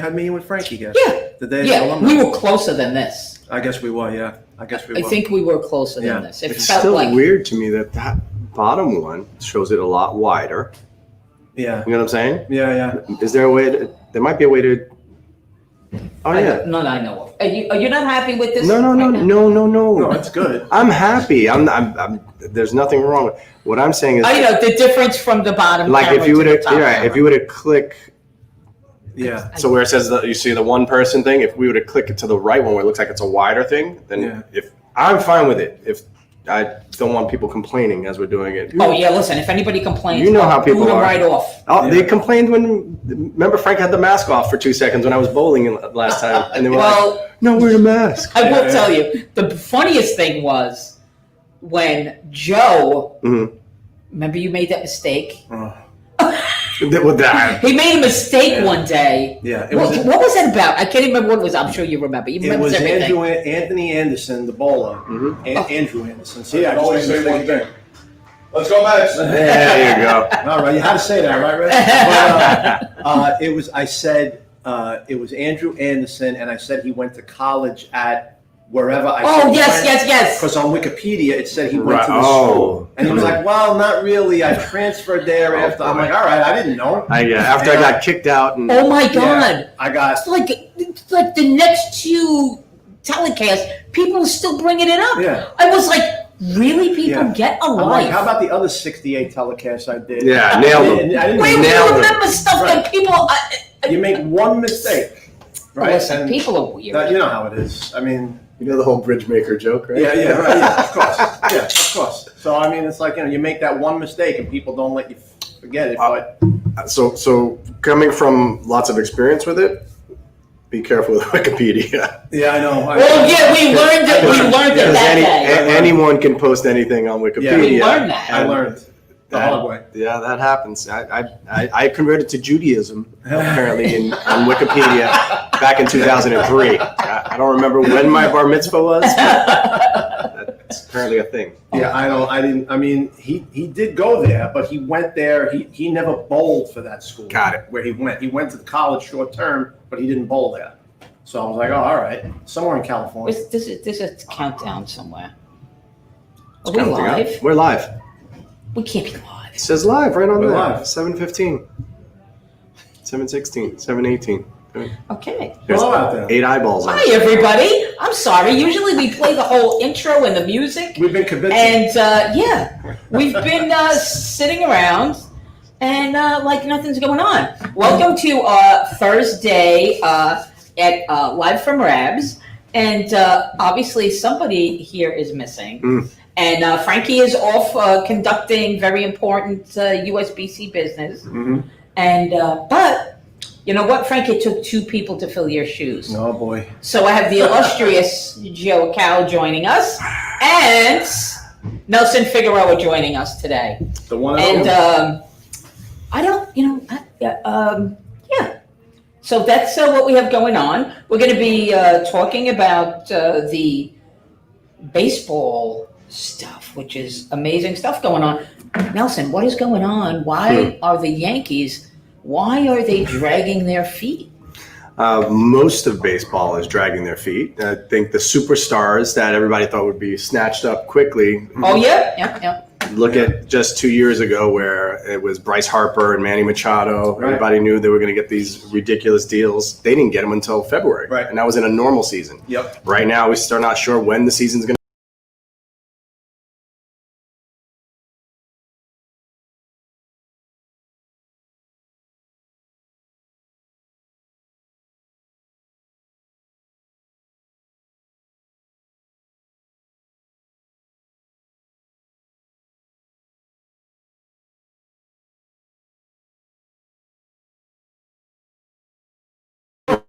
had meeting with Frankie, guess. Yeah. The day We were closer than this. I guess we were, yeah. I think we were closer than this. It's still weird to me that bottom one shows it a lot wider. Yeah. You know what I'm saying? Yeah. Is there a way there might be a way to None I know of. Are you not happy with this? No. No, it's good. I'm happy. I'm there's nothing wrong. What I'm saying is the difference from the bottom. Like if you were to click. Yeah. So where it says that you see the one person thing, if we were to click it to the right one where it looks like it's a wider thing, then if I'm fine with it. If I don't want people complaining as we're doing it. Listen, if anybody complains, you know how people are. Right off. Oh, they complained remember Frank had the mask off for 2 seconds when I was bowling last time. And they were like, no, wear a mask. I will tell you, the funniest thing was when Joe, remember you made that mistake? With that. He made a mistake one day. Yeah. What was that about? I can't even remember what it was. I'm sure you remember. You remember everything. Anthony Anderson, the bowler. Andrew Anderson. So I always say one thing. Let's go, Max. There you go. All right, you had to say that, right, Rich? But, it was Andrew Anderson, and I said he went to college at wherever I said yes. Because on Wikipedia it said he went to the school. And he was like, well, not really. I transferred there after. I'm like, all right, I didn't know. After I got kicked out. And, oh, my God. I got. It's like the next two telecasts, people are still bringing it up. Yeah. I was like, really? People get a life. Like, how about the other 68 telecasts I did? Yeah, nailed them. Wait, we remember stuff that people. You make one mistake, right? Listen, people are weird. You know how it is. I mean. You know the whole bridge maker joke, right? Yeah, right. Yeah, of course. Yeah, of course. So I mean, it's like you make that one mistake and people don't let you forget it. But so coming from lots of experience with it, be careful with Wikipedia. Yeah, I know. We learned it. We learned it that day. Anyone can post anything on Wikipedia. Yeah, we learned that. I learned the hard way. Yeah, that happens. I converted to Judaism apparently on Wikipedia back in 2003. I don't remember when my bar mitzvah was. But that's apparently a thing. Yeah, I didn't. I mean, he did go there, but he went there. He never bowled for that school. Got it. Where he went. He went to the college short term, but he didn't bowl there. So I was like, oh, all right, somewhere in California. There's a countdown somewhere. Are we live? We're live. We can't be live. It says live right on there. Live. 7:15, 7:16, 7:18. Okay. There's out there. 8 eyeballs. Hi, everybody. I'm sorry. Usually we play the whole intro and the music. We've been convinced. And we've been sitting around and like nothing's going on. Welcome to Thursday at Live from Rabs. And obviously somebody here is missing. And Frankie is off conducting very important USBC business. And but you know what, Frank? It took 2 people to fill your shoes. Oh boy! So I have the illustrious Joe Cal joining us, and Nelson Figueroa joining us today. The one and I don't, So that's what we have going on. We're going to be talking about the baseball stuff, which is amazing stuff going on. Nelson, what is going on? Why are the Yankees? Why are they dragging their feet? Most of baseball is dragging their feet. I think the superstars that everybody thought would be snatched up quickly. Oh yeah. Look at just 2 years ago where it was Bryce Harper and Manny Machado. Right. Everybody knew they were going to get these ridiculous deals. They didn't get them until February. Right. And that was in a normal season. Yep. Right now, we're still not sure when the season's going to.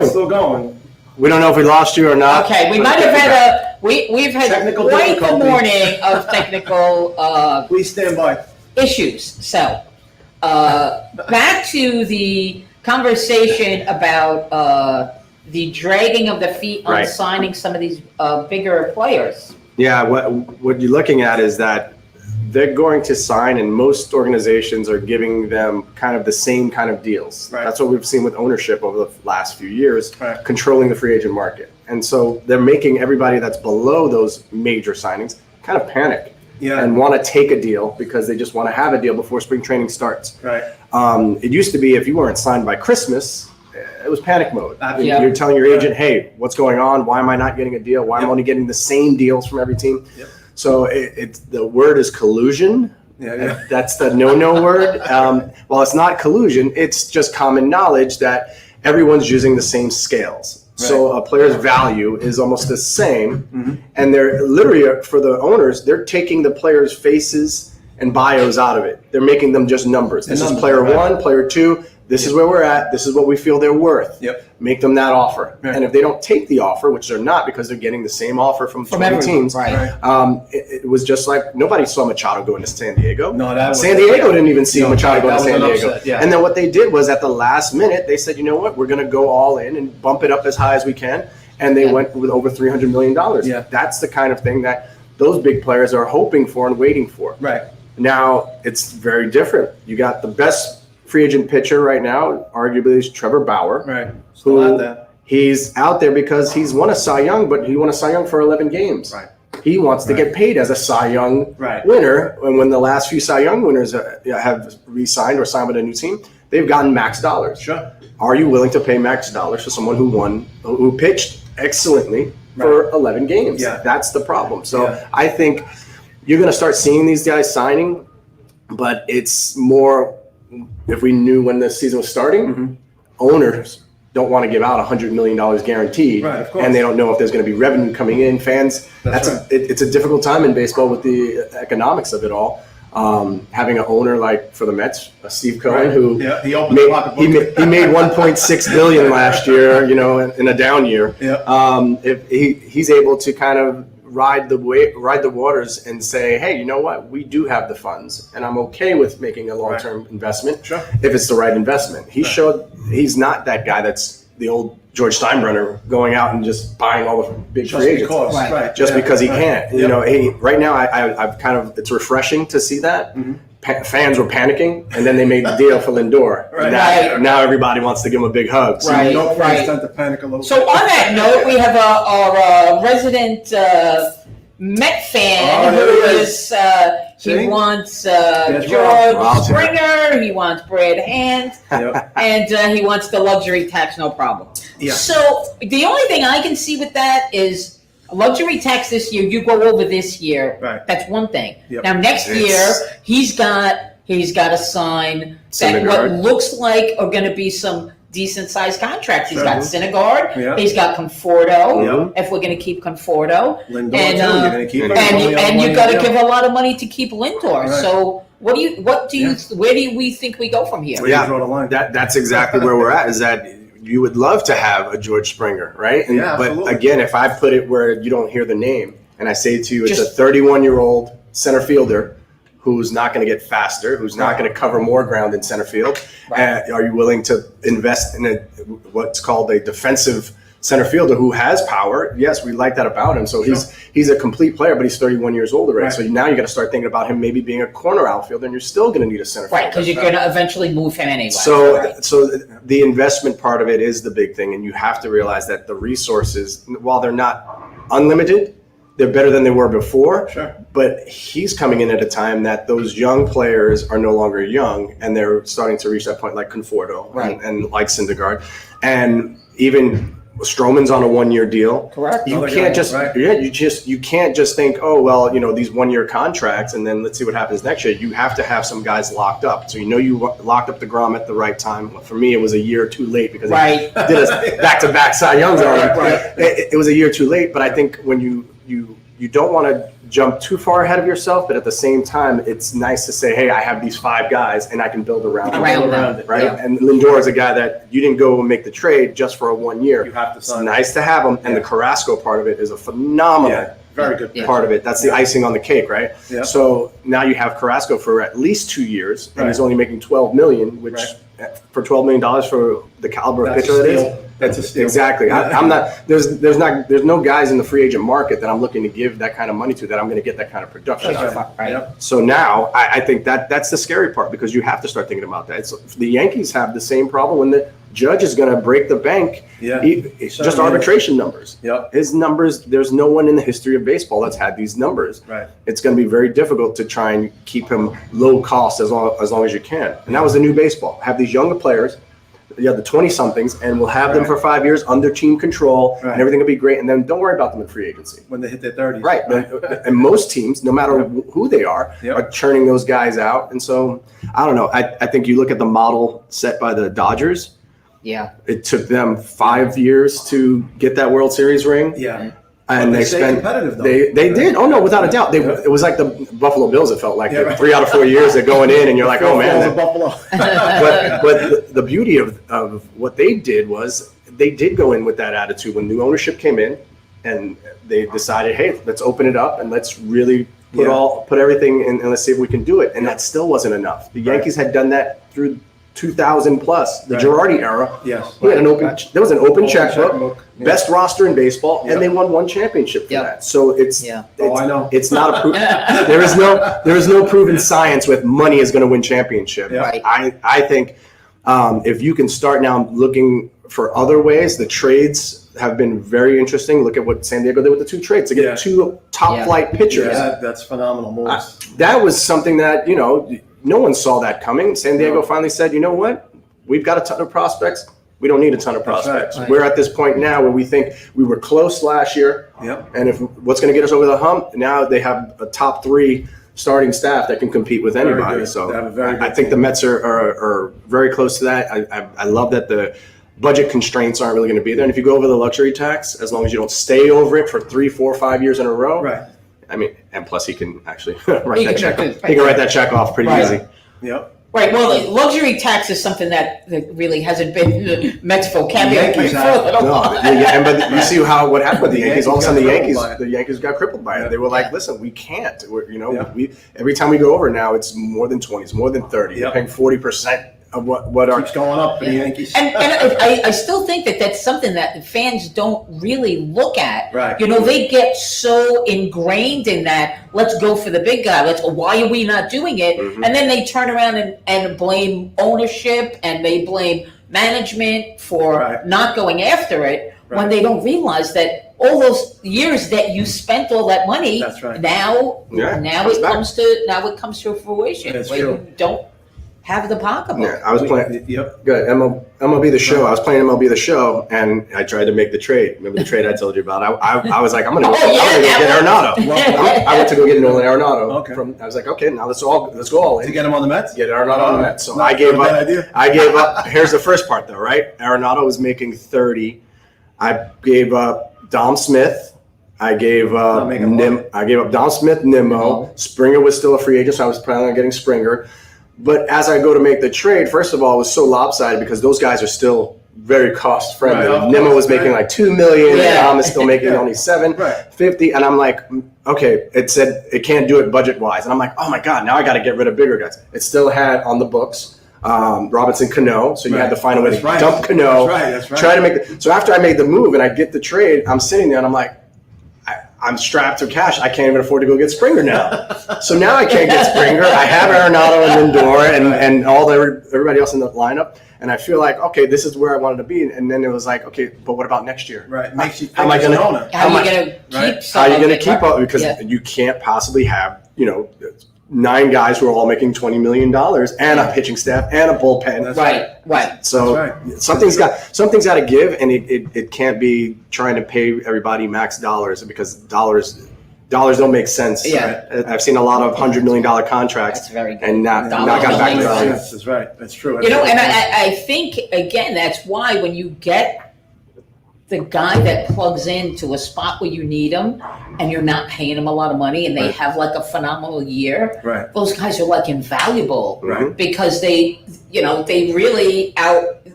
Still going. We don't know if we lost you or not. Okay, we might have had we've had Technical quite the difficulties. morning of technical Please stand by. issues. So, back to the conversation about the dragging of the feet on Right. signing some of these bigger players. Yeah, what you're looking at is that they're going to sign, and most organizations are giving them kind of the same kind of deals. Right. That's what we've seen with ownership over the last few years, Right. controlling the free agent market. And so they're making everybody that's below those major signings kind of panic and want to take a deal because they just want to have a deal before spring training starts. Right. It used to be if you weren't signed by Christmas, it was panic mode. Yeah. You're telling your agent, hey, what's going on? Why am I not getting a deal? Why am I only getting the same deals from every team? Yep. So it's the word is collusion. Yeah. That's the no word. Well, it's not collusion. It's just common knowledge that everyone's using the same scales. Right. So a player's value is almost the same. Mm-hmm. And they're literally, for the owners, they're taking the players' faces and bios out of it. They're making them just numbers. This is player one, player two. This is where we're at. This is what we feel they're worth. Yep. Make them that offer. Right. And if they don't take the offer, which they're not because they're getting the same offer from 20 everyone, teams, right. it was just like nobody saw Machado going to San Diego. No, that was San Diego didn't even see Machado going to San Diego. Upset, yeah. And then what they did was at the last minute, they said, you know what, we're going to go all in and bump it up as high as we can. And they went with over $300 million. Yeah. That's the kind of thing that those big players are hoping for and waiting for. Right. Now, it's very different. You got the best free agent pitcher right now, arguably, is Trevor Bauer. Right. Still out there. He's out there because he's won a Cy Young, but he won a Cy Young for 11 games. Right. He wants to get paid as a Cy Young Right. winner. And when the last few Cy Young winners have re-signed or signed with a new team, they've gotten max dollars. Sure. Are you willing to pay max dollars for someone who pitched excellently for 11 games? Yeah. That's the problem. So Yeah. I think you're going to start seeing these guys signing, but it's more if we knew when the season was starting, owners don't want to give out $100 million guaranteed, Right, of course. and they don't know if there's going to be revenue coming in. Fans, That's it's a difficult time in baseball with the economics of it all. Having an owner like for the Mets, Steve Cohen, Right. who he opened the pocketbook. he made $1.6 billion last year, in a down year. Yeah. If he's able to kind of ride the waters and say, hey, you know what, we do have the funds, and I'm okay with making a long-term investment Sure. if it's the right investment. He showed he's not that guy that's the old George Steinbrenner going out and just buying all the big Just free agents. because, Right. Just because he can't. Yeah. Right now, I've kind of, it's refreshing to see that. Fans were panicking, and then they made the deal for Lindor. Right. Now everybody wants to give him a big hug. So Right. No fans tend to panic a little. So on that note, we have our resident Met fan Oh, there who he is he See? wants Yes, George Rob. Springer, he wants Brad Hand, Yep. and he wants the luxury tax, no problem. Yeah. So the only thing I can see with that is a luxury tax this year. You go over this year. Right. That's one thing. Yep. Now next year he's got to sign that what Syndergaard. looks like are going to be some decent sized contracts. He's Sure. got Syndergaard. Yeah. He's got Conforto. Yeah. If we're going to keep Conforto, Lindor, And, too. uh, You're going to keep him. and you've got to give a lot of money to keep Lindor. Right. So where do we think we go from here? Where do you draw the line? That's exactly where we're at, is that you would love to have a George Springer, right? Yeah, but absolutely. again, if I put it where you don't hear the name and I say to you, it's Just- a 31-year-old center fielder who's not going to get faster, who's not going to cover more ground in center field, are you willing to invest in what's called a defensive center fielder who has power? Yes, we like that about him. So he's a complete player, but he's 31 years old already. Right. So now you got to start thinking about him maybe being a corner outfielder, and you're still going to need a center fielder. Right, because you're going to eventually move him anyway. So, Right. so the investment part of it is the big thing, and you have to realize that the resources, while they're not unlimited, they're better than they were before. Sure. But he's coming in at a time that those young players are no longer young, and they're starting to reach that point, like Conforto Right. and like Syndergaard, and even Stroman's on a 1-year deal. Correct. You Another can't guy, just right. you can't just think, oh well, these 1-year contracts and then let's see what happens next year. You have to have some guys locked up. So you locked up DeGrom at the right time. For me, it was a year too late because Right. he did a back-to-back Cy Youngs on him. Right. It was a year too late, but I think when you don't want to jump too far ahead of yourself, but at the same time, it's nice to say, hey, I have these 5 guys and I can build around them. it, right? Yeah. And Lindor is a guy that you didn't go and make the trade just for a 1 year. You have to It's sign. nice to have him, and the Yeah. Carrasco part of it is a phenomenal Yeah. Very good. Yeah. part of it. That's the icing on the cake, right? Yeah. So now you have Carrasco for at least 2 years, and Right. he's only making $12 million, which Right. for $12 million for the caliber of That's pitcher a that is, steal. That's a steal. Exactly. I'm not. There's no guys in the free agent market that I'm looking to give that kind of money to that I'm going to get that kind of production. That's out of. right. Right. Yep. So now I think that's the scary part because you have to start thinking about that. The Yankees have the same problem when the judge is going to break the bank. Yeah. It's just arbitration numbers. Yep. His numbers. There's no one in the history of baseball that's had these numbers. Right. It's going to be very difficult to try and keep him low cost as long as you can. And that was the new baseball. Have these younger players. Yeah, the 20-somethings, and we'll have them for 5 years under team control, and everything will be great. And then don't worry about them in free agency. When they hit their 30s. Right. And most teams, no matter who they are churning those guys out. And so, I don't know. I think you look at the model set by the Dodgers. Yeah. It took them 5 years to get that World Series ring. Yeah. And they stay spent. competitive, though. They did. Oh no, without a doubt. It was like the Buffalo Bills. It felt like 3 out of 4 years they're going in, and you're like, oh man. Buffalo. but the beauty of what they did was they did go in with that attitude when new ownership came in, and they decided, hey, let's open it up and let's really put everything in, and let's see if we can do it. And that still wasn't enough. The Yankees had done that through 2000 plus, the Girardi era. Yes. He had an open. There was an open checkbook. Yeah. Best roster in baseball, and they won 1 championship for that. So it's I know. it's not a there is no proven science with money is going to win championship. Yeah. Right. I think if you can start now looking for other ways, the trades have been very interesting. Look at what San Diego did with the 2 trades to get 2 top flight pitchers. Yeah, that's phenomenal moves. That was something that no one saw that coming. San Diego finally said, you know what, we've got a ton of prospects. We don't need a ton of prospects. right. We're at this point now where we think we were close last year. Yep. And if what's going to get us over the hump, now they have a top 3 starting staff that can compete with anybody. good. So They have a very I good think the team. Mets are very close to that. I love that the budget constraints aren't really going to be there. And if you go over the luxury tax, as long as you don't stay over it for 3, 4, 5 years in a row. Right. I mean, and plus he can actually He write that can- check. right. He can write that check off pretty Right. easy. Yep. Right. Well, the luxury tax is something that really hasn't been the Mets vocabulary Yankees for have- a little while. But you see what happened with the Yankees. All of a sudden, got the Yankees got crippled by it. They were like, "Listen, we can't. Yeah. We every time we go over now, it's more than 20, it's more than 30. Yep. We're paying 40% of what our Keeps going up for the Yankees. And I still think that that's something that the fans don't really look at. Right. They get so ingrained in that, let's go for the big guy. Why are we not doing it? Mhm. And then they turn around and blame ownership and they blame management for not going after it when they don't realize that all those years that you spent all that money, That's right. now comes it back. comes to fruition. That's where true. you don't have the pocketbook. Yeah, I was playing. Yep. Good. MLB The Show. I was playing MLB The Show, and I tried to make the trade. Remember the trade I told you about? I was like, I'm going to go get Arenado. I went to go get Nolan Arenado. Okay. I was like, okay, now let's go all in. To get him on the Mets? Get Arenado on the Mets. So Not I gave a bad up. idea. I gave up. Here's the first part, though, right? Arenado was making 30. I gave up Dom Smith. I gave up making money. I gave up Dom Smith, Nimmo. Springer was still a free agent, so I was planning on getting Springer. But as I go to make the trade, first of all, it was so lopsided because those guys are still very cost friendly. Right, of Nimmo course, was making right. like $2 million. Yeah. Dom is still making Yeah. only Right. $750, and I'm like, okay. It said it can't do it budget wise, and I'm like, oh my god, now I got to get rid of bigger guys. It still had on the books Robinson Cano, so you had to find a way to That's right. dump Cano. That's right. Try to make so after I made the move and I get the trade, I'm sitting there and I'm like, I'm strapped to cash. I can't even afford to go get Springer now. So now I can't get Springer. I have Arenado and Lindor and everybody else in the lineup. And I feel like, okay, this is where I wanted to be. And then it was like, okay, but what about next year? Right. Makes you think How am I as an gonna- owner. How are you going to Right. keep How some are you of going to it? keep up? Because Yeah. you can't possibly have, 9 guys who are all making $20 million and a pitching staff and a bullpen. That's Right. So That's something's got to give, and it can't be trying to pay everybody max dollars because dollars don't make sense. Yeah. I've seen a lot of $100 million contracts That's very good. and not Dollars got don't back make to value. sense. That's right. That's true. And I think, again, that's why when you get the guy that plugs into a spot where you need him and you're not paying him a lot of money and they Right. have like a phenomenal year, Right. those guys are like invaluable Right. because they really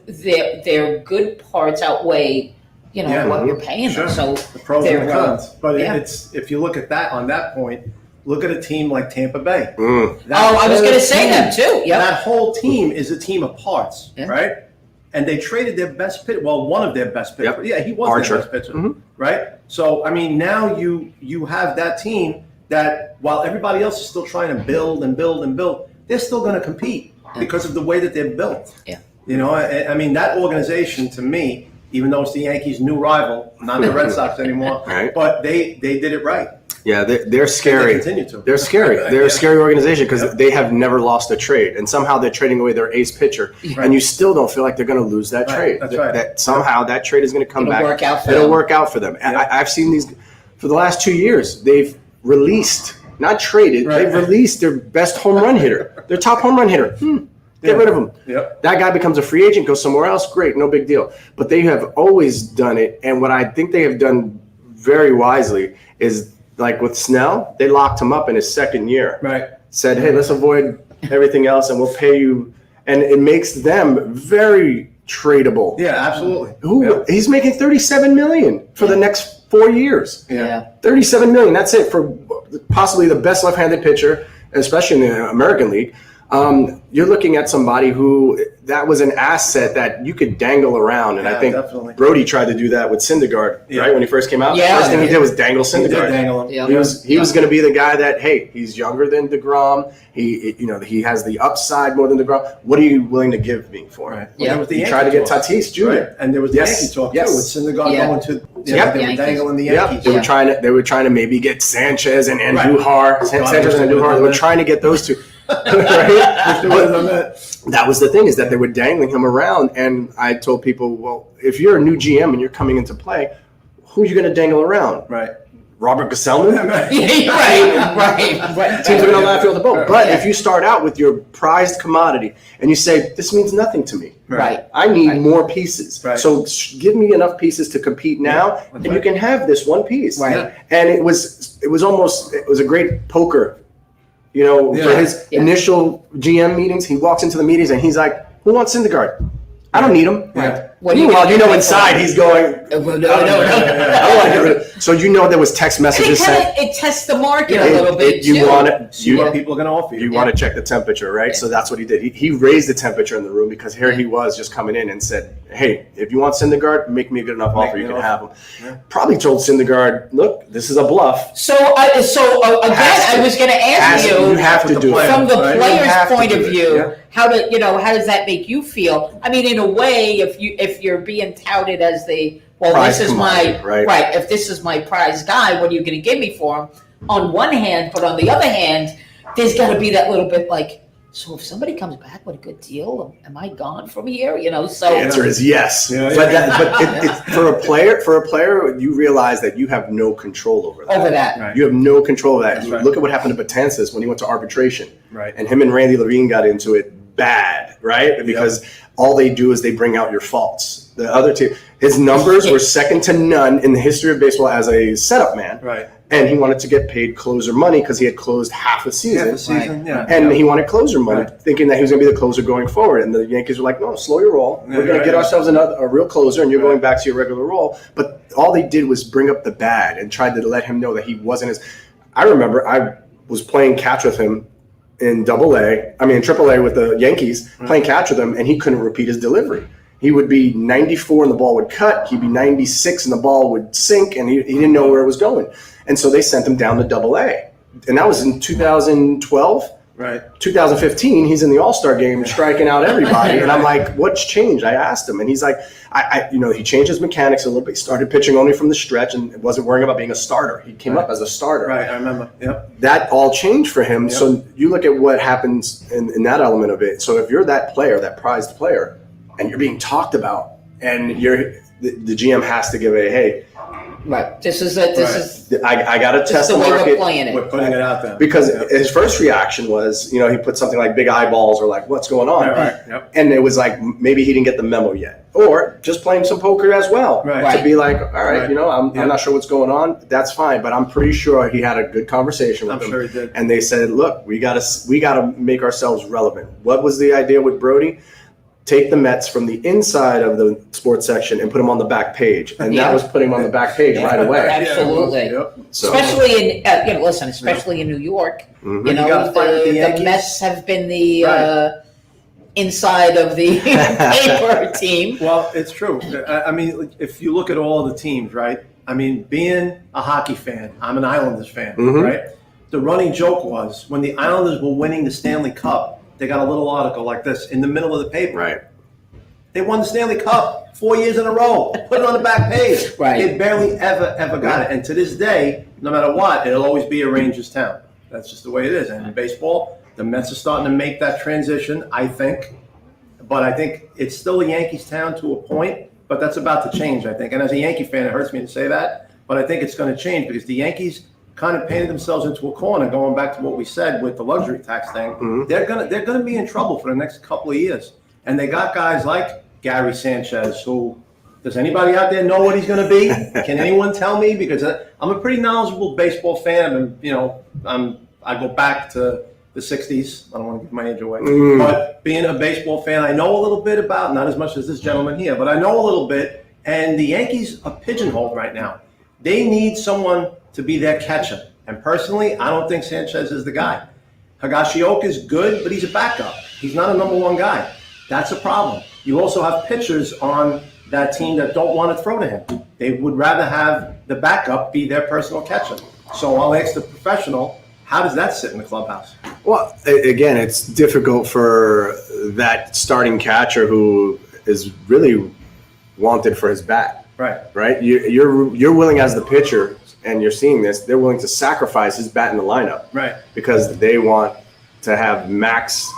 their good parts outweigh, Yeah. what you're paying Sure. them. So The pros and the they're, cons. But yeah. it's if you look at that on that point, look at a team like Tampa Bay. Mm. That I was whole going to say team- that too. Yep. That whole team is a team of parts, Yeah. right? and they traded their best pitcher. Well, one of their best pitchers. Yep. Yeah, he was Archer. their best pitcher, Mhm. right? So I mean, now you have that team that while everybody else is still trying to build and build and build, they're still going to compete because of the way that they're built. Yeah. You know, I mean, that organization to me, even though it's the Yankees' new rival, not the Red Sox anymore, Right. but they did it right. Yeah, they're They scary. continue to. They're scary. They're Yeah. a scary organization because Yep. they have never lost a trade, and somehow they're trading away their ace pitcher, Right. and you still don't feel like they're going to lose that Right, trade. that's right. That somehow that trade is going to come It'll back. work out for It'll them. work out for them. And Yep. I've seen these for the last 2 years. They've released, not traded. Right. They've released their best home run hitter, their top home run hitter. Get Yeah. rid of him. Yep. That guy becomes a free agent, goes somewhere else. Great, no big deal. But they have always done it, and what I think they have done very wisely is like with Snell, they locked him up in his second year. Right. Said, hey, let's avoid everything else, and we'll pay you. And it makes them very tradable. Yeah, absolutely. Who Yeah. he's making $37 million for the next 4 years. Yeah. $37 million. That's it for possibly the best left-handed pitcher, especially in the American League. You're looking at somebody who that was an asset that you could dangle around, and Yeah, I think definitely. Brody tried to do that with Syndergaard, Yeah. right when he first came out. Yeah. First thing he did was dangle He did Syndergaard. dangle him. Yeah. He was going to be the guy that, hey, he's younger than DeGrom. He has the upside more than DeGrom. What are you willing to give me for him? Right. Yeah. There was the He Yankee tried to get talk. Tatis Jr. Right. And there was the Yes. Yankee talk Yes. too, with Syndergaard Yeah. going to. Yep. They were Yankees. dangling the Yeah, Yankees. they were trying to maybe get Sanchez and Right. Andujar. Sanchez and Andujar. They were trying to get those two. Right? But that was the thing, is that they were dangling him around, and I told people, well, if you're a new GM and you're coming into play, who are you going to dangle around? Right. Robert Gesellman? Yeah, right. Teams are going to laugh you on the boat. But Yeah. if you start out with your prized commodity and you say, this means nothing to me, Right. I need Right. more pieces. Right. So give me enough pieces to compete now, that's and right. you can have this one piece. Right. And it was a great poker. You know, for Yeah. his Yeah. initial GM meetings, he walks into the meetings and he's like, "Who wants Syndergaard? I don't need him." Yeah. What are you Meanwhile, gonna you do know for inside him? he's going, No. I don't want to get rid of. So you know there was text messages sent. It tests the market a little bit too. You want it. See what people are going to offer You you. want to check the temperature, right? Yeah. So that's what he did. He raised the temperature in the room because here he was just coming in and said, hey, if you want Syndergaard, make me a good enough Make offer. me You an can offer. have him. Probably told Syndergaard, look, this is a bluff. So again, I was going to ask You you have to With the do it. player. from the Right. You player's have to point do of it, view, yeah. how does that make you feel? I mean, in a way, if you're being touted as the Prize this is my commodity, right. if this is my prize guy, what are you going to give me for him? On one hand, but on the other hand, there's got to be that little bit like, so if somebody comes back with a good deal, am I gone from here? You know, so The answer is yes. Yeah, But, yeah. for a player, you realize that you have no control over that. over that. Right. You have no control of that. That's right. Look at what happened to Betances when he went to arbitration. Right. And him and Randy Levine got into it bad, right? Because all they do is they bring out your faults. The other two, his numbers were second to none in the history of baseball as a setup man. Right. And he wanted to get paid closer money because he had closed half a season. Yeah, the season. Yeah. And he wanted closer money, Right. thinking that he was going to be the closer going forward. And the Yankees were like, no, slow your roll. Yeah, We're going to right. get ourselves a real closer, and you're Right. going back to your regular role. But all they did was bring up the bad and tried to let him know that he wasn't as. I remember I was playing catch with him in AAA with the Yankees, playing catch with him, and he couldn't repeat his delivery. He would be 94 and the ball would cut. He'd be 96 and the ball would sink, and he didn't know where it was going. And so they sent him down to AA. And that was in 2012. Right. 2015, he's in the All-Star game striking out everybody. And I'm like, what's changed? I asked him. And he's like, he changed his mechanics a little bit. He started pitching only from the stretch and wasn't worrying about being a starter. He came up as a starter. Right. I remember. Yep. That all changed for him. Yep. So you look at what happens in that element of it. So if you're that player, that prized player, and you're being talked about, and the GM has to give hey, Right. This is it. This is I got to this is test the the way we're market. playing it. We're putting it out there. Because Yep. his first reaction was, he put something like big eyeballs or like, what's going on? Right. Yep. And it was like, maybe he didn't get the memo yet. Or just playing some poker as well. Right. To be like, all right, Right. I'm Yeah. not sure what's going on. That's fine. But I'm pretty sure he had a good conversation with I'm them. sure he did. And they said, look, we gotta make ourselves relevant. What was the idea with Brody? Take the Mets from the inside of the sports section and put them on the back page. And Yeah. that was putting them on the back page right away. Absolutely. Yep. So, Especially in especially in New York. mhm. You You gotta know, fight with the the Yankees. Mets have been the Right. inside of the paper team. Well, it's true. I mean, if you look at all the teams, right? I mean, being a hockey fan, I'm an Islanders fan, right? The running joke was when the Islanders were winning the Stanley Cup, they got a little article like this in the middle of the paper. Right. They won the Stanley Cup 4 years in a row. Put it on the back page. Right. They barely ever got it. And to this day, no matter what, it'll always be a Rangers town. That's just the way it is. And in baseball, the Mets are starting to make that transition, I think. But I think it's still a Yankees town to a point, but that's about to change, I think. And as a Yankee fan, it hurts me to say that, but I think it's going to change because the Yankees kind of painted themselves into a corner, going back to what we said with the luxury tax thing. They're gonna be in trouble for the next couple of years. And they got guys like Gary Sanchez, who, does anybody out there know what he's going to be? Can anyone tell me? Because I'm a pretty knowledgeable baseball fan, and I go back to the 60s. I don't want to give my age away. But being a baseball fan, I know a little bit about, not as much as this gentleman here, but I know a little bit. And the Yankees are pigeonholed right now. They need someone to be their catcher. And personally, I don't think Sanchez is the guy. Higashioka is good, but he's a backup. He's not a number one guy. That's a problem. You also have pitchers on that team that don't want to throw to him. They would rather have the backup be their personal catcher. So I'll ask the professional, how does that sit in the clubhouse? Well, again, it's difficult for that starting catcher who is really wanted for his bat. Right. You're willing as the pitcher, and you're seeing this. They're willing to sacrifice his bat in the lineup. Right. Because they want to have max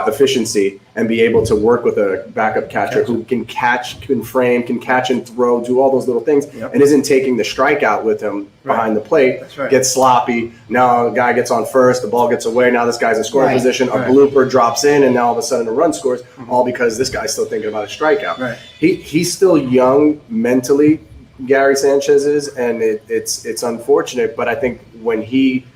efficiency and be able to work with a backup catcher who can catch, can frame, can catch and throw, do all those little things, and isn't taking the strikeout with him behind the plate. That's right. Gets sloppy. Now the guy gets on first, the ball gets away. Now this guy's in scoring position. A blooper drops in, and now all of a sudden a run scores. All because this guy's still thinking about a strikeout. Right. He's still young mentally, Gary Sanchez is, and it's unfortunate. But I think when he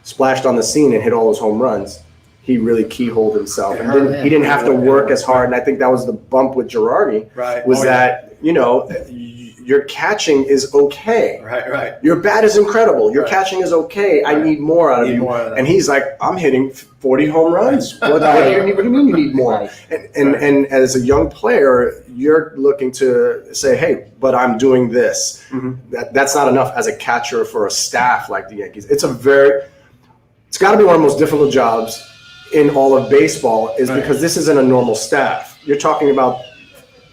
splashed on the scene and hit all those home runs, he really keyholed himself. And he didn't have to work as hard. And I think that was the bump with Girardi, was that, your catching is okay. Right. Your bat is incredible. Your catching is okay. I need more out of you. And he's like, I'm hitting 40 home runs. What do you mean you need more? And as a young player, you're looking to say, hey, but I'm doing this. That's not enough as a catcher for a staff like the Yankees. It's got to be one of the most difficult jobs in all of baseball, is because this isn't a normal staff. You're talking about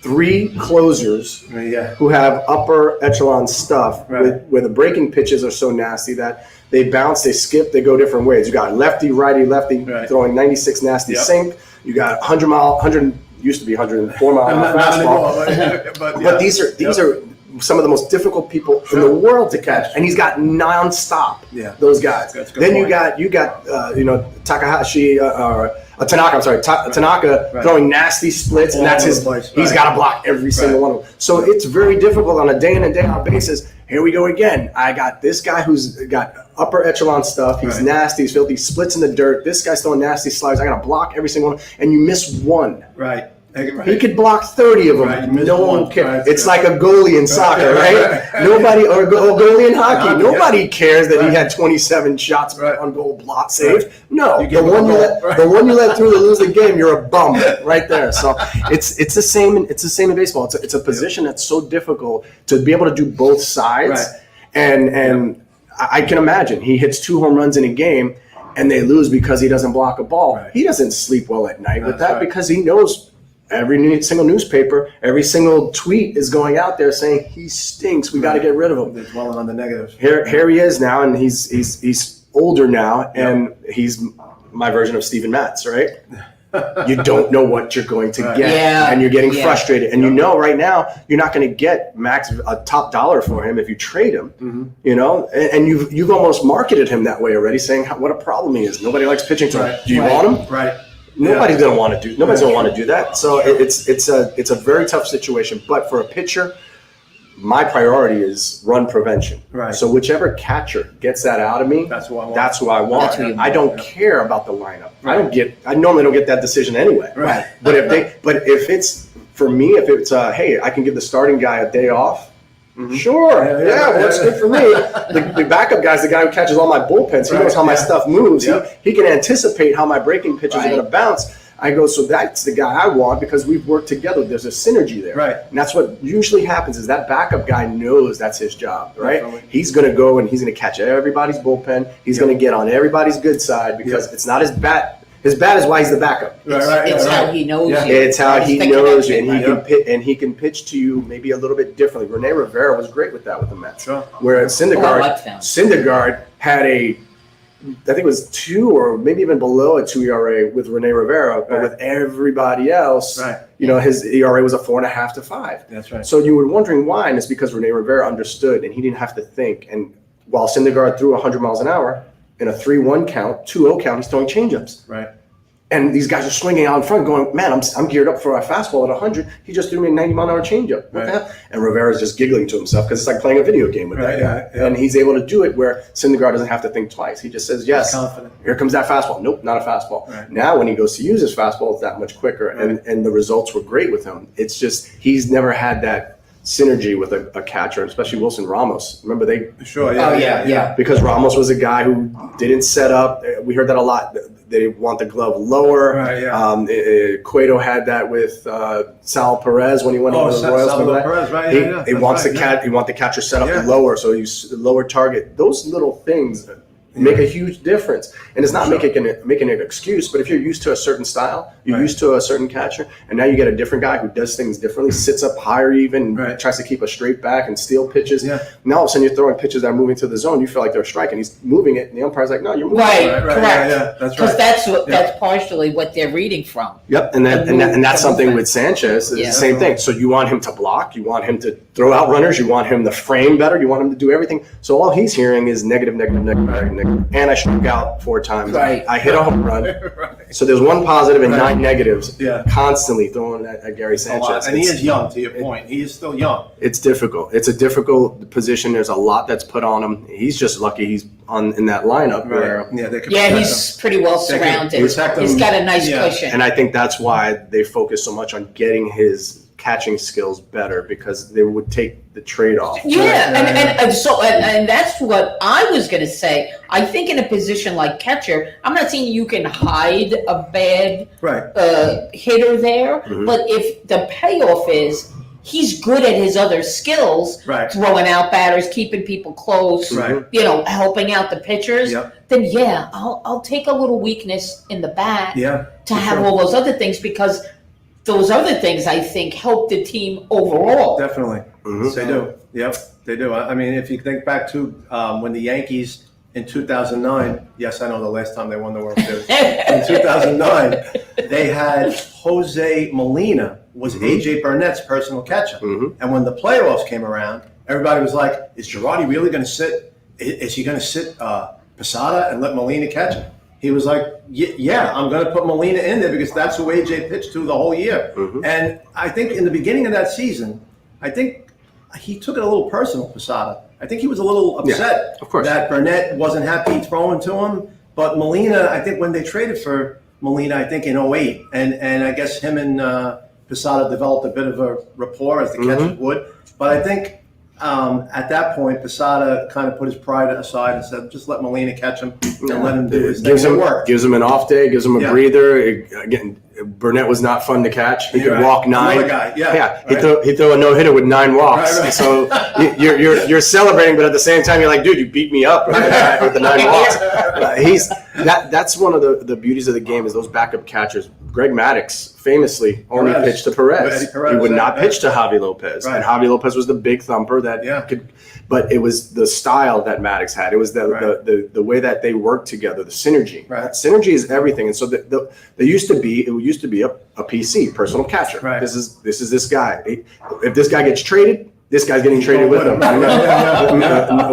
3 closers who have upper echelon stuff where the breaking pitches are so nasty that they bounce, they skip, they go different ways. You got lefty, righty, lefty throwing 96 nasty sink. You got 100 used to be 104 mile an hour fastball. But these are some of the most difficult people in the world to catch, and he's got nonstop. Those guys. Then you got Takahashi Tanaka. I'm sorry, Tanaka throwing nasty splits, and that's his. He's got to block every single one of them. So it's very difficult on a day in and day out basis. Here we go again. I got this guy who's got upper echelon stuff. He's nasty. He's filthy. Splits in the dirt. This guy's throwing nasty sliders. I got to block every single one, and you miss one. He could block 30 of them. No one cares. It's like a goalie in soccer, right? Nobody, or a goalie in hockey. Nobody cares that he had 27 shots on goal block saved. No, the one you let through to lose the game, you're a bum right there. So it's the same. It's the same in baseball. It's a position that's so difficult to be able to do both sides. And I can imagine he hits 2 home runs in a game, and they lose because he doesn't block a ball. He doesn't sleep well at night with that because he knows. Every single newspaper, every single tweet is going out there saying he stinks. We got to get rid of him. They're dwelling on the negatives. Here he is now, and he's older now, and he's my version of Steven Matz, right? You don't know what you're going to get, and you're getting frustrated. And right now you're not going to get max a top dollar for him if you trade him. And you've almost marketed him that way already, saying what a problem he is. Nobody likes pitching to him. Do you want him? Nobody's gonna want to do that. So it's a very tough situation. But for a pitcher, my priority is run prevention. So whichever catcher gets that out of me, that's who I want. I don't care about the lineup. I normally don't get that decision anyway. But if it's for me, if it's hey, I can give the starting guy a day off. Sure. Works good for me. The backup guy's the guy who catches all my bullpens. He knows how my stuff moves. He can anticipate how my breaking pitches are going to bounce. I go, so that's the guy I want because we've worked together. There's a synergy there. Right. And that's what usually happens is that backup guy knows that's his job, right? Definitely. He's going to go and he's going to catch everybody's bullpen. He's going to get on everybody's good side because it's not his bat. His bat is why he's the backup. It's how he knows you. It's how he It's the knows you, connection. and he can pitch to you maybe a little bit differently. Rene Rivera was great with that with the Mets. Sure. Whereas Oh, I like that. Syndergaard had I think it was 2 or maybe even below a 2 ERA with Rene Rivera, but with everybody else, his ERA was a 4.5 to 5. That's right. So you were wondering why, and it's because Rene Rivera understood, and he didn't have to think. And while Syndergaard threw 100 miles an hour in a 3-1 count, 2-0 count, he's throwing changeups. Right. And these guys are swinging out in front, going, man, I'm geared up for a fastball at 100. He just threw me a 90-mile-an-hour changeup. What the hell? And Rivera's just giggling to himself because it's like playing a video game with that guy. Yeah. And he's able to do it where Syndergaard doesn't have to think twice. He just says, yes, Confident. here comes that fastball. Nope, not a fastball. Right. Now when he goes to use his fastball, it's that much quicker. And the results were great with him. It's just he's never had that synergy with a catcher, especially Wilson Ramos. Remember Sure. Yeah. because Ramos was a guy who didn't set up. We heard that a lot. They want the glove lower. Right, yeah. Cueto had that with Sal Perez when he went over the Royals. Salvador Perez, right? He wants the catcher set up lower, so you lower target. Those little things make a huge difference. And it's not making an excuse, but if you're used to a certain style, you're used to a certain catcher, and now you get a different guy who does things differently, sits up higher even, tries to keep a straight back and steal pitches. Yeah. Now all of a sudden you're throwing pitches that are moving to the zone. You feel like they're striking. He's moving it, and the umpire's like, no, you're moving Right, it. correct. Yeah, that's right. Because that's partially what they're reading from. Yep, and that's something with Sanchez. It's the same thing. So you want him to block, you want him to throw out runners, you want him to frame better, you want him to do everything. So all he's hearing is negative, and I struck out 4 times. Right. I hit a home run. So there's 1 positive and 9 negatives. Yeah. Constantly throwing at Gary Sanchez. And he is young, to your point. He is still young. It's difficult. It's a difficult position. There's a lot that's put on him. He's just lucky he's in that lineup where. He's pretty well surrounded. He's got a nice cushion. And I think that's why they focus so much on getting his catching skills better, because they would take the trade-off. And that's what I was going to say. I think in a position like catcher, I'm not saying you can hide a bad hitter there, but if the payoff is he's good at his other skills, throwing out batters, keeping people close, helping out the pitchers, then I'll take a little weakness in the bat to have all those other things, because those other things, I think, help the team overall. Definitely. They do. Yep, they do. I mean, if you think back to when the Yankees in 2009, yes, I know the last time they won the World Series. In 2009, they had Jose Molina was A.J. Burnett's personal catcher. And when the playoffs came around, everybody was like, is Girardi really going to sit? Is he going to sit Posada and let Molina catch him? He was like, yeah, I'm going to put Molina in there because that's who AJ pitched to the whole year. And I think in the beginning of that season, I think he took it a little personal, Posada. I think he was a little upset that Burnett wasn't happy throwing to him. But Molina, I think when they traded for Molina, I think in 2008, and I guess him and Posada developed a bit of a rapport as the catchers would. But I think at that point, Posada kind of put his pride aside and said, just let Molina catch him and let him do his thing. Gives him an off day, gives him a breather. Again, Burnett was not fun to catch. He could walk 9. Another guy, He'd throw a no-hitter with 9 walks. So you're celebrating, but at the same time, you're like, dude, you beat me up with the 9 walks. That's one of the beauties of the game is those backup catchers. Greg Maddux famously only pitched to Perez. He would not pitch to Javi Lopez. And Javi Lopez was the big thumper that could, but it was the style that Maddux had. It was the way that they worked together, the synergy. Synergy is everything. And so it used to be a PC, personal catcher. This is this guy. If this guy gets traded, this guy's getting traded with him.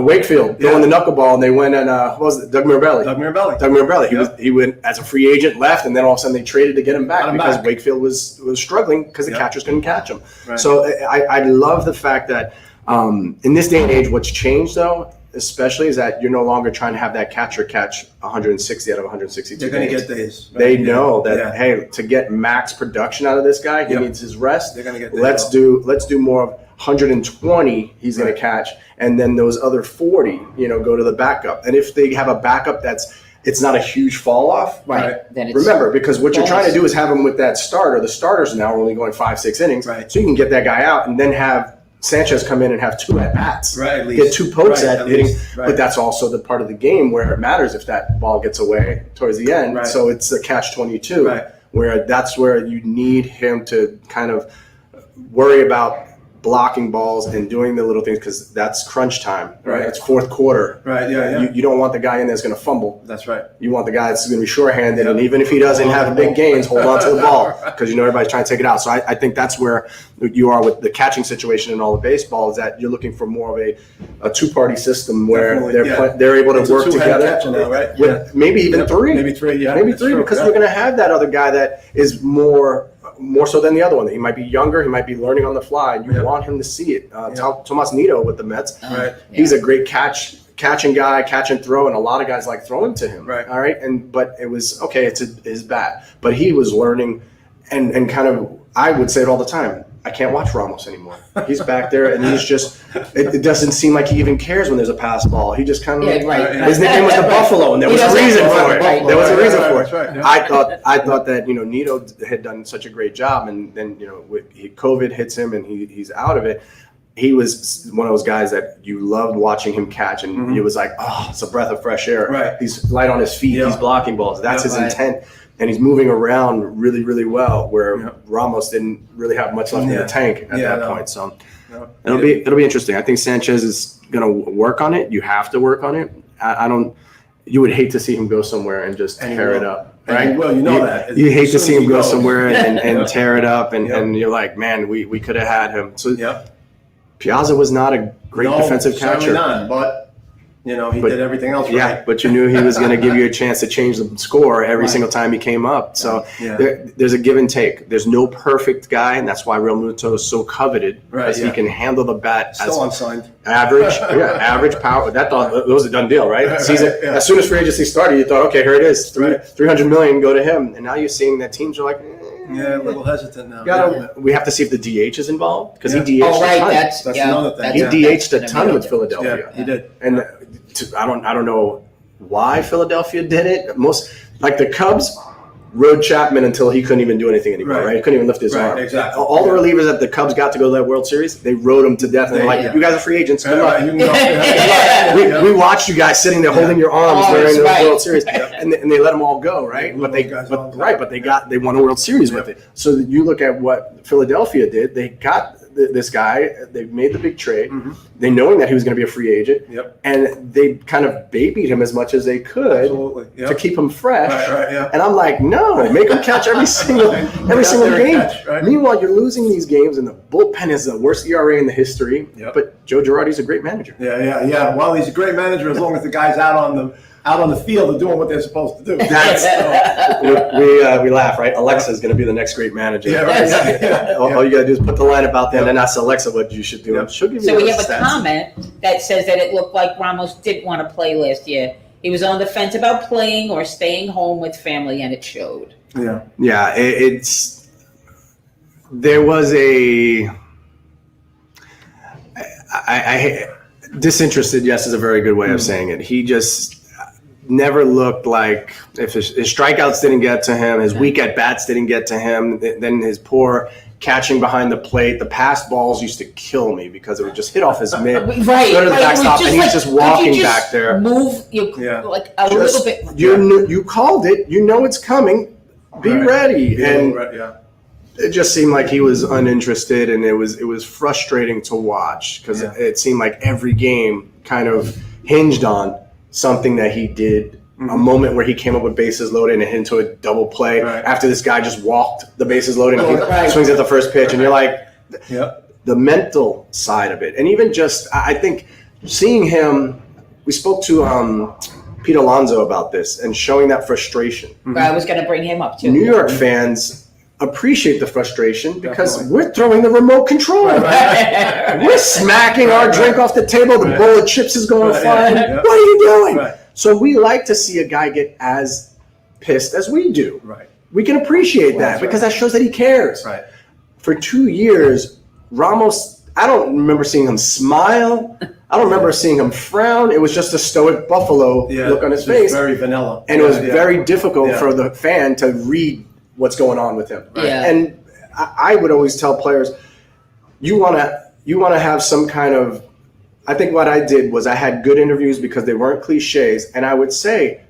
Wakefield throwing the knuckleball, and they went and what was it? Doug Mirabelli. He went as a free agent, left, and then all of a sudden they traded to get him back because Wakefield was struggling because the catchers couldn't catch him. So I love the fact that in this day and age, what's changed though, especially, is that you're no longer trying to have that catcher catch 160 out of 162. They're going to get days. They know that hey, to get max production out of this guy, he needs his rest. They're going to get days. Let's do more of 120 he's going to catch, and then those other 40 go to the backup. And if they have a backup that's it's not a huge fall off. Right. Then it's Remember, because what you're trying to bonus. do is have him with that starter. The starters now are only going 5-6 innings, Right. so you can get that guy out and then have Sanchez come in and have 2 at bats, Right, at least. get 2 pokes Right, at hitting. least. Right. But that's also the part of the game where it matters if that ball gets away towards the end. Right. So it's a catch-22, Right. where that's where you need him to kind of worry about blocking balls and doing the little things, because that's crunch time. Right. It's fourth quarter. Right, yeah. You don't want the guy in there that's going to fumble. That's right. You want the guy that's going to be short-handed, Yeah. and even if he doesn't have big gains, hold on to the ball, because you know everybody's trying to take it out. So I think that's where you are with the catching situation in all of baseball, is that you're looking for more of a two-party system where Definitely, they're able to It's a work two-handed together. catcher now, right? With maybe even Yep. 3. Maybe 3, yeah. Maybe That's 3, true, because yeah. you're going to have that other guy that is more so than the other one. He might be younger. He might be learning on the fly. You Yeah. want him to see it. Tomas Nido with the Mets. Right. He's a great catching guy, catch and throw, and a lot of guys like throwing to him. Right. All right. But it was okay. It's his bat, but he was learning, and kind of, I would say it all the time. I can't watch Ramos anymore. He's back there, and he's just. It doesn't seem like he even cares when there's a pass ball. He just kind of. Yeah, right. His nickname was the Buffalo, and there He was a doesn't- reason for it. Right, There was a right, reason right, for that's it. right, yeah. I thought that Nido had done such a great job, and then COVID hits him, and he's out of it. He was one of those guys that you loved watching him catch, and he was like, oh, it's a breath of fresh air. Right. He's light on his feet. Yeah. He's blocking balls. That's Yeah, his right. intent. And he's moving around really, really well, where Yeah. Ramos didn't really have much left in Yeah. the tank at Yeah, that no. point. So No. it'll be interesting. I think Sanchez is going to work on it. You have to work on it. I don't. You would hate to see him go somewhere and just And he tear it will. up, And right? he will, you know that. You hate As to soon see as him he go goes. somewhere and Yeah. tear it up, and, Yeah. and you're like, man, we could have had him. So Yeah. Piazza was not a great No, defensive certainly catcher. not, but he But- did everything else Yeah, right. but you knew he was going to give you a chance to change the score every Right. single time he came up. So Yeah. there's a give and take. There's no perfect guy, and that's why Real Muto is so coveted, Right, because he yeah. can handle the bat Still as unsigned. average. Average power. That was a done deal, right? Right, Season, yeah. As soon as free agency started, you thought, okay, here it is, Right. 300 million go to him, and now you're seeing that teams are like, Yeah, a little hesitant now. we have to see if the DH is involved, because Yeah. he DH'd Oh, a right. ton. That's another thing. He Yeah. DH'd a that's ton gonna with be- Philadelphia. Yeah, he did. And I don't know why Philadelphia did it. Most, like the Cubs rode Chapman until he couldn't even do anything anymore, Right. right? He couldn't even lift his Right, arm. exactly. All the relievers that the Cubs got to go to that World Series, they rode him to death. And they're like, Yeah. you guys are free agents. Good luck. Right, you can go. Yeah. We watched you guys sitting there holding your arms Oh, during the right. World Series, and they let them all go, right? Yeah, But they, those guys but all the right, time. but they won a World Series with Yeah. it. So you look at what Philadelphia did. They got this guy. They made the big trade. They knowing that he was going to be a free agent, Yep. and they kind of babied him as much as they could Absolutely. Yep. to keep him fresh. Right, yeah. And I'm like, no, make him catch every single Get out single there and game. catch, right? Meanwhile, you're losing these games, and the bullpen is the worst ERA in the history. Yep. But Joe Girardi's a great manager. Yeah. Well, he's a great manager as long as the guys out on the field are doing what they're supposed to do. That's we laugh, right? Alexa's going to be the next great manager. Yeah, right. Yeah. All you got to do is put the lineup out there, and then ask Alexa what you should do. Yeah. And she'll give you So we the have a stats. comment that says that it looked like Ramos didn't want to play last year. He was on the fence about playing or staying home with family, and it showed. Yeah. Yeah, there was a I disinterested. Yes, is a very good way of saying it. He just never looked like, if his strikeouts didn't get to him, his weak at bats didn't get to him, then his poor catching behind the plate, the pass balls used to kill me because it would just hit off his mitt. Right. Go to the It was backstop, and he's like, just could you walking just back there. Move Yeah. like a Just- little bit. You called it. You know it's coming. Be Right. ready. Yeah, And right, yeah. it just seemed like he was uninterested, and it was frustrating to watch, because Yeah. it seemed like every game kind of hinged on something that he did. A moment where he came up with bases loaded and hit into a double play Right. after this guy just walked the bases loaded, and he Right. swings at the first pitch, and you're like, Yeah. the mental side of it. And even just, I think seeing him, we spoke to Pete Alonso about this and showing that frustration. I was going to bring him up too. New York fans appreciate the frustration because Definitely. we're throwing the remote control. We're smacking our drink off the table. The Right. bowl of chips is going Right, flying. yeah, yeah. What are you doing? Right. So we like to see a guy get as pissed as we do. Right. We can appreciate that Well, that's because right. that shows that he cares. Right. For 2 years, Ramos, I don't remember seeing him smile. I don't remember seeing him frown. It was just a stoic buffalo look on his face. Very vanilla. And it was very difficult for the fan to read what's going on with him. Right. Yeah. And I would always tell players, you want to have some kind of, I think what I did was I had good interviews because they weren't cliches. And I would say,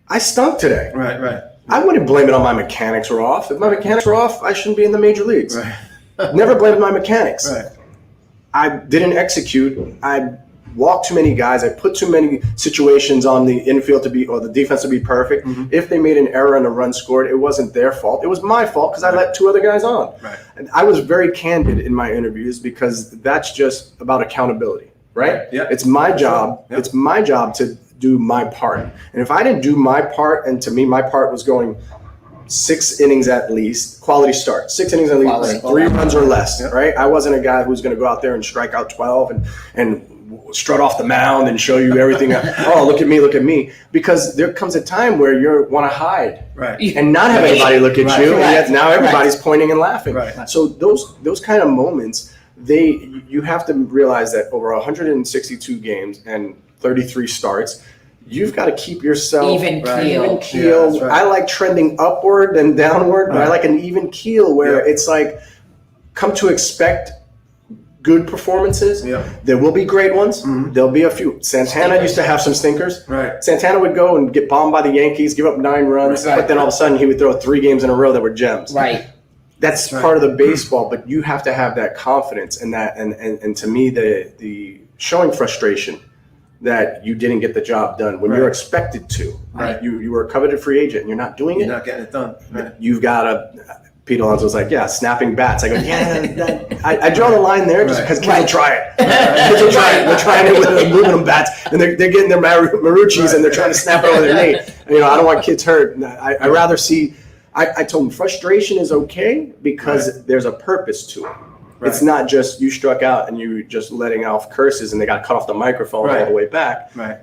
I stunk today. Right. I wouldn't blame it on my mechanics were off. If my mechanics were off, I shouldn't be in the major leagues. Right. Never blamed my mechanics. Right. I didn't execute. I walked too many guys. I put too many situations on the infield to be, or the defense to be perfect. Mm-hmm. If they made an error and a run scored, it wasn't their fault. It was my fault because I let two other guys on. Right. And I was very candid in my interviews because that's just about accountability, right? Yeah. It's my job. Yep. It's my job to do my part. And if I didn't do my part, and to me, my part was going 6 innings at least, quality start, 6 innings at least, 3 runs or less, right? I wasn't a guy who was going to go out there and strike out 12 and strut off the mound and show you everything. Oh, look at me. Because there comes a time where you want to hide and not have anybody look at you. And yet now everybody's pointing and laughing. Right. So those kind of moments, you have to realize that over 162 games and 33 starts, you've got to keep yourself even keel. Yeah, right. I like trending upward and downward, but I like an even keel where it's like, come to expect good performances. Yeah. There will be great ones. Mm-hmm. There'll be a few. Santana used to have some stinkers. Right. Santana would go and get bombed by the Yankees, give up 9 runs, but then all of a sudden he would throw 3 games in a row that were gems. Right. That's part of the baseball, but you have to have that confidence and that, and to me, the showing frustration that you didn't get the job done when you're expected to. Right. You were a coveted free agent and you're not doing it. You're not getting it done. Right. You've got to. Pete Alonso was like, snapping bats. I go, I draw the line there just because kids will try it. Kids will try it. They're trying it with aluminum bats, and they're getting their Maruchis, and they're trying to snap it over their knee. And, I don't want kids hurt. I rather see. I told them frustration is okay because there's a purpose to it. Right. It's not just you struck out and you just letting off curses and they got cut off the microphone all the way back. Right.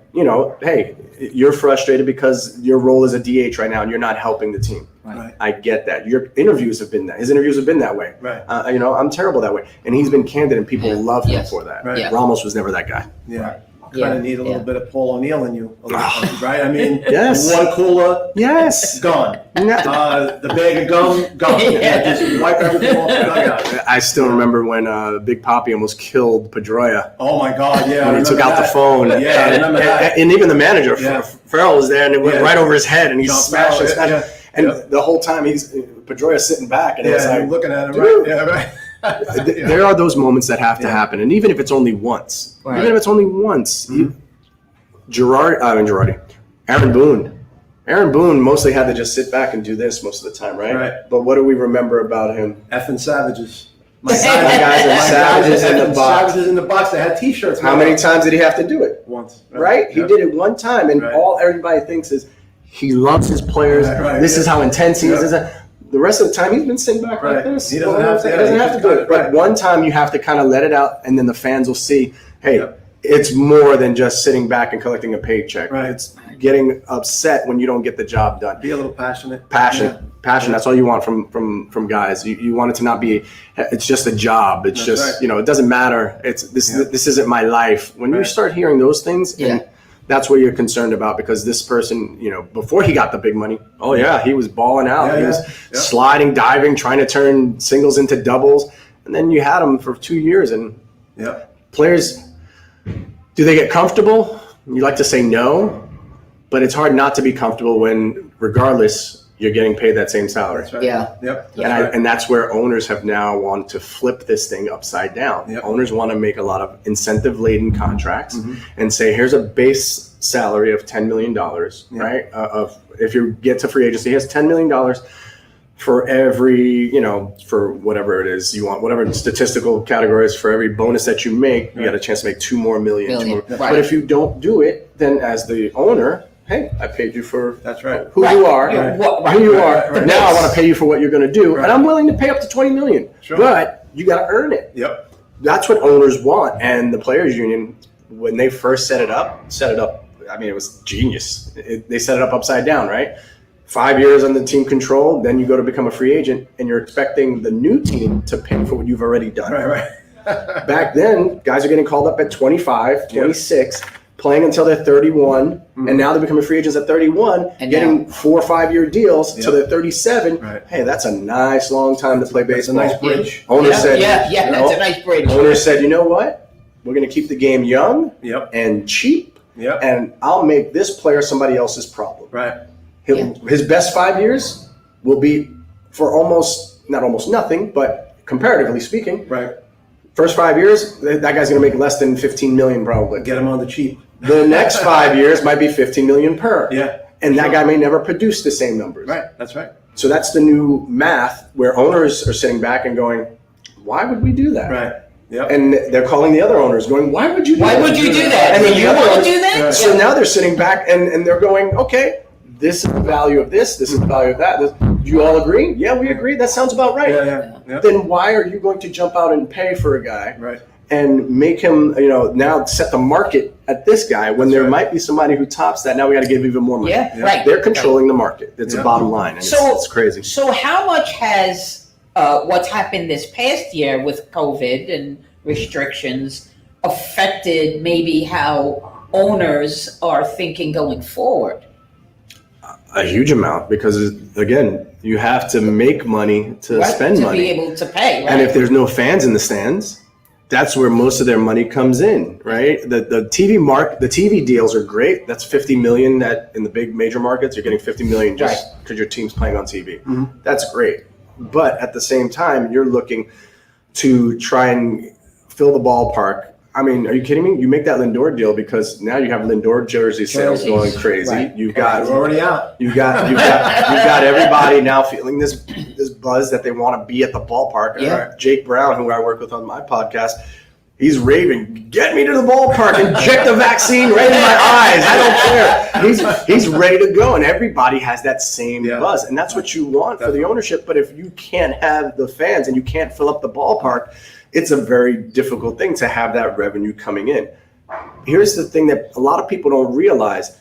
Hey, you're frustrated because your role is a DH right now and you're not helping the team. Right. I get that. Your interviews have been that. His interviews have been that way. Right. I'm terrible that way. And he's been candid and people love him for that. Right. Yeah. Ramos was never that guy. Yeah. Kind of need a little bit of Paul O'Neill in you, right? I mean, yes. Water cooler, gone. Yeah. The bag of gum, gone. Just wipe everything off the dugout. I still remember when Big Papi almost killed Pedroia. Oh my God, yeah. When he took out the phone. Yeah, I remember that. And even the manager, Farrell, was there and it went right over his head and he smashed it. And the whole time Pedroia sitting back and it's like, looking at him, dude. right? Yeah, right. There are those moments that have to happen, and even if it's only once, Aaron Boone mostly had to just sit back and do this most of the time, right? But what do we remember about him? Effing savages. My guys are savages in the box. Savages in the box. They had T-shirts. How many times did he have to do it? Once. Right? He did it one time, and all everybody thinks is he loves his players. This is how intense he is. The rest of the time, he's been sitting back like this. He doesn't have to do it. But one time, you have to kind of let it out, and then the fans will see, hey, it's more than just sitting back and collecting a paycheck. Right. It's getting upset when you don't get the job done. Be a little passionate. Passion. That's all you want from guys. You want it to not be, it's just a job. It's just, it doesn't matter. This isn't my life. When you start hearing those things, and that's what you're concerned about because this person, before he got the big money, he was balling out. He was sliding, diving, trying to turn singles into doubles. And then you had him for 2 years. And players, do they get comfortable? You like to say no, but it's hard not to be comfortable when, regardless, you're getting paid that same salary. That's right. Yeah. Yep. And that's where owners have now wanted to flip this thing upside down. Yep. Owners want to make a lot of incentive-laden contracts and say, here's a base salary of $10 million, right? If you get to free agency, here's $10 million for every, for whatever it is you want, whatever statistical categories, for every bonus that you make, you got a chance to make $2 more million. But if you don't do it, then as the owner, hey, I paid you for who you are. Who you are. Now I want to pay you for what you're going to do, and I'm willing to pay up to $20 million. Sure. But you got to earn it. Yep. That's what owners want. And the players' union, when they first set it up. I mean, it was genius. They set it up upside down, right? 5 years under team control, then you go to become a free agent, and you're expecting the new team to pay for what you've already done. Right. Back then, guys are getting called up at 25, 26, playing until they're 31, and now they're becoming free agents at 31, And getting 4 or 5 year deals till they're 37. Right. Hey, that's a nice long time to play baseball. That's a nice bridge. Owner said, that's a nice bridge. Owner said, you know what? We're going to keep the game young Yep. and cheap, Yep. and I'll make this player somebody else's problem. Right. His best 5 years will be for not almost nothing, but comparatively speaking, Right. first 5 years, that guy's going to make less than 15 million probably. Get him on the cheap. The next 5 years might be 15 million per. Yeah. And that guy may never produce the same numbers. Right. That's right. So that's the new math where owners are sitting back and going, why would we do that? Right. Yep. And they're calling the other owners going, why would you do Why that? would you do that? And then Do the you other want to owners- do that? Right. So now they're sitting back and they're going, okay, this is the value of this is the value of that. Do you all agree? Yeah, we agree. That sounds about right. Yeah. Then why are you going to jump out and pay for a guy Right. and make him, now set the market at this guy when there might be somebody who tops that? Now we got to give even more money. Yeah, Yeah. right. They're controlling the market. It's a Yeah. bottom line. And So- it's crazy. So how much has what's happened this past year with COVID and restrictions affected maybe how owners are thinking going forward? A huge amount because, again, you have to make money to Right, spend to money. be able to pay, right? And if there's no fans in the stands, that's where most of their money comes in, right? The TV deals are great. That's 50 million that in the big major markets, you're getting 50 million just because your team's playing on TV. Mm-hmm. That's great. But at the same time, you're looking to try and fill the ballpark. I mean, are you kidding me? You make that Lindor deal because now you have Lindor jersey sales Jerseys, going crazy. right. You've got We're already out. You've got everybody now feeling this buzz that they want to be at the ballpark. Yeah. Jake Brown, who I work with on my podcast, he's raving, "Get me to the ballpark, inject the vaccine right in my eyes. I don't care." He's ready to go, and everybody has that same buzz, and that's what you want for the ownership. But if you can't have the fans and you can't fill up the ballpark, it's a very difficult thing to have that revenue coming in. Here's the thing that a lot of people don't realize.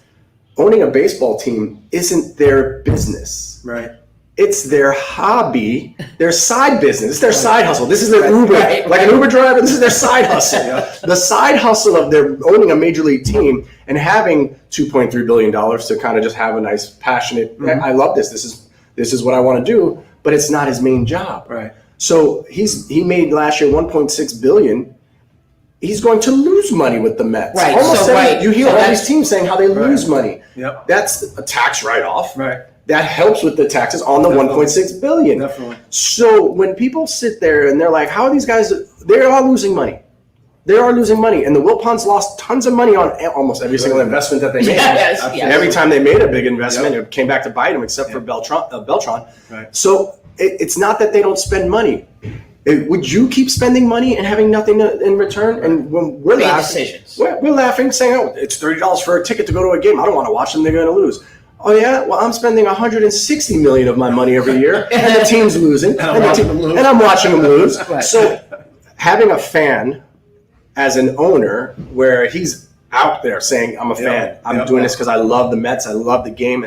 Owning a baseball team isn't their business. Right. It's their hobby, their side business. It's their side hustle. This is their Uber, Right. like an Uber driver. This is their side hustle. The side hustle of their owning a major league team and having $2.3 billion to kind of just have a nice, passionate, I love this. This is what I want to do, but it's not his main job. Right. So he made last year $1.6 billion. He's going to lose money with the Mets. Right, Almost so every- right. You hear So all that's- these teams saying how they lose money. Yep. That's a tax write-off. Right. That helps with the taxes on the Definitely. $1.6 billion. Definitely. So when people sit there and they're like, how are these guys? They are losing money. They are losing money. And the Wilpons lost tons of money on almost every single investment that they made. Yes, And yes. every time they made a big investment, it came back to bite them, except for Beltron. Right. So it's not that they don't spend money. Would you keep spending money and having nothing in return? And when we're Big laughing, decisions. we're laughing, saying, "Oh, it's $30 for a ticket to go to a game. I don't want to watch them. They're going to lose." Oh yeah, well I'm spending $160 million of my money every year, and the team's losing, and I'm watching them lose. Right. So having a fan as an owner, where he's out there saying, "I'm a fan. I'm doing this because I love the Mets. I love the game,"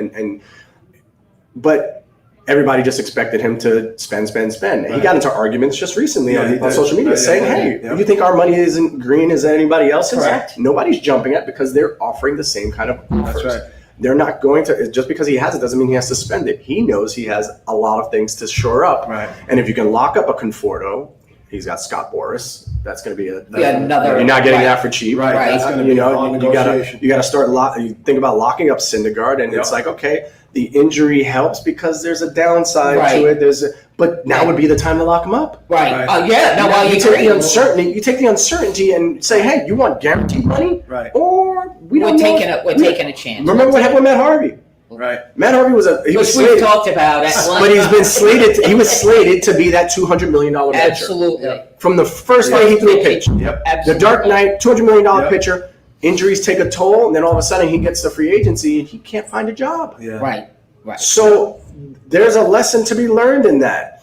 but everybody just expected him to spend. Right. He got into arguments just recently Yeah, he on did. social media saying, "Hey, you think our money isn't green as anybody else's?" Correct. Nobody's jumping at because they're offering the same kind of offers. That's right. They're not going to, just because he has it doesn't mean he has to spend it. He knows he has a lot of things to shore up. Right. And if you can lock up a Conforto, he's got Scott Boras. That's going to be another. You're not getting right. that for cheap. Right. That's going to be You a know, long you gotta negotiation. start. You think about locking up Syndergaard, and it's like, okay, the injury helps because there's a downside Right. to it. But now would be the time to lock him up. Right. Right. Yeah. No, I You take agree. the uncertainty. You take the uncertainty and say, hey, you want guaranteed money, Right. or we We're don't know. taking a chance. Remember what happened with Matt Harvey? Right. Matt Harvey was Which we've slated, talked about at but length. he's been slated. He was slated to be that $200 million pitcher Absolutely. from the first day he threw a pitch. Yep. Absolutely. The Dark Knight, $200 million Yep. pitcher. Injuries take a toll, and then all of a sudden he gets the free agency and he can't find a job. Yeah. Right. Right. So there's a lesson to be learned in that.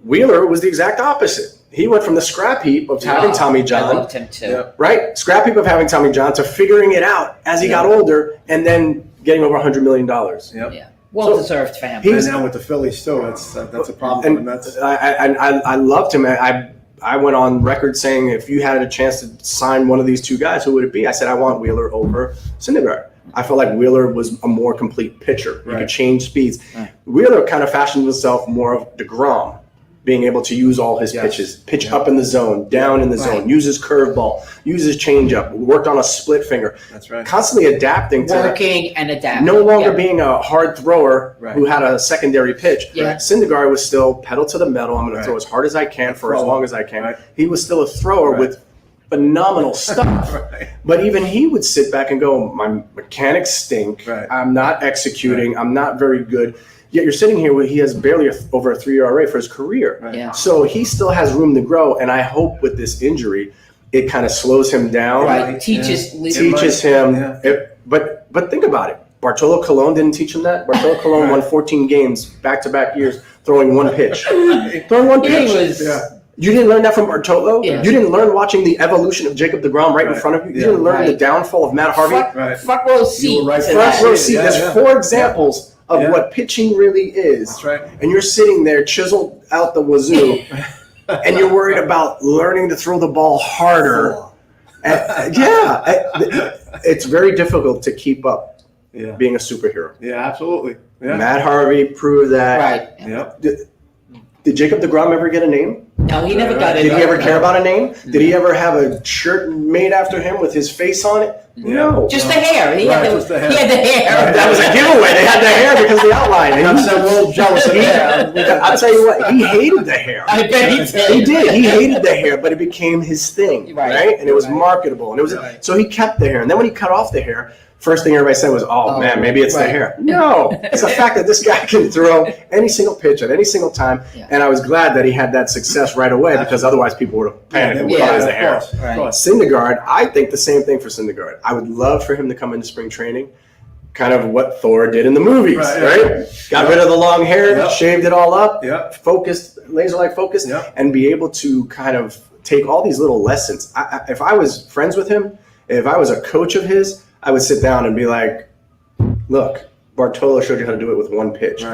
Wheeler was the exact opposite. He went from the scrap heap of having Tommy I John, loved him too. Yep. right? Scrap heap of having Tommy John to figuring it out as he got older and then getting over $100 million. Yep. Yeah. Well-deserved family. He's- And now with the Phillies too, that's a problem. And that's I loved him. I went on record saying if you had a chance to sign one of these two guys, who would it be? I said I want Wheeler over Syndergaard. I felt like Wheeler was a more complete pitcher. He could change speeds. Wheeler kind of fashioned himself more of DeGrom, being able to use all his pitches, pitch up in the zone, down in the zone, use his curveball, use his changeup, worked on a split finger. That's right. Constantly adapting to Working and adapting. no longer being a hard thrower who had a secondary pitch. Yeah. Syndergaard was still pedal to the metal. I'm going to throw as hard as I can for as long as I can. He was still a thrower with phenomenal stuff. But even he would sit back and go, my mechanics stink. I'm not executing. I'm not very good. Yet you're sitting here where he has barely over a 3 ERA for his career. So he still has room to grow. And I hope with this injury, it kind of slows him down. Teaches him. But think about it. Bartolo Colon didn't teach him that. Bartolo Colon won 14 games back-to-back years throwing one pitch. Throwing one pitch. You didn't learn that from Bartolo? Yeah. You didn't learn watching the evolution of Jacob deGrom right in front of you? You didn't learn the downfall of Matt Harvey? Front row seat. Front row seat. There's 4 examples of what pitching really is. That's right. And you're sitting there chiseled out the wazoo, and you're worried about learning to throw the ball harder. It's very difficult to keep up being a superhero. Yeah, absolutely. Yeah. Matt Harvey proved that. Right. Yep. Did Jacob deGrom ever get a name? No, he never got it. Did he ever care about a name? Did he ever have a shirt made after him with his face on it? No. Just the hair. He had the hair. That was a giveaway. They had the hair because of the outline. And I'm so a little jealous of the hair. I'll tell you what, he hated the hair. I bet he did. He did. He hated the hair, but it became his thing, right? And it was marketable. And it was so he kept the hair. And then when he cut off the hair, first thing everybody said was, oh man, maybe it's the hair. No, it's the fact that this guy can throw any single pitch at any single time. And I was glad that he had that success right away because otherwise people would have panicked and thought it was the hair. Syndergaard, I think the same thing for Syndergaard. I would love for him to come into spring training, kind of what Thor did in the movies, right? Got rid of the long hair, shaved it all up, focused, laser-like focus, and be able to kind of take all these little lessons. If I was friends with him, if I was a coach of his, I would sit down and be like, look, Bartolo showed you how to do it with one pitch.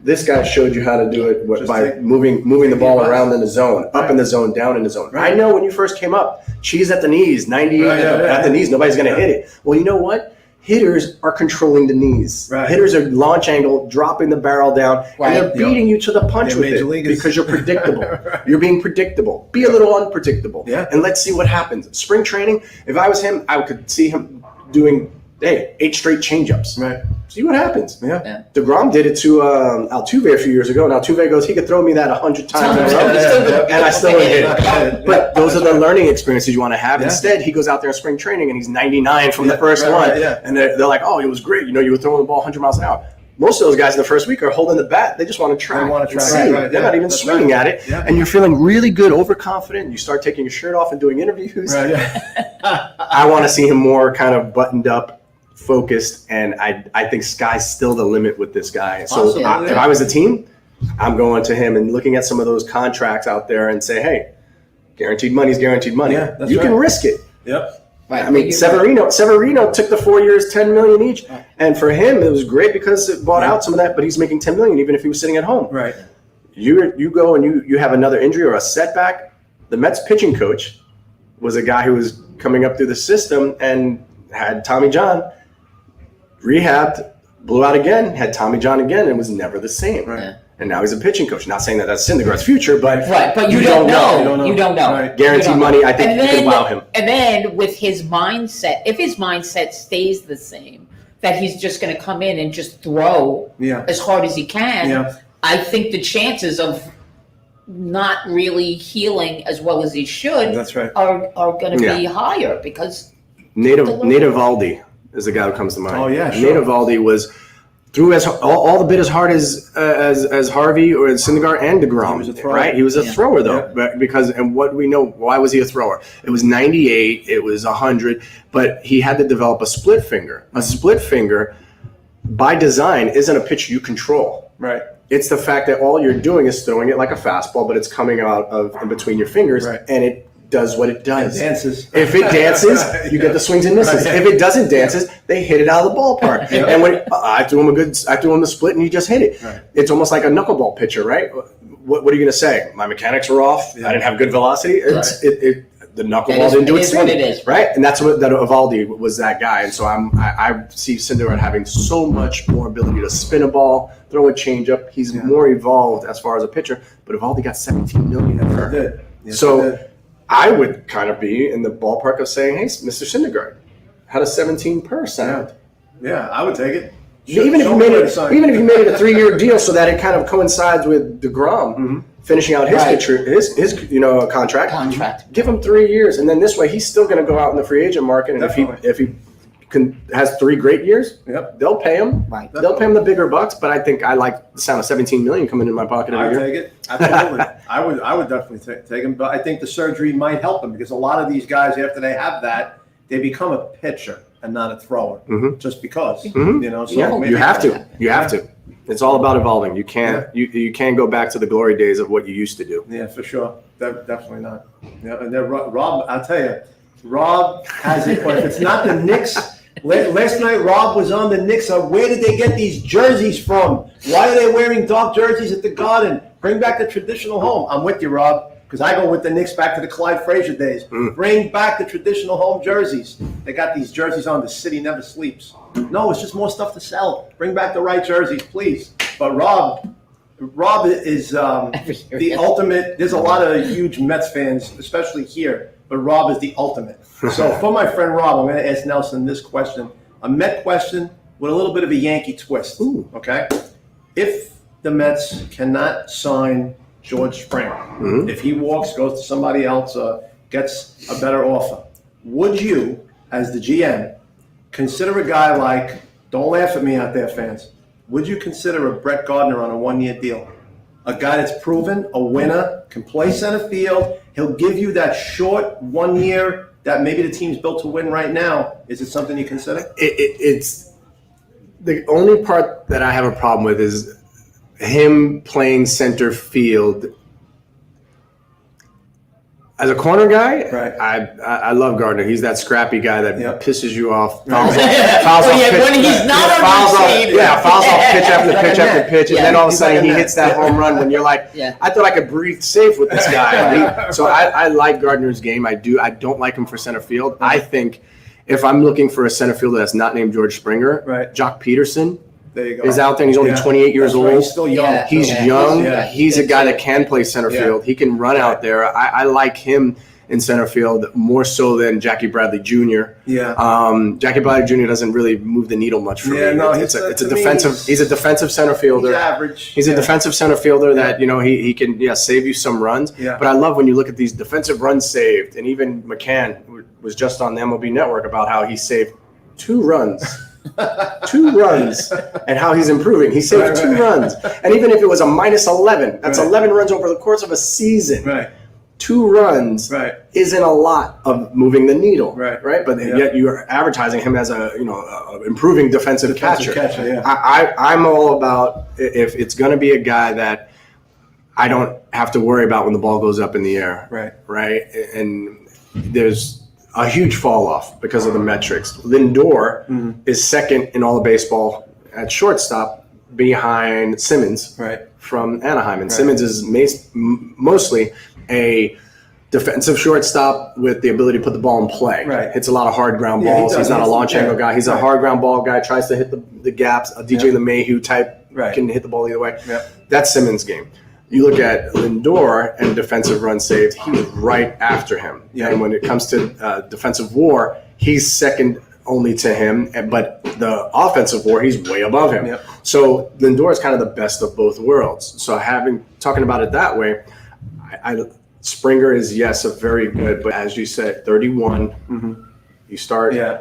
This guy showed you how to do it by moving the ball around in the zone, up in the zone, down in the zone. I know when you first came up, cheese at the knees, 98 at the knees, nobody's going to hit it. Well, you know what? Hitters are controlling the knees. Hitters are launch angle, dropping the barrel down, and they're beating you to the punch with it because you're predictable. You're being predictable. Be a little unpredictable. And let's see what happens. Spring training, if I was him, I could see him doing 8 straight changeups. See what happens. DeGrom did it to Altuve a few years ago, and Altuve goes, he could throw me that 100 times in a row, and I still wouldn't hit it. But those are the learning experiences you want to have. Instead, he goes out there in spring training, and he's 99 from the first one, and they're like, oh, it was great. You know, you were throwing the ball 100 miles an hour. Most of those guys in the first week are holding the bat. They just want to try. They're not even swinging at it. And you're feeling really good, overconfident. You start taking your shirt off and doing interviews. I want to see him more kind of buttoned up, focused, and I think sky's still the limit with this guy. So if I was a team, I'm going to him and looking at some of those contracts out there and say, hey, guaranteed money is guaranteed money. You can risk it. I mean, Severino took the 4 years, $10 million each, and for him it was great because it bought out some of that. But he's making $10 million even if he was sitting at home. You go and you have another injury or a setback. The Mets pitching coach was a guy who was coming up through the system and had Tommy John, rehabbed, blew out again, had Tommy John again, and was never the same. And now he's a pitching coach. Not saying that that's Syndergaard's future, but but you don't know. You don't know. Guaranteed money, I think you can wow him. And then with his mindset, if his mindset stays the same, that he's just going to come in and just throw as hard as he can, I think the chances of not really healing as well as he should are going to be higher because Nate Eovaldi is the guy who comes to mind. Nate Eovaldi was threw as all the bit as hard as Harvey or Syndergaard and DeGrom. He was a thrower, right? He was a thrower though, because and what we know, why was he a thrower? It was 98, it was 100, but he had to develop a split finger. A split finger, by design, isn't a pitch you control. It's the fact that all you're doing is throwing it like a fastball, but it's coming out of in between your fingers, and it does what it does. It dances. If it dances, you get the swings and misses. If it doesn't dances, they hit it out of the ballpark. And when I threw him the split and he just hit it. It's almost like a knuckleball pitcher, right? what are you going to say? My mechanics were off. Yeah. I didn't have good velocity. The knuckleball didn't do its what thing. it is. Right? And that's what that Evaldi was, that guy. And so I see Syndergaard having so much more ability to spin a ball, throw a changeup. He's more evolved as far as a pitcher. But Evaldi got $17 million per. Did. Yes, So he did. I would kind of be in the ballpark of saying, hey, Mr. Syndergaard, how does 17 per sound? Yeah, I would take it. Even if you made it a 3-year deal so that it kind of coincides with DeGrom finishing out his contract. Give him 3 years, and then this way he's still going to go out in the free agent market. And if he has 3 great years, they'll pay him. Right. They'll pay him the bigger bucks. But I think I like the sound of $17 million coming in my pocket every year. I'd take it. Absolutely. I would definitely take him. But I think the surgery might help him because a lot of these guys, after they have that, they become a pitcher and not a thrower, just because. You know, so maybe you have to. You have to. It's all about evolving. You can't you can't go back to the glory days of what you used to do. Yeah, for sure. Definitely not. Yeah, and then Rob, I'll tell you, Rob has it. But if it's not the Knicks, last night Rob was on the Knicks. Where did they get these jerseys from? Why are they wearing dark jerseys at the Garden? Bring back the traditional home. I'm with you, Rob. Because I go with the Knicks back to the Clyde Frazier days. Bring back the traditional home jerseys. They got these jerseys on. The city never sleeps. No, it's just more stuff to sell. Bring back the right jerseys, please. But Rob is the ultimate. There's a lot of huge Mets fans, especially here. But Rob is the ultimate. So for my friend Rob, I'm going to ask Nelson this question. A Met question with a little bit of a Yankee twist. Okay? If the Mets cannot sign George Springer, if he walks, goes to somebody else, gets a better offer, would you, as the GM, consider a guy like, don't laugh at me out there, fans, would you consider a Brett Gardner on a 1-year deal? A guy that's proven, a winner, can play center field, he'll give you that short 1 year that maybe the team's built to win right now. Is it something you consider? It's the only part that I have a problem with is him playing center field. As a corner guy, Right. I love Gardner. He's that scrappy guy that pisses you off. When he's not on fouls the off, team. fouls off pitch after Like pitch a after net. pitch, and Yeah. then all of a He's sudden like a he net. hits that home run when you're like, I thought I could breathe safe with this guy. So I like Gardner's game. I do. I don't like him for center field. I think if I'm looking for a center fielder that's not named George Springer, Right. Jock Peterson There you go. is out there, and he's only 28 years That's right. old. He's still young. Yeah. He's Yeah. young. Yeah. He's a guy that can play center Yeah. field. He can run out there. I like him in center field more so than Jackie Bradley Jr. Yeah. Jackie Bradley Jr. doesn't really move the needle much for Yeah, me. no, it's a to me, defensive. He's a defensive center fielder. He's average. He's a Yeah. defensive center fielder that he can save you some runs. Yeah. But I love when you look at these defensive runs saved, and even McCann was just on the MLB Network about how he saved 2 runs. 2 runs, and how he's improving. He saved 2 runs, and even if it was a -11, that's Right. 11 runs over the course of a season. Right. 2 runs Right. isn't a lot of moving the needle, Right. But Yeah. yet you're advertising him as a improving defensive catcher. Yeah. I'm all about if it's going to be a guy that I don't have to worry about when the ball goes up in the air, right? And there's a huge fall off because of the metrics. Lindor is second in all of baseball at shortstop behind Simmons from Anaheim. And Simmons is mostly a defensive shortstop with the ability to put the ball in play. Right. Hits a lot of hard ground Yeah, he balls. does. He's not a He's- launch angle guy. He's a Right. hard ground ball guy, tries to hit the gaps. A DJ LeMahieu type can hit the ball either way. Yeah. That's Simmons' game. You look at Lindor and defensive run saved, he's right after him. Yeah. And when it comes to defensive WAR, he's second only to him. But the offensive WAR, he's way above him. Yep. So Lindor is kind of the best of both worlds. So talking about it that way, Springer is, yes, a very good, but as you said, 31. You start. Yeah.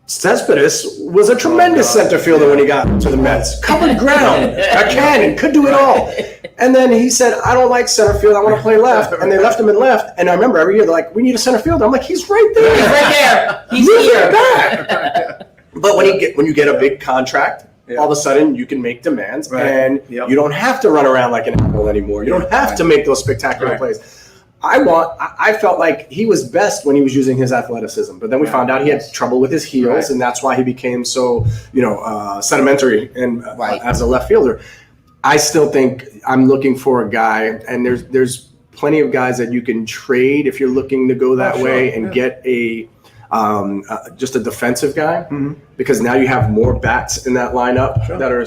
Cespedes was a tremendous center fielder when he got to the Mets. Covered ground, a cannon, could do it all. And then he said, I don't like center field, I want to play left. And they left him in left. And I remember every year, they're like, we need a center fielder. I'm like, he's right there. He's right there. He's Move here. it back. But when you get a big contract, all of a sudden you can make demands, and you don't have to run around like an animal anymore. You don't have to make those spectacular plays. I felt like he was best when he was using his athleticism, but then we found out he had trouble with his heels, and that's why he became so, sedimentary and as a left fielder. I still think I'm looking for a guy, and there's plenty of guys that you can trade if you're looking to go that way and get a just a defensive guy, because now you have more bats in that lineup that are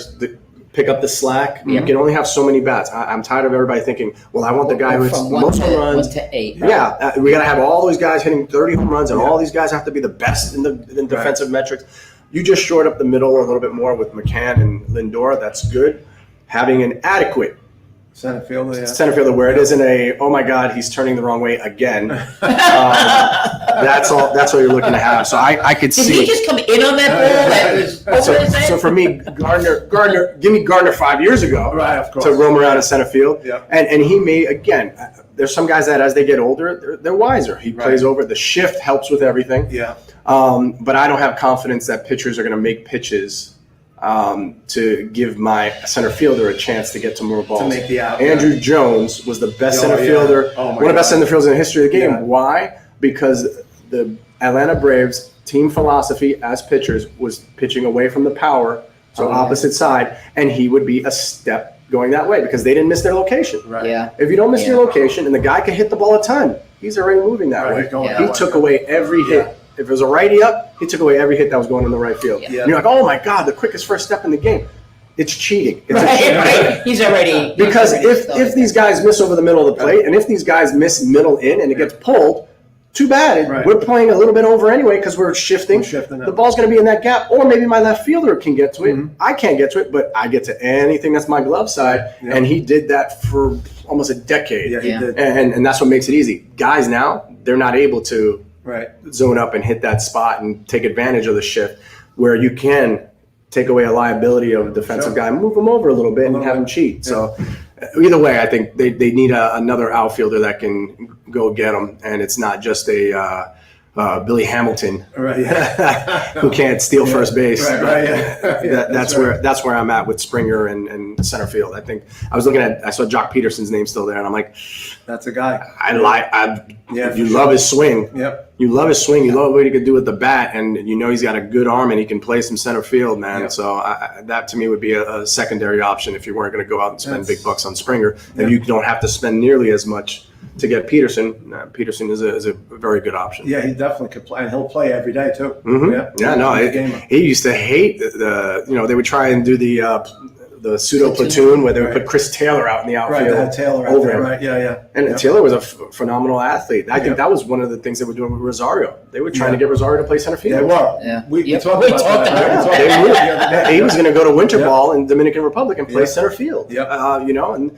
pick up the slack. You can only have so many bats. I'm tired of everybody thinking, well, I want the guy who hits from most home runs. 1 to 8. Yeah, we got to have all those guys hitting 30 home runs, and all these guys have to be the best in defensive metrics. You just shored up the middle a little bit more with McCann and Lindor. That's good. Having an adequate Center fielder, center fielder where it isn't a, oh my God, he's turning the wrong way again. That's all. That's what you're looking to have. So I could Did see. he just come in on that ball that was over his head? So for me, Gardner, give me Gardner 5 years ago, Right, of course. to roam around in center field, Yeah. and he may again. There's some guys that as they get older, they're wiser. He plays over. The shift helps with everything. Yeah. But I don't have confidence that pitchers are going to make pitches to give my center fielder a chance to get to more balls. To make the out. Andrew Jones was the best Oh, center yeah. fielder, Oh, my one of the best God. center fielders in the history of the game. Yeah. Why? Because the Atlanta Braves team philosophy as pitchers was pitching away from the power, so opposite side, and he would be a step going that way because they didn't miss their location. Right. Yeah. If you don't miss your location and the guy can hit the ball a ton, he's already moving that Right, way. going that He way. took away every hit. If it was a righty up, he took away every hit that was going in the right field. Yeah. And you're like, oh my God, the quickest first step in the game. It's cheating. It's a Right, cheat. right. He's already Because if started. these guys miss over the middle of the plate, and if these guys miss middle in and it gets pulled, too bad. Right. We're playing a little bit over anyway because we're shifting. We're shifting The up. ball's going to be in that gap, or maybe my left fielder can get to it. I can't get to it, but I get to anything that's my glove side, Yeah. and he did that for almost a decade. Yeah, he Yeah. did. And that's what makes it easy. Guys now, they're not able to Right. zone up and hit that spot and take advantage of the shift where you can take away a liability of a defensive Sure. guy, move him over a little bit and little have him bit. cheat. So either way, I think they need another outfielder that can go get them, and it's not just a Billy Hamilton Right. Yeah. who can't steal first base. Right. Right. Yeah. Yeah, That's where I'm at with Springer and center field. I think I saw Jock Peterson's name still there, and I'm like, That's a guy. Yeah, you for love sure. his swing. Yep. You love his swing. You love what he can do with the bat, and you know he's got a good arm and he can play some center field, man. Yep. So that to me would be a secondary option if you weren't going to go out and spend That's- big bucks on Springer. Yep. And you don't have to spend nearly as much to get Peterson. Peterson is a very good option. Yeah, he definitely could play, and he'll play every day too. Mhm. Yeah, no, He's a gamer. he used to hate they would try and do the pseudo platoon where they would Right. put Chris Taylor out in the Right, outfield they had Taylor out over there. him. Right, yeah. And Yep. Taylor was a phenomenal athlete. I think Yeah. that was one of the things they were doing with Rosario. They were trying Yeah. to get Rosario to play center field. They were. Yeah. We Yep. talked We about talked that. about We it. talked They about knew it the other day. he was going to go to winter Yeah. ball in Dominican Republic and play Yeah. center field. Yep. And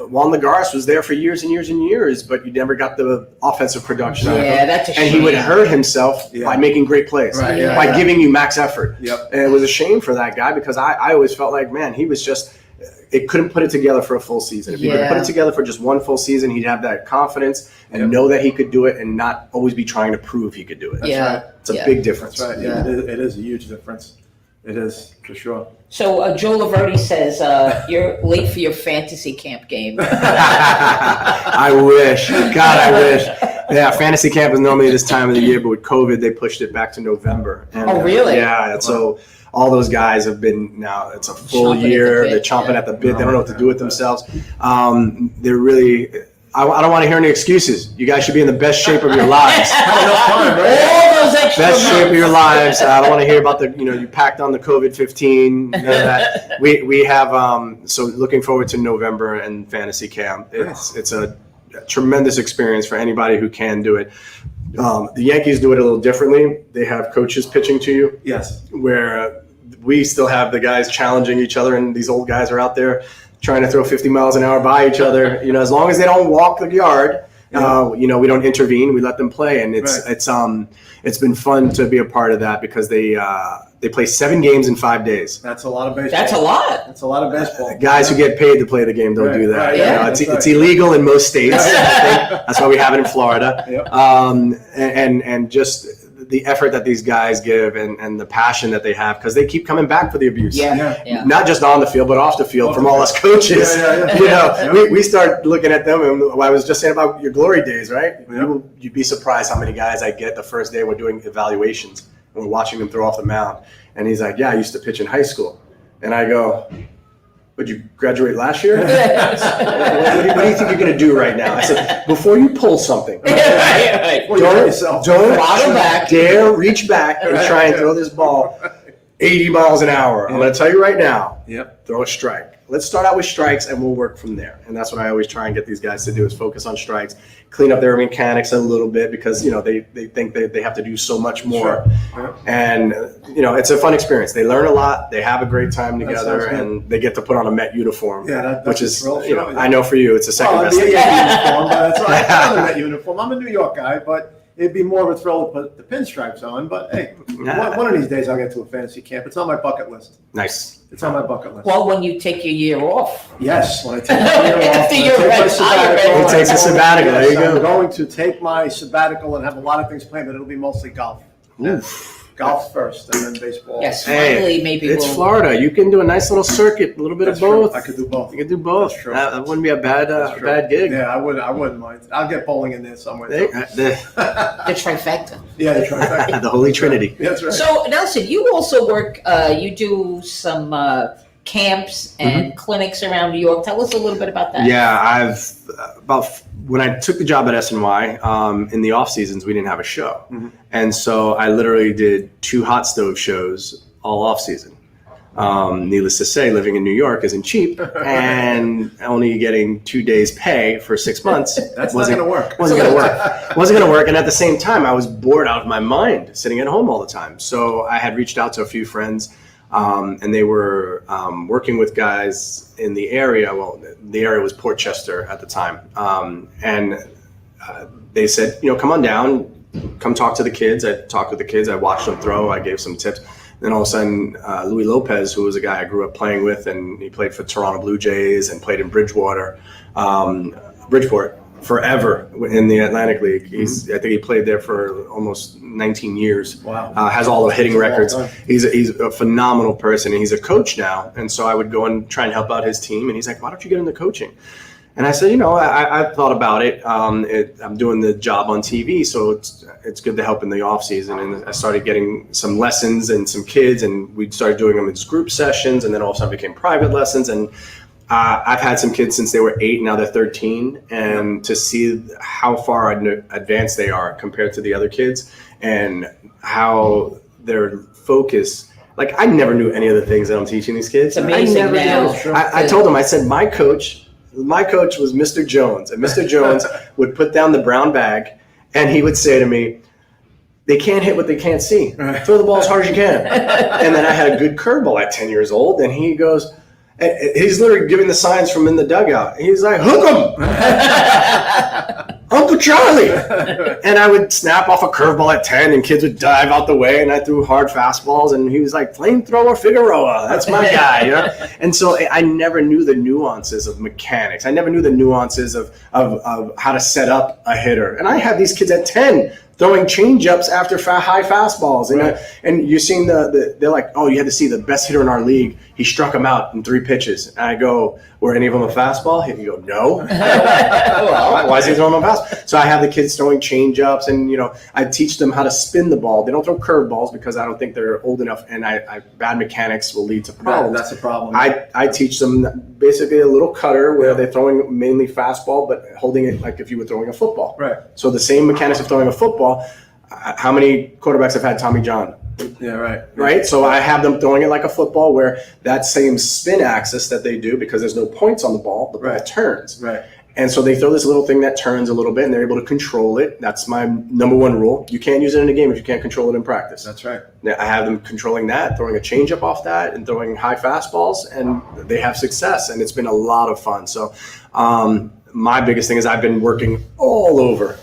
Juan Lagares was there for years and years and years, but you never got the offensive production out of Yeah, him. that's a And shame. he would hurt himself Yeah. by making great plays, Right, yeah, by yeah. giving you max effort. Yep. And it was a shame for that guy because I always felt like, man, he was just – it couldn't put it together for a full season. If he could Yeah. put it together for just one full season, he'd have that confidence and Yep. know that he could do it and not always be trying to prove he could do it. Yeah. right. It's a Yeah. big difference. That's right. Yeah, it is a huge difference. It is for sure. So Joe Laverty says you're late for your fantasy camp game. I wish. God, I wish. Yeah, fantasy camp is normally this time of the year, but with COVID, they pushed it back to November. And, Oh, really? Yeah. And so all those guys have been now. It's a full Chomping at the year. bit, They're chomping yeah. at the bit. They don't know what to do with themselves. They're really. I don't want to hear any excuses. You guys should be in the best shape of your lives. All those extra Best shape of months. your lives. I don't want to hear about you packed on the COVID-15. None of that. We have so looking forward to November and fantasy camp. It's a tremendous experience for anybody who can do it. The Yankees do it a little differently. They have coaches pitching to you, Yes. where we still have the guys challenging each other, and these old guys are out there trying to throw 50 miles an hour by each other. As long as they don't walk the yard, we don't intervene. We let them play, and it's been fun to be a part of that because they play 7 games in 5 days. That's a lot of baseball. That's a lot. That's a lot of baseball. Guys who get paid to play the game don't Right, do that. right, yeah, It's that's right. illegal in most states. I think. That's why we have it in Florida. Yep. And just the effort that these guys give and the passion that they have because they keep coming back for the abuse. Yeah. Not just on the field, but off the field Off from the all field. us coaches. Yeah. We start looking at them, and I was just saying about your glory days, right? Yeah. You'd be surprised how many guys I get the first day we're doing evaluations and we're watching them throw off the mound. And he's like, yeah, I used to pitch in high school. And I go, Would you graduate last year? What do you think you're going to do right now? I said, before you pull something, Right. don't Throttle back. dare reach back and try and throw this ball 80 miles an hour. I'm going to tell you right now, throw a strike. Let's start out with strikes and we'll work from there. And that's what I always try and get these guys to do is focus on strikes, clean up their mechanics a little bit because, they think they have to do so much more. Sure. And, it's a fun experience. They learn a lot. They have a great time together and they get to put on a Met uniform, which is, I know for you, it's the second best thing. Uniform, but that's why I'm a Met uniform. I'm a New York guy, but it'd be more of a thrill to put the pinstripes on. But hey, one of these days I'll get to a fantasy camp. It's on my bucket list. Nice. It's on my bucket list. Well, when you take your year off. Yes, when I take my year off. After you're my retired. sabbatical, He takes a sabbatical. There you go. I'm going to take my sabbatical and have a lot of things planned, but it'll be mostly golf. Golf first, and then baseball. Yes, finally, maybe it's we'll. Florida. You can do a nice little circuit, a little bit That's of both. true. I could do both. You can do both. That's true. That wouldn't be a bad gig. Yeah, I wouldn't mind. I'll get bowling in there somewhere. The The trifecta. Yeah, the trifecta. the Holy Trinity. That's right. So, Nelson, you also work, you do some camps and clinics around New York. Tell us a little bit about that. Yeah, when I took the job at SNY, in the off seasons, we didn't have a show. And so I literally did 2 hot stove shows all off season. Needless to say, living in New York isn't cheap, and only getting 2 days pay for 6 months That's not going to work. Wasn't going to work. And at the same time, I was bored out of my mind sitting at home all the time. So I had reached out to a few friends, and they were working with guys in the area. Well, the area was Portchester at the time. And they said, come on down, come talk to the kids. I talked with the kids. I watched them throw. I gave some tips. Then all of a sudden, Louis Lopez, who was a guy I grew up playing with, and he played for Toronto Blue Jays and played in Bridgeport forever in the Atlantic League. I think he played there for almost 19 years. Wow. Has all the hitting records. He's a phenomenal person, and he's a coach now. And so I would go and try and help out his team. And he's like, why don't you get into coaching? And I said, I thought about it. I'm doing the job on TV, so it's good to help in the off season. And I started getting some lessons and some kids, and we started doing them as group sessions, and then all of a sudden became private lessons. And I've had some kids since they were 8, now they're 13, and to see how far advanced they are compared to the other kids, and how their focus. Like, I never knew any of the things that I'm teaching these kids. It's amazing now. I told them, I said, my coach was Mr. Jones, and Mr. Jones would put down the brown bag, and he would say to me, they can't hit what they can't see. Throw the ball as hard as you can. And then I had a good curveball at 10 years old, and he goes, he's literally giving the signs from in the dugout. He's like, hook him! Uncle Charlie! And I would snap off a curveball at 10, and kids would dive out the way, and I threw hard fastballs, and he was like, flamethrower Figueroa, that's my guy. And so I never knew the nuances of mechanics. I never knew the nuances of how to set up a hitter. And I had these kids at 10 throwing change-ups after high fastballs. And you're seeing they're like, oh, you had to see the best hitter in our league. He struck him out in 3 pitches. And I go, were any of them a fastball? He go, no. Why is he throwing them a fastball? So I have the kids throwing change-ups, and I teach them how to spin the ball. They don't throw curveballs because I don't think they're old enough, and bad mechanics will lead to problems. That's a problem. I teach them basically a little cutter where they're throwing mainly fastball, but holding it like if you were throwing a football. Right. So the same mechanics of throwing a football. How many quarterbacks have had Tommy John? Yeah, right. Right? So I have them throwing it like a football, where that same spin axis that they do, because there's no points on the ball turns. Right. And so they throw this little thing that turns a little bit, and they're able to control it. That's my number one rule. You can't use it in a game if you can't control it in practice. That's right. Now, I have them controlling that, throwing a changeup off that, and throwing high fastballs, and they have success, and it's been a lot of fun. So my biggest thing is I've been working all over.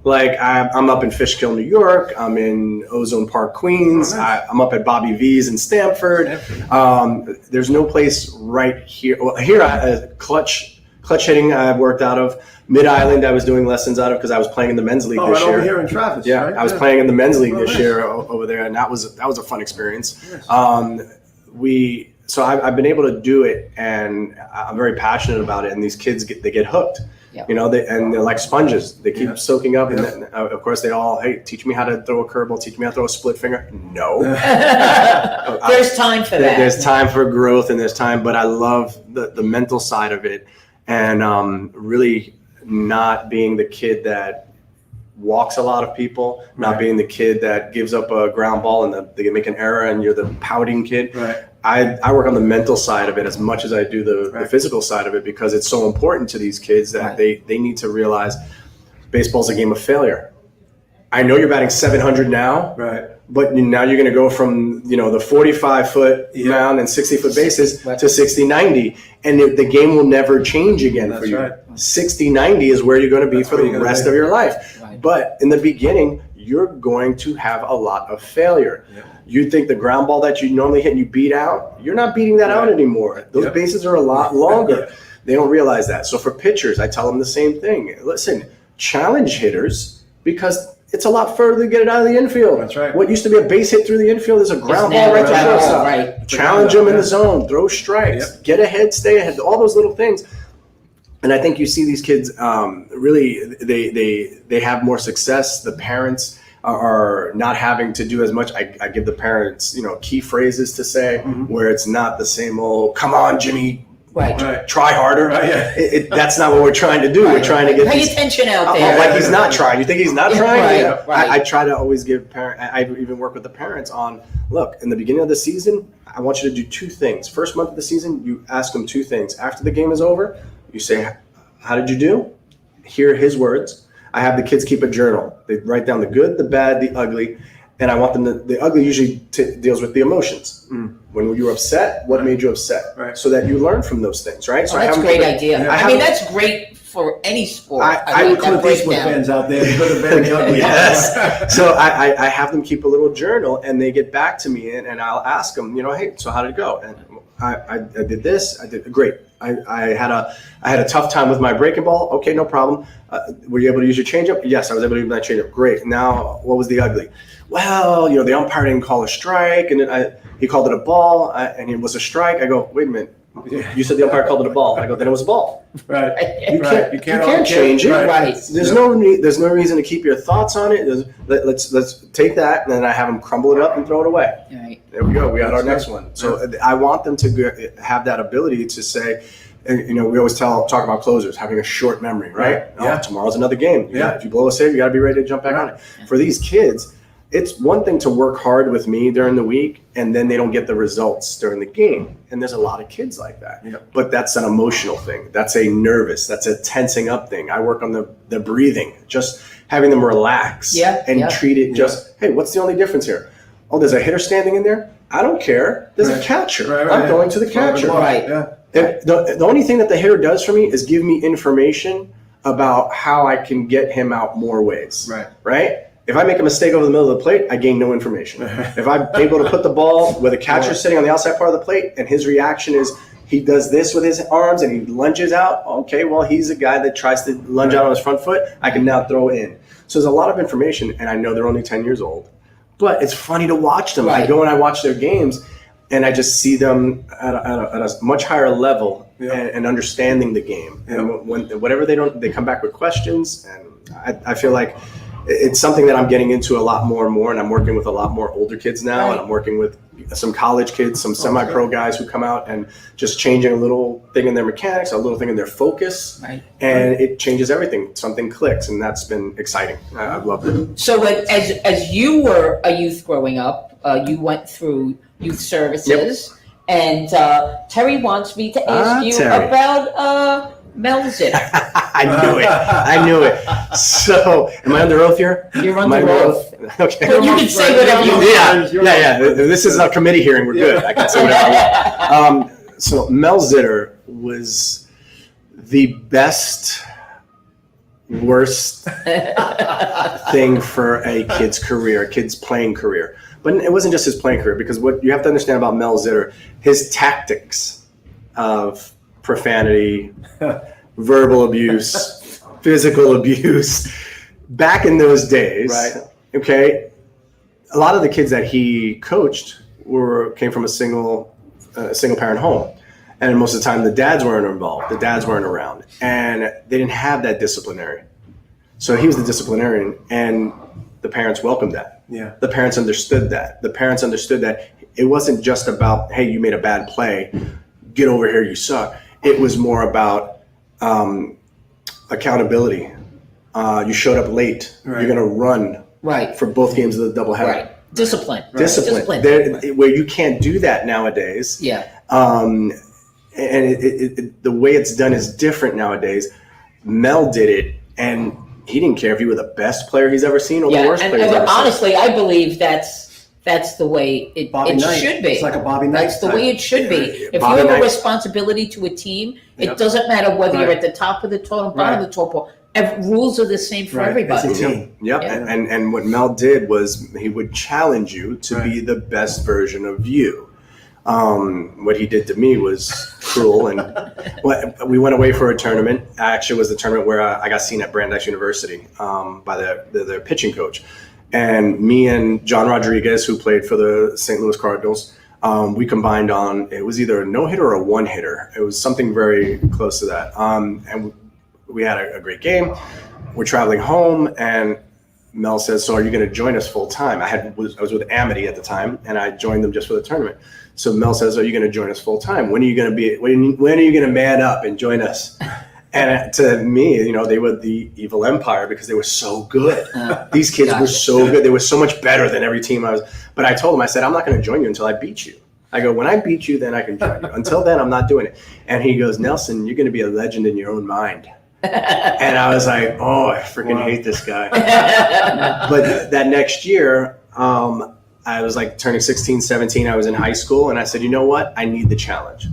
Like, I'm up in Fishkill, New York. I'm in Ozone Park, Queens. Oh, nice. I'm up at Bobby V's in Stamford. There's no place right here. Well, here, clutch hitting I've worked out of. Mid-Island I was doing lessons out of because I was playing in the men's league this right year. over here in Travis. Yeah, right? I was playing in the men's league this year over there, and that was a fun experience. Yes. So I've been able to do it, and I'm very passionate about it. And these kids they get hooked. Yeah. And they're like sponges. They keep soaking up. And then, of course, they all, hey, teach me how to throw a curveball. Teach me how to throw a split finger. No. There's time for that. There's time for growth and there's time, but I love the mental side of it and really not being the kid that walks a lot of people, not being the kid that gives up a ground ball and they make an error and you're the pouting kid. Right. I work on the mental side of it as much as I do the physical side of it because it's so important to these kids that they need to realize baseball's a game of failure. I know you're batting 700 now, but now you're going to go from the 45-foot mound and 60-foot bases to 60-90, and the game will never change again for you. 60-90 is where you're going to be for the rest of your life. Right. But in the beginning, you're going to have a lot of failure. You think the ground ball that you normally hit and you beat out, you're not beating that out anymore. Those bases are a lot longer. They don't realize that. So for pitchers, I tell them the same thing. Listen, challenge hitters because it's a lot further to get it out of the infield. That's right. What used to be a base hit through the infield is a ground ball right to shortstop. Right. Challenge them in the zone, throw strikes, get ahead, stay ahead, all those little things. And I think you see these kids really, they have more success. The parents are not having to do as much. I give the parents, key phrases to say where it's not the same old, come on, Jimmy, try harder. That's not what we're trying to do. We're trying to get pay attention out there. Like he's not trying. You think he's not trying? Right. I try to always give I even work with the parents on, look, in the beginning of the season, I want you to do two things. First month of the season, you ask them two things. After the game is over, you say, how did you do? Hear his words. I have the kids keep a journal. They write down the good, the bad, the ugly. And I want them to, the ugly usually deals with the emotions. When you were upset, what made you upset? So that you learn from those things, right? So that's a great idea. I mean, that's great for any sport. I would Clint Eastwood fans out there. The good, the bad, the ugly. Yes. So I have them keep a little journal and they get back to me and I'll ask them, hey, so how did it go? And I did this. I did great. I had a tough time with my breaking ball. Okay, no problem. Were you able to use your changeup? Yes, I was able to use my changeup. Great. Now, what was the ugly? Well, the umpire didn't call a strike, and he called it a ball, and it was a strike. I go, wait a minute. You said the umpire called it a ball. I go, then it was a ball. You can't change it. There's no reason to keep your thoughts on it. Let's take that, and then I have them crumble it up and throw it away. There we go. We got our next one. So I want them to have that ability to say, we always talk about closers having a short memory, right? Tomorrow's another game. If you blow a save, you got to be ready to jump back on it. For these kids, it's one thing to work hard with me during the week and then they don't get the results during the game. And there's a lot of kids like that. But that's an emotional thing. That's a nervous, that's a tensing up thing. I work on the breathing, just having them relax and treat it hey, what's the only difference here? Oh, there's a hitter standing in there? I don't care. There's a catcher. I'm going to the catcher. The only thing that the hitter does for me is give me information about how I can get him out more ways. Right? If I make a mistake over the middle of the plate, I gain no information. If I'm able to put the ball where the catcher's sitting on the outside part of the plate and his reaction is he does this with his arms and he lunges out, okay, well, he's a guy that tries to lunge out on his front foot. I can now throw in. So there's a lot of information, and I know they're only 10 years old. But it's funny to watch them. I go and I watch their games, and I just see them at a much higher level and understanding the game. And whatever they come back with questions, and I feel like it's something that I'm getting into a lot more and more, and I'm working with a lot more older kids now, and I'm working with some college kids, some semi-pro guys who come out and just changing a little thing in their mechanics, a little thing in their focus, and it changes everything. Something clicks, and that's been exciting. I've loved it. So as you were a youth growing up, you went through youth services, and Terry wants me to ask you about Mel Zitter. I knew it. So, am I under oath here? You're under oath. Okay. But you can say whatever you want. Yeah. This is a committee hearing. We're good. I can say whatever I want. So, Mel Zitter was the best, worst thing for a kid's career, a kid's playing career. But it wasn't just his playing career, because what you have to understand about Mel Zitter, his tactics of profanity, verbal abuse, physical abuse. Back in those days, okay, a lot of the kids that he coached came from a single parent home, And most of the time, the dads weren't involved. The dads weren't around. And they didn't have that disciplinary. So he was the disciplinarian, and the parents welcomed that. Yeah. The parents understood that. The parents understood that it wasn't just about, hey, you made a bad play, get over here, you suck. It was more about accountability. You showed up late. Right. You're going to run Right. for both games of the doubleheader. Right. Discipline. Discipline. Where you can't do that nowadays. Yeah. And the way it's done is different nowadays. Mel did it, and he didn't care if you were the best player he's ever seen or the worst player he's ever seen. Honestly, I believe that's the way it should be. It's like a Bobby Knight. That's the way it should be. If Bobby you have Knight. a responsibility to a team, Yep. it doesn't matter whether you're Right. at the top of the totem, bottom of the totem. Rules are the same for Right. everybody. It's a team. Yep. Yeah. And what Mel did was he would challenge you to be the best version of you. What he did to me was cruel. And we went away for a tournament. Actually, it was the tournament where I got seen at Brandeis University by their pitching coach. And me and John Rodriguez, who played for the St. Louis Cardinals, we combined on, it was either a no-hitter or a one-hitter. It was something very close to that. And we had a great game. We're traveling home, and Mel says, "So are you going to join us full time?" I was with Amity at the time, and I joined them just for the tournament. So Mel says, "Are you going to join us full time? When are you going to be? When are you going to man up and join us?" And to me, they were the evil empire because they were so good. These kids were so good. They were so much better than every team I was. But I told him, I said, "I'm not going to join you until I beat you." I go, "When I beat you, then I can join you. Until then, I'm not doing it." And he goes, "Nelson, you're going to be a legend in your own mind." And I was like, "Oh, I freaking hate this guy." But that next year, I was like turning 16, 17. I was in high school, and I said, "You know what? I need the challenge.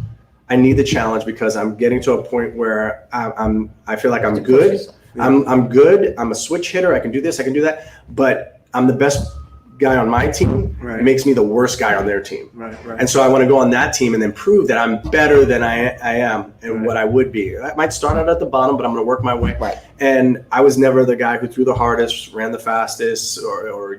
I need the challenge because I'm getting to a point where I feel like I'm good. I'm good. I'm a switch hitter. I can do this. I can do that. But I'm the best guy on my team. Right. It makes me the worst guy on their team. Right. And so I want to go on that team and then prove that I'm better than I am and what I would be. I might start out at the bottom, but I'm going to work my way." Right. And I was never the guy who threw the hardest, ran the fastest, or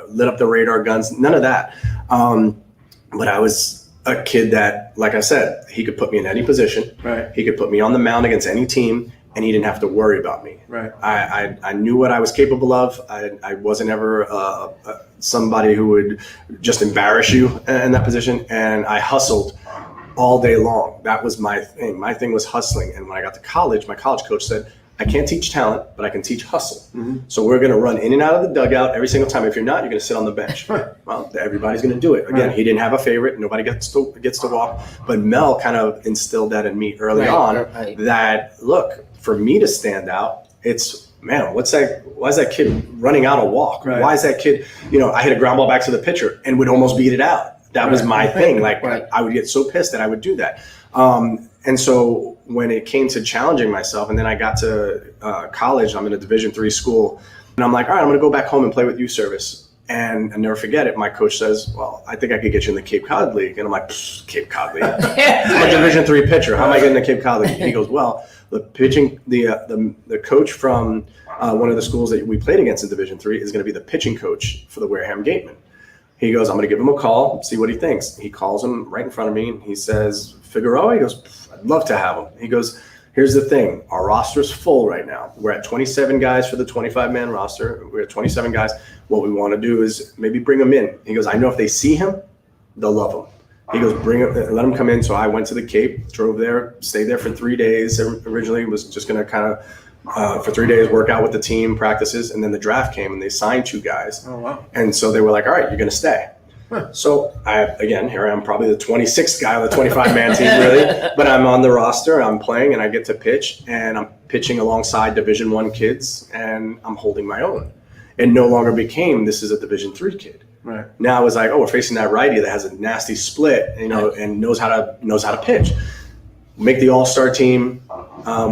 lit up the radar guns. None of that. But I was a kid that, like I said, he could put me in any position. Right. He could put me on the mound against any team, and he didn't have to worry about me. Right. I knew what I was capable of. I wasn't ever somebody who would just embarrass you in that position, and I hustled all day long. That was my thing. My thing was hustling. And when I got to college, my college coach said, "I can't teach talent, but I can teach hustle. So we're going to run in and out of the dugout every single time. If you're not, you're going to sit on the bench." Well, everybody's going to do it. Again, he didn't have a favorite. Nobody gets to walk. But Mel kind of instilled that in me early on. Right. That, look, for me to stand out, it's, man, why is that kid running out a walk? Right. Why is that kid, I hit a ground ball back to the pitcher and would almost beat it out. That was my thing. Like, I would get so pissed that I would do that. And so when it came to challenging myself, and then I got to college, I'm in a Division III school, and I'm like, all right, I'm going to go back home and play with youth service. And I never forget it. My coach says, "Well, I think I could get you in the Cape Cod League." And I'm like, "Cape Cod League? I'm a Division III pitcher. How am I getting in the Cape Cod League?" He goes, "Well, the pitching, the coach from one of the schools that we played against in Division III is going to be the pitching coach for the Wareham Gatemen." He goes, "I'm going to give him a call, see what he thinks." He calls him right in front of me, and he says, "Figueroa?" He goes, "I'd love to have him." He goes, "Here's the thing. Our roster's full right now. We're at 27 guys for the 25-man roster. We're at 27 guys. What we want to do is maybe bring him in." He goes, "I know if they see him, they'll love him." He goes, "Bring him, let him come in." So I went to the Cape, drove there, stayed there for 3 days. Originally was just going to kind of, for 3 days, work out with the team, practices. And then the draft came and they signed 2 guys. Oh, wow. And so they were like, "All right, you're going to stay." So here I am, probably the 26th guy on the 25-man team, really. But I'm on the roster, I'm playing, and I get to pitch. And I'm pitching alongside Division I kids, and I'm holding my own. It no longer became, this is a Division III kid. Right. Now it's like, oh, we're facing that righty that has a nasty split, and knows how to pitch. Make the all-star team.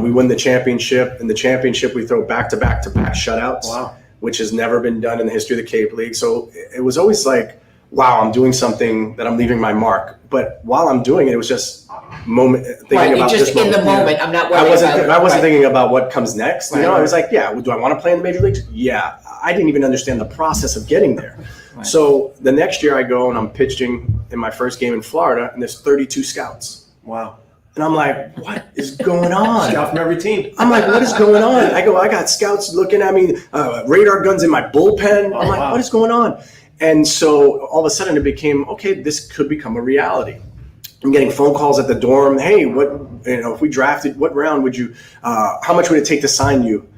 We win the championship. In the championship, we throw back-to-back-to-back shutouts, Wow. which has never been done in the history of the Cape League. So it was always like, wow, I'm doing something that I'm leaving my mark. But while I'm doing it, it was just thinking about just this in the moment. I'm not worried about it. I wasn't thinking about what comes next. Right. I was like, yeah, do I want to play in the major leagues? Yeah. I didn't even understand the process of getting there. Right. So the next year I go and I'm pitching in my first game in Florida, and there's 32 scouts. Wow. And I'm like, what is going on? Scout from every team. I'm like, what is going on? I got scouts looking at me, radar guns in my bullpen. I'm like, what is going on? And so all of a sudden it became, okay, this could become a reality. I'm getting phone calls at the dorm. Hey, if we drafted, what round would you, how much would it take to sign you?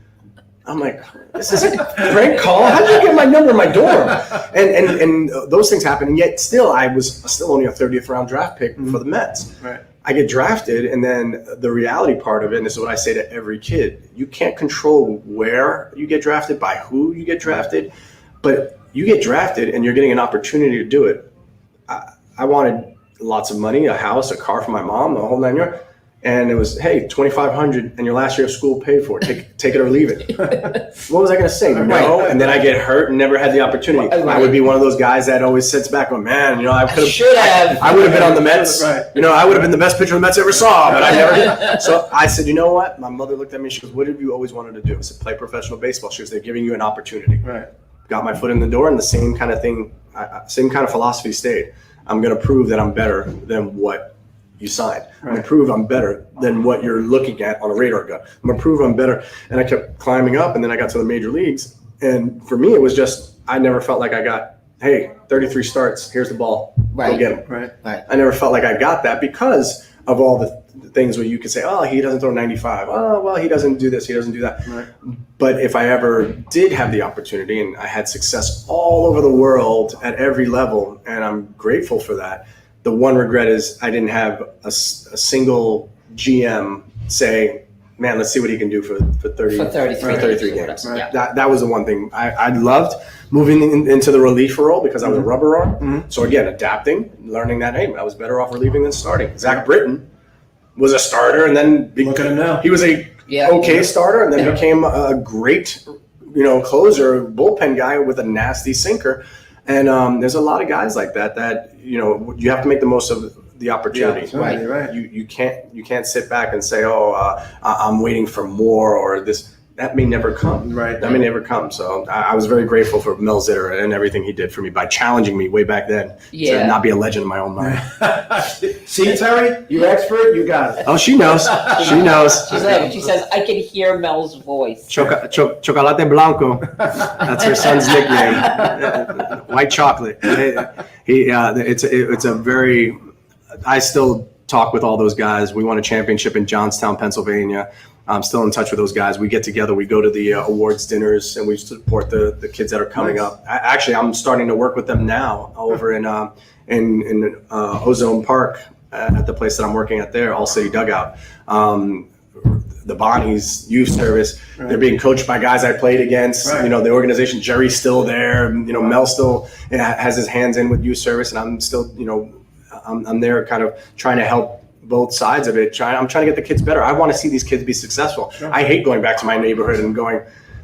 I'm like, this is a prank call. How did you get my number in my dorm? And those things happen. And yet still, I was still only a 30th round draft pick for the Mets. Right. I get drafted, and then the reality part of it, and this is what I say to every kid, you can't control where you get drafted, by who you get drafted, but you get drafted and you're getting an opportunity to do it. I wanted lots of money, a house, a car for my mom, the whole 9 yards. And it was, hey, $2,500 and your last year of school paid for. Take it or leave it. What was I going to say? No. And then I get hurt and never had the opportunity. I would be one of those guys that always sits back, going, man, I would have been on the Mets. Right. I would have been the best pitcher the Mets ever saw, but I never did. So I said, you know what? My mother looked at me. She goes, what have you always wanted to do? I said, play professional baseball. She goes, they're giving you an opportunity. Right. Got my foot in the door, and the same kind of thing, same kind of philosophy stayed. I'm going to prove that I'm better than what you signed. I'm going to prove I'm better than what you're looking at on a radar gun. I'm going to prove I'm better. And I kept climbing up, and then I got to the major leagues. And for me, it was just, I never felt like I got, hey, 33 starts, here's the ball, go get him. Right. I never felt like I got that because of all the things where you could say, oh, he doesn't throw 95. Oh, well, he doesn't do this, he doesn't do that. Right. But if I ever did have the opportunity, and I had success all over the world at every level, and I'm grateful for that, the one regret is I didn't have a single GM say, man, let's see what he can do for 33 games. Right. That was the one thing. I loved moving into the reliever role because I was a rubber arm. Mm-hmm. So again, adapting, learning that, hey, I was better off relieving than starting. Zach Britton was a starter, and then look at him now. He was okay starter, and then became a great closer, bullpen guy with a nasty sinker. And there's a lot of guys like that you have to make the most of the opportunity. Yeah, right. You can't sit back and say, I'm waiting for more, or this. That may never come. Right. That may never come. So I was very grateful for Mel Zitter and everything he did for me by challenging me way back then to not be a legend in my own mind. See, Terry, you're expert. You got it. Oh, she knows. She knows. She says, I can hear Mel's voice. Chocolate Blanco. That's her son's nickname. White chocolate. It's a very. I still talk with all those guys. We won a championship in Johnstown, Pennsylvania. I'm still in touch with those guys. We get together, we go to the awards dinners, and we support the kids that are coming up. Actually, I'm starting to work with them now over in Ozone Park at the place that I'm working at there, All City Dugout. The Bonnies Youth Service, they're being coached by guys I played against. Right. The organization, Jerry's still there. Mel still has his hands in with Youth Service, and I'm still, I'm there kind of trying to help both sides of it. I'm trying to get the kids better. I want to see these kids be successful. Sure. I hate going back to my neighborhood and going,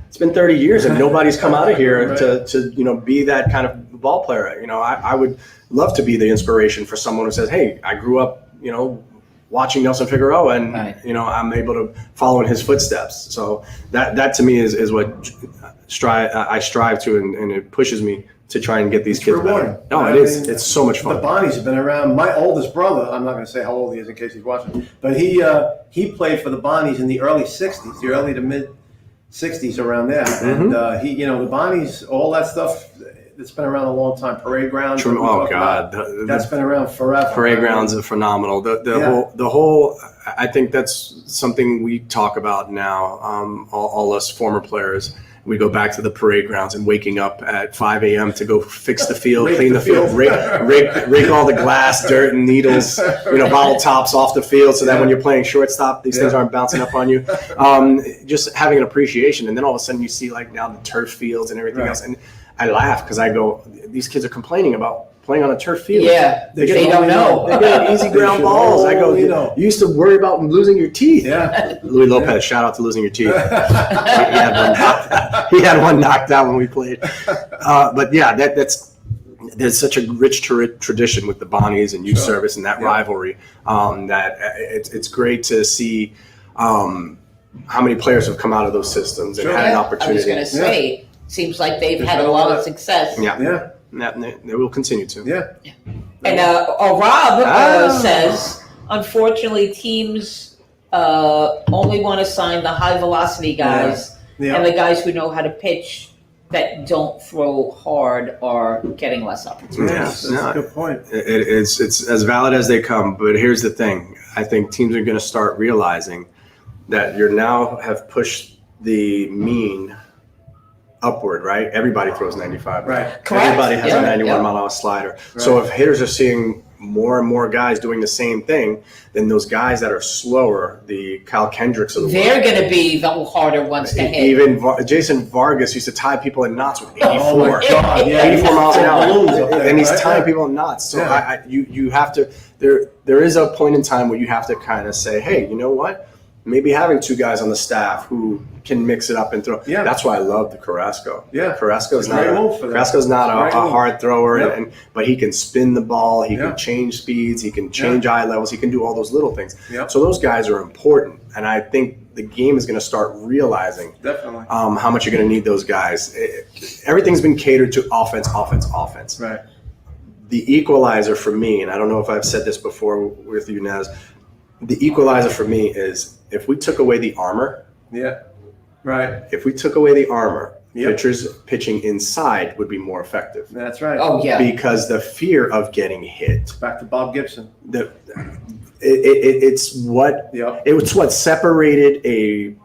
it's been 30 years and nobody's come out of here to be that kind of ball player. I would love to be the inspiration for someone who says, hey, I grew up, watching Nelson Figueroa, and I'm able to follow in his footsteps. So that to me is what I strive to, and it pushes me to try and get these kids better. No, it is. It's so much fun. The Bonnies have been around. My oldest brother, I'm not going to say how old he is in case he's watching, but he played for the Bonnies in the early 60s, the early to mid 60s, around there. Mm-hmm. And the Bonnies, all that stuff, it's been around a long time. Parade grounds. Oh God, that's been around forever. Parade grounds are phenomenal. The whole. I think that's something we talk about now. All us former players. We go back to the parade grounds and waking up at 5 a.m. to go fix the field, clean the field, rig all the glass, dirt, and needles, bottle tops off the field, so that when you're playing shortstop, these things aren't bouncing up on you. Just having an appreciation, and then all of a sudden you see now the turf fields and everything else, and I laugh because I go, these kids are complaining about playing on a turf field. Yeah, they don't know. They get easy ground balls. I go, you used to worry about losing your teeth. Yeah. Louis Lopez, shout out to losing your teeth. He had one knocked out when we played. But yeah, there's such a rich tradition with the Bonnies and Youth Service and that rivalry that it's great to see how many players have come out of those systems and had an opportunity. I was going to say, seems like they've had a lot of success. Yeah, they will continue to. Yeah. And Rob says unfortunately, teams only want to sign the high velocity guys, Yeah. and the guys who know how to pitch that don't throw hard are getting less opportunities. That's a good point. It's as valid as they come. But here's the thing: I think teams are going to start realizing that you now have pushed the mean upward, right? Everybody throws 95. Right. Correct. Everybody has Yeah. a 91 Yeah. mile an hour slider. So if hitters are seeing more and more guys doing the same thing, then those guys that are slower, the Kyle Kendricks of the They're world, going to be the harder ones to hit. even Jason Vargas used to tie people in knots with 84. Oh my God! Yeah, 84 miles an Balloons up hour, there, and he's right? tying people in knots. So Yeah. you have to. There is a point in time where you have to kind of say, hey, you know what? Maybe having two guys on the staff who can mix it up and throw. Yeah. That's why I love the Carrasco. Yeah. Carrasco's It's a great not move for them. Carrasco's not Great a move. hard thrower, Yeah. but he can spin the ball. He Yeah. can change speeds. He can change eye levels. He can do all those little things. Yeah. So those guys are important, and I think the game is going to start realizing Definitely. how much you're going to need those guys. Everything's been catered to offense. Right. The equalizer for me, and I don't know if I've said this before with you, Naz, the equalizer for me is if we took away the armor, Yeah. Right. if we took away the armor, Yep. pitchers pitching inside would be more effective. That's right. Oh, yeah. Because the fear of getting hit, Back to Bob Gibson. it's what Yep. it's what separated a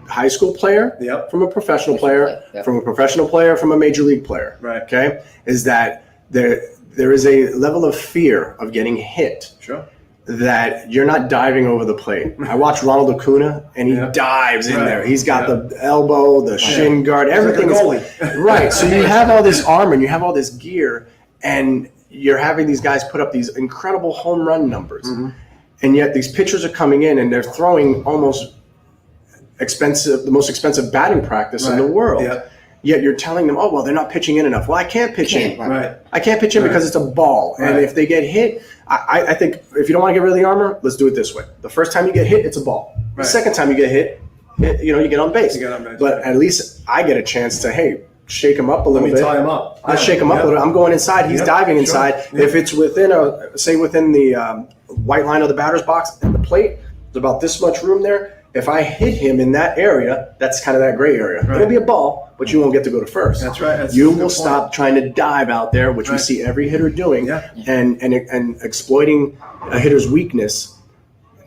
high school player Yep. from a professional player, Yep. from a professional player, from a major league player. Right. Okay, is that there is a level of fear of getting hit Sure. that you're not diving over the plate. I watch Ronald Acuna, and he Yeah. dives in Right. there. He's got Yeah. the elbow, the shin guard, everything. He's is- like a goalie. right. So you have all this armor and you have all this gear, and you're having these guys put up these incredible home run numbers. Mm-hmm. And yet these pitchers are coming in and they're throwing almost the most expensive batting practice in the Right. world. Yeah. Yet you're telling them, oh, well, they're not pitching in enough. Well, I can't pitch in. Right. I can't pitch in Right. because it's a ball. And Right. if they get hit, I think if you don't want to get rid of the armor, let's do it this way. The first time you get hit, it's a ball. The Right. second time you get hit, you get on base. You get on base, But right. at least I get a chance to, hey, shake him up a Let little me bit. tie him up. I shake him up a little. I'm going inside. He's Yeah, diving sure. inside. Yeah. If it's within within the white line of the batter's box and the plate, there's about this much room there. If I hit him in that area, that's kind of that gray area. Right. It'll be a ball, but you won't get to go to first. That's right. That's You a good will point. stop trying to dive out there, which we Right. see every hitter doing, Yeah. and exploiting a hitter's weakness.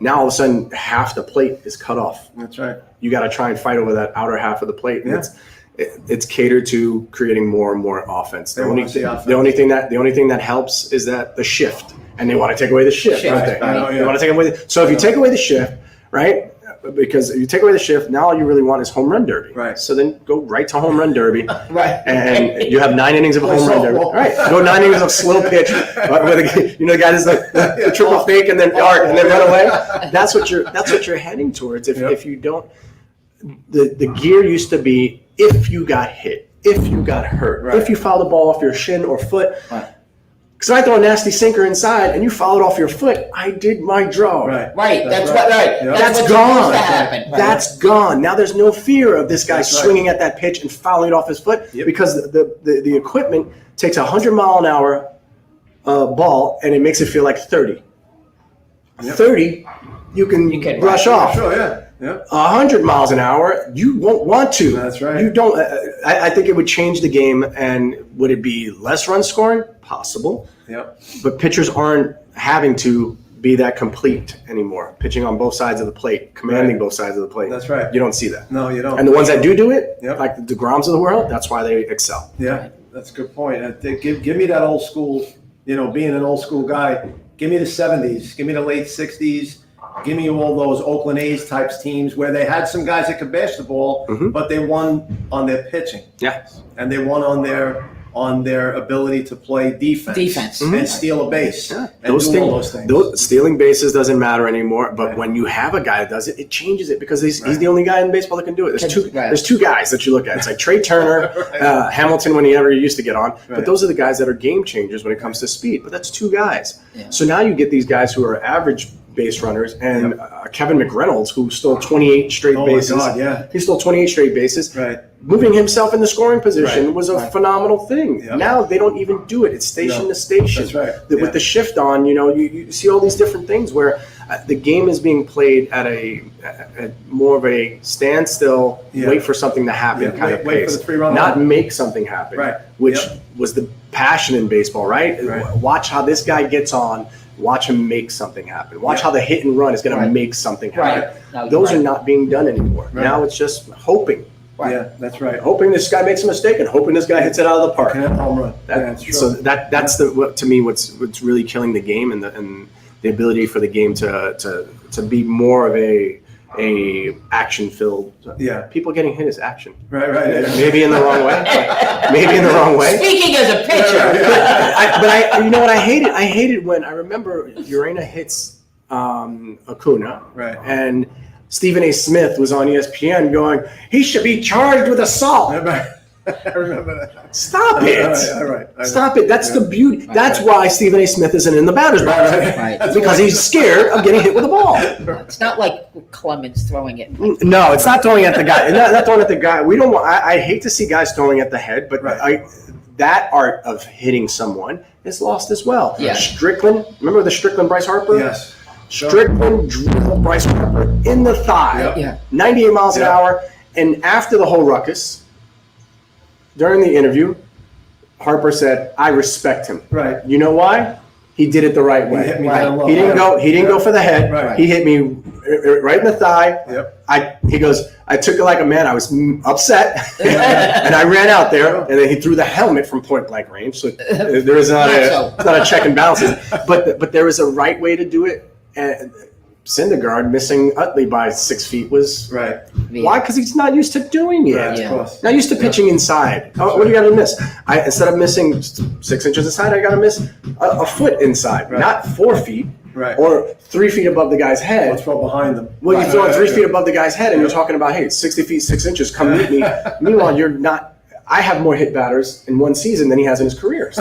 Now all of a sudden, half the plate is cut off. That's right. You got to try and fight over that outer half of the plate. And Yeah. it's catered to creating more and more offense. They want to see offense. The only thing that helps is that the shift, and they want to take away the shift. Shift, Don't they? right. They want to take away. So if you take away the shift, right? Because if you take away the shift, now all you really want is home run derby. Right. So then go right to home run derby. Right. And you have 9 innings of Play home run derby. softball. Right. Go 9 innings of slow pitch. The guy does the triple fake and then arc and then run away. That's what you're heading towards. Yep. If you don't, the gear used to be if you got hit, if you got hurt, Right. if you fouled the ball off your shin or foot. Right. Because I throw a nasty sinker inside and you fouled off your foot, I did my job. Right. Right. That's right. what. Right. Yeah. That's That's what's gone. supposed to happen. Right. That's gone. Now there's no fear of this guy That's right. swinging at that pitch and fouling it off his foot Yep. because the equipment takes a 100-mile-an-hour ball and it makes it feel like 30. Yep. 30, you can brush off. Sure. Yeah. Yeah. 100 miles an hour, you won't want to. That's right. You don't. I think it would change the game. And would it be less run scoring? Possible. Yep. But pitchers aren't having to be that complete anymore. Pitching on both sides of the plate, commanding Right. both sides of the plate. That's right. You don't see that. No, you don't. And the ones that do it, Yep. like the DeGroms of the world, that's why they excel. Yeah, that's a good point. Give me that old school, being an old school guy, give me the 70s, give me the late 60s, give me all those Oakland A's types teams where they had some guys that could bash the ball, Mhm. but they won on their pitching. Yeah. And they won on their ability to play defense. Defense. And steal a base. Yeah. And do all those things. Stealing bases doesn't matter anymore. But Right. when you have a guy that does it, it changes it because he's Right. the only guy in baseball that can do it. Right. There's two guys that you look at. It's like Trey Turner, Right. Hamilton whenever he used to get on. Right. But those are the guys that are game changers when it comes to speed. But that's two guys. Yeah. So now you get these guys who are average base runners, and Kevin McReynolds, who stole 28 straight bases. Oh my God, yeah. He stole 28 straight bases. Right. Moving himself in the scoring position Right. was a Right. phenomenal thing. Yep. Now they don't even do it. It's station to station. That's right. With the shift on, you see all these different things where the game is being played at at more of a standstill, wait for something to happen kind of wait pace. for the 3-run Not home. make something happen, Right. which Yep. was the passion in baseball, right? Right. Watch how this guy gets on. Watch him make something happen. Watch how the hit and run is going to make something happen. Right. No, you're Those right. are not being done anymore. Right. Now it's just hoping. Right. Yeah, that's right. Hoping this guy makes a mistake and hoping this guy hits it out of the park. Can have a home run. That- That's true. So that's to me what's really killing the game and the ability for the game to be more of a action filled. Yeah. People getting hit is action. Right. Maybe in the wrong way. Maybe in the wrong way. Speaking as a pitcher. You know what I hate it? I hate it when I remember Urena hits Acuna. Right. And Stephen A. Smith was on ESPN going, he should be charged with assault. I remember that. Stop it. All right. Stop it. That's the beauty. That's why Stephen A. Smith isn't in the batter's box. Right. That's Because why. he's scared of getting hit with a ball. It's not like Clemens throwing it. No, it's not throwing at the guy. Not throwing at the guy. We don't want, I hate to see guys throwing at the head, but Right. that art of hitting someone is lost as well. Yeah. Strickland, remember the Strickland Bryce Harper? Yes. Strickland drilled Bryce Harper in the thigh, Yep. Yeah. 98 miles an Yep. hour. And after the whole ruckus, during the interview, Harper said, I respect him. Right. You know why? He did it the right way. He hit me Right. down low. He didn't go for the head. Right. He hit me right in the thigh. Yep. He goes, I took it like a man. I was upset, and I ran out there, and then he threw the helmet from point blank range. So there is not Not a check and balances, but there is a right way to do it. And Syndergaard missing Utley by 6 feet was Right. why? Because he's not used to doing it. Right. Yeah. Of course. Not used to pitching inside. Oh, what do you got to miss? Instead of missing 6 inches inside, I got to miss a foot inside, Right. not 4 feet. Right. Or 3 feet above the guy's head. Let's throw behind them. Well, you Right. throw it 3 Right. feet above the guy's head, and you're talking about, hey, 60 feet, 6 inches, come meet me. Meanwhile, you're not. I have more hit batters in one season than he has in his career.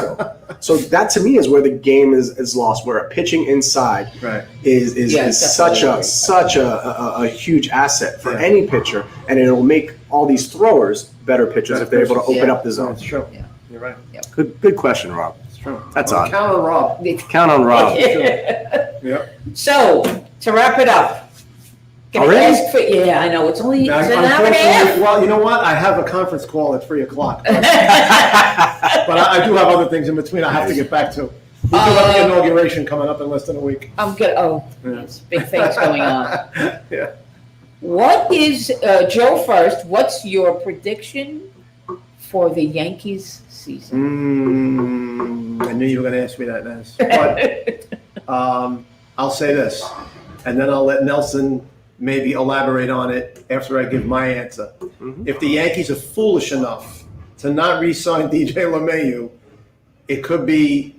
So that to me is where the game is lost. Where a pitching inside Right. is such definitely. a huge asset for Yeah. any pitcher, and it'll make all these throwers better pitchers if they're able to open Yeah. up the zone. That's true. Yeah. You're right. Good question, Rob. It's true. That's Well, odd. Count on Rob. Count on Rob. Yep. So, to wrap it up. Gonna Already? ask for, yeah, I know, it's only Now, it's an hour and a half. unfortunately, well, you know what? I have a conference call at 3:00, but I do have other things in between I have to get back to. We do have the inauguration coming up in less than a week. I'm good. Oh, there's big things going on. Yeah. What is, Joe first, what's your prediction for the Yankees season? I knew you were going to ask me that, Naz. But I'll say this, and then I'll let Nelson maybe elaborate on it after I give my answer. If the Yankees are foolish enough to not re-sign DJ LeMahieu, it could be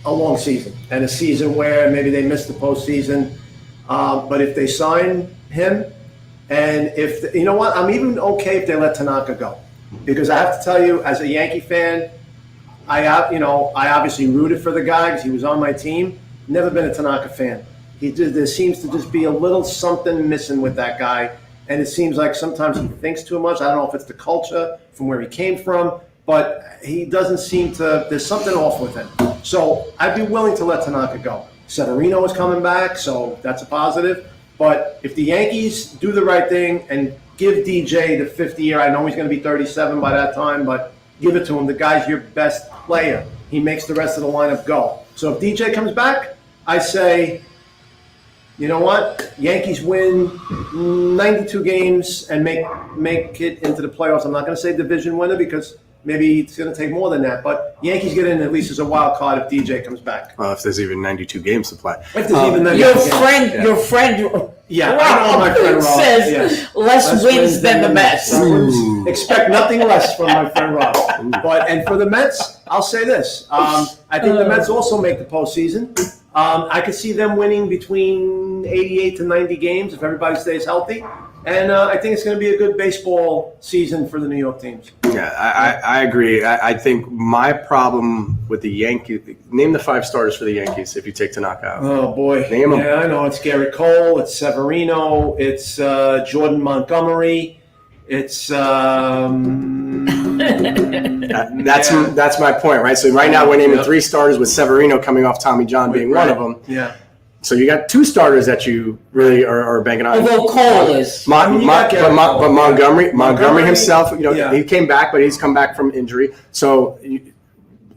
a long season and a season where maybe they miss the postseason. But if they sign him, and if you know what, I'm even okay if they let Tanaka go, because I have to tell you, as a Yankee fan, I obviously rooted for the guy because he was on my team. Never been a Tanaka fan. There seems to just be a little something missing with that guy, and it seems like sometimes he thinks too much. I don't know if it's the culture from where he came from, but he doesn't seem to. There's something off with him. So I'd be willing to let Tanaka go. Severino is coming back, so that's a positive. But if the Yankees do the right thing and give DJ the 5th year, I know he's going to be 37 by that time, but give it to him. The guy's your best player. He makes the rest of the lineup go. So if DJ comes back, I say, you know what? Yankees win 92 games and make it into the playoffs. I'm not going to say division winner because maybe it's going to take more than that. But Yankees get in at least as a wild card if DJ comes back. Well, if there's even 92 games to play. If there's even 92 Your games. friend, Yeah, I know my friend Rob. says Yes. less wins than the Mets. Ooh. Expect nothing less from my friend Rob. And for the Mets, I'll say this. I think the Mets also make the postseason. I could see them winning between 88 to 90 games if everybody stays healthy. And I think it's going to be a good baseball season for the New York teams. Yeah, I agree. I think my problem with the Yankees, name the 5 starters for the Yankees if you take Tanaka out. Oh boy, Name 'em. Yeah, I know. It's Gary Cole. It's Severino. It's Jordan Montgomery. It's That's my point, right? So right now we're naming 3 starters with Severino coming off Tommy John being one of them. Yeah. So you got 2 starters that you really are banking on. Although Cole is. I mean, you got Gary Cole. But Montgomery himself, Yeah. he came back, but he's come back from injury. So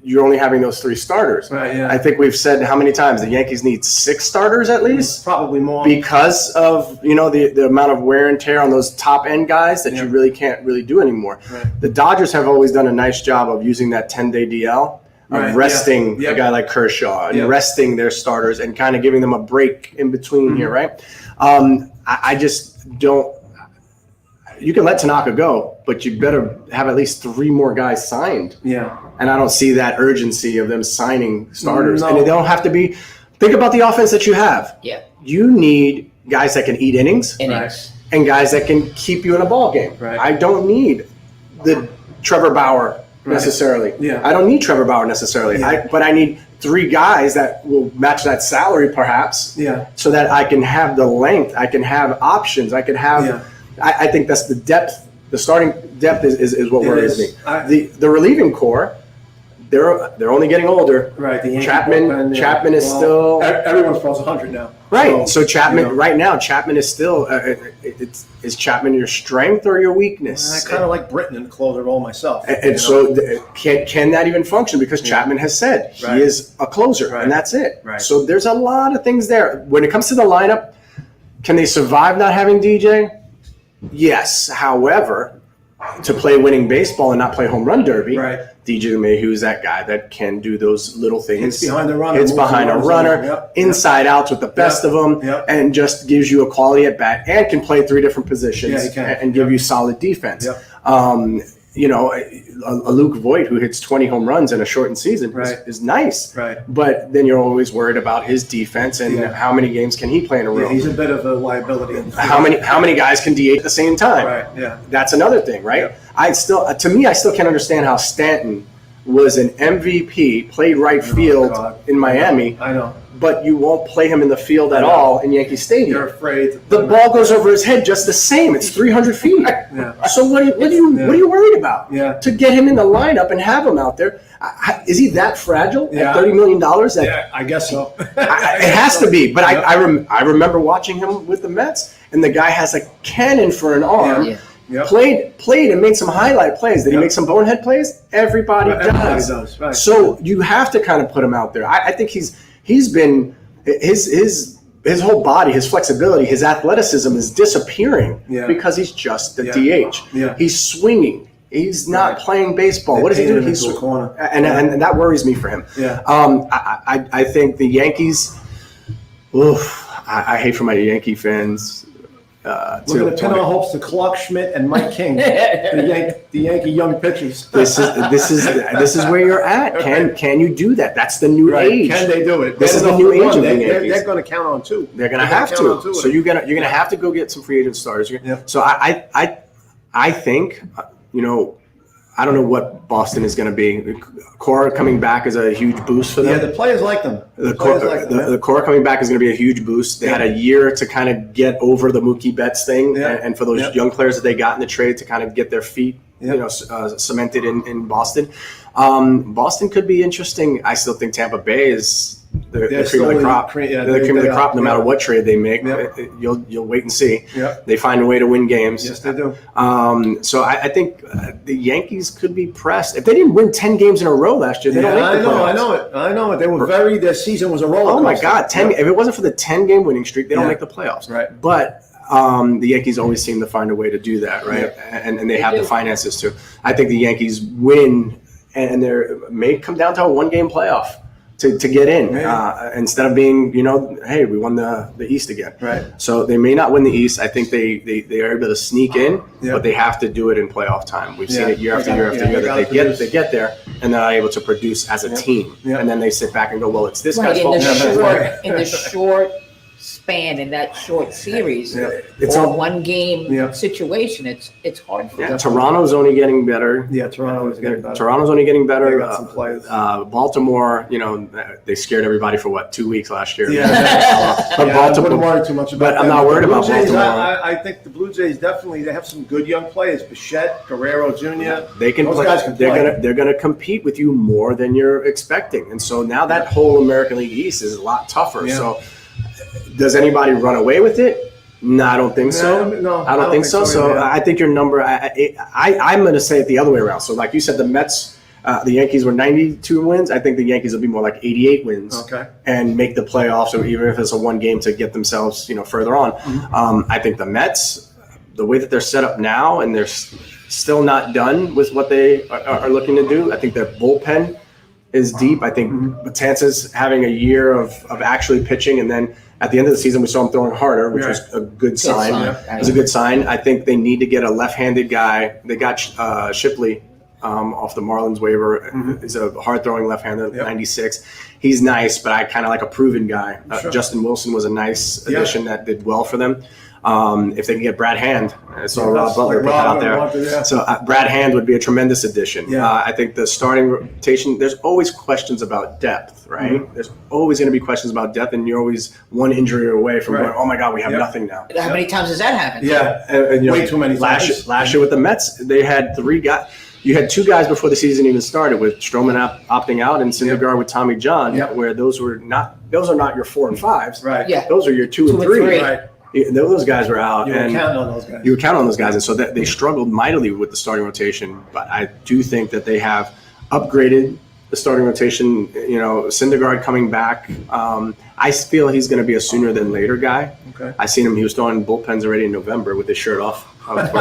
you're only having those 3 starters. Right, yeah. I think we've said how many times the Yankees need 6 starters at least. Probably more. Because of the amount of wear and tear on those top end guys that you really can't really do anymore. Right. The Dodgers have always done a nice job of using that 10-day DL. Of resting a guy like Kershaw and resting their starters and kind of giving them a break in between here, right? I just don't. You can let Tanaka go, but you better have at least 3 more guys signed. Yeah. And I don't see that urgency of them signing starters. No. And they don't have to be. Think about the offense that you have. Yeah. You need guys that can eat innings and guys that can keep you in a ball game. Right. I don't need the Trevor Bauer necessarily. Yeah. I don't need Trevor Bauer necessarily. Yeah. But I need 3 guys that will match that salary perhaps. Yeah. So that I can have the length, I can have options, I can have. Yeah. I think that's the depth. The starting depth is what worries me. The relieving core, they're only getting older. Right. The Yankee Chapman bullpen, Chapman is still everyone's throws 100 now. right. So Chapman right now, Chapman is still. Is Chapman your strength or your weakness? I kind of like Britton in the closer role myself. And so can that even function? Because Chapman has said he is a closer, and that's it. Right. So there's a lot of things there. When it comes to the lineup, can they survive not having DJ? Yes. However, to play winning baseball and not play home run derby, DJ LeMahieu is that guy that can do those little things. Hits behind the runner. Hits behind a runner, inside outs with the best of them, and just gives you a quality at bat and can play 3 different positions and give you solid defense. A Luke Voigt who hits 20 home runs in a shortened season is nice. Right. But then you're always worried about his defense and how many games can he play in a row. He's a bit of a liability. How many guys can DH at the same time? Right. Yeah. That's another thing, right? Yeah. I still can't understand how Stanton was an MVP, played right field in Miami. I know. But you won't play him in the field at all in Yankee Stadium. You're afraid. The ball goes over his head just the same. It's 300 feet. Yeah. So what are you worried about? Yeah. To get him in the lineup and have him out there, is he that fragile at $30 million? I guess so. It has to be. But I remember watching him with the Mets, and the guy has a cannon for an arm. Yeah. Yep. Played and made some highlight plays. Did he make some bonehead plays? Everybody does. Right. So you have to kind of put him out there. I think he's been his whole body, his flexibility, his athleticism is disappearing because he's just the DH. Yeah. He's swinging. He's not playing baseball. What does he do? He's a corner. And that worries me for him. Yeah. I think the Yankees. I hate for my Yankee fans. We're going to pin our hopes to Clark Schmidt and Mike King, the Yankee young pitchers. This is where you're at. Can you do that? That's the new age. Can they do it? This is the new age of the Yankees. They're going to count on 2. They're going to have to. So you're gonna have to go get some free agent starters. So I think I don't know what Boston is going to be. Cora coming back is a huge boost for them. Yeah, the players like them. The Cora coming back is going to be a huge boost. They had a year to kind of get over the Mookie Betts thing, and for those young players that they got in the trade to kind of get their feet, cemented in Boston. Boston could be interesting. I still think Tampa Bay is the cream of the crop. They're the cream of the crop. No matter what trade they make, you'll wait and see. They find a way to win games. Yes, they do. So I think the Yankees could be pressed. If they didn't win 10 games in a row last year, they don't make the playoffs. I know it. They were their season was a roller coaster. Oh my God, 10! If it wasn't for the 10-game winning streak, they don't make the playoffs. Right. But the Yankees always seem to find a way to do that, right? And they have the finances to. I think the Yankees win, and they may come down to a 1-game playoff to get in instead of being, hey, we won the East again. Right. So they may not win the East. I think they are able to sneak in, but they have to do it in playoff time. We've seen it year after year after year that they get there and they're not able to produce as a team. And then they sit back and go, well, it's this guy's fault. In the short span in that short series It's or all- one game Yeah. situation. It's hard for them. Toronto's only getting better. Yeah, Toronto is getting better. Toronto's only getting better. They got some players. Baltimore, they scared everybody for 2 weeks last year. Yeah, But I Baltimore. wouldn't worry too much about But I'm them. not worried The Blue about Jays, Baltimore. I think the Blue Jays definitely, they have some good young players. Bichette, Guerrero Jr. They can Those play. guys can play. They're gonna compete with you more than you're expecting, and so now that whole American League East is a lot tougher. Yeah. So, does anybody run away with it? No, I don't think so. No, I don't think so. So either. I think your number. I'm going to say it the other way around. So like you said, the Mets, the Yankees were 92 wins. I think the Yankees will be more like 88 wins. Okay. And make the playoffs, or even if it's a one game to get themselves, further on. I think the Mets, the way that they're set up now, and they're still not done with what they are looking to do. I think their bullpen is deep. I think Matanzas having a year of actually pitching, and then at the end of the season we saw him throwing harder, which was a good sign. It was a good sign. I think they need to get a left-handed guy. They got Shipley off the Marlins waiver. He's a hard-throwing left-hander, 96. He's nice, but I kind of like a proven guy. Justin Wilson was a nice addition that did well for them. If they can get Brad Hand, I saw Rob Butler put that out there. So Brad Hand would be a tremendous addition. I think the starting rotation, there's always questions about depth, right? There's always going to be questions about depth, and you're always one injury away from going, oh my God, we have nothing now. How many times has that happened? Yeah, And, way too many times. Last year with the Mets, they had 3 guys. You had 2 guys before the season even started, with Stroman opting out and Syndergaard with Tommy John, where those are not your 4 and 5s. Right. Yeah. Those are your 2 and 3. Right. Those guys were out. You were and counting on those guys. You were counting on those guys, and so they struggled mightily with the starting rotation. But I do think that they have upgraded the starting rotation. Syndergaard coming back. I feel he's going to be a sooner than later guy. Okay. I seen him. He was throwing bullpens already in November with his shirt off. What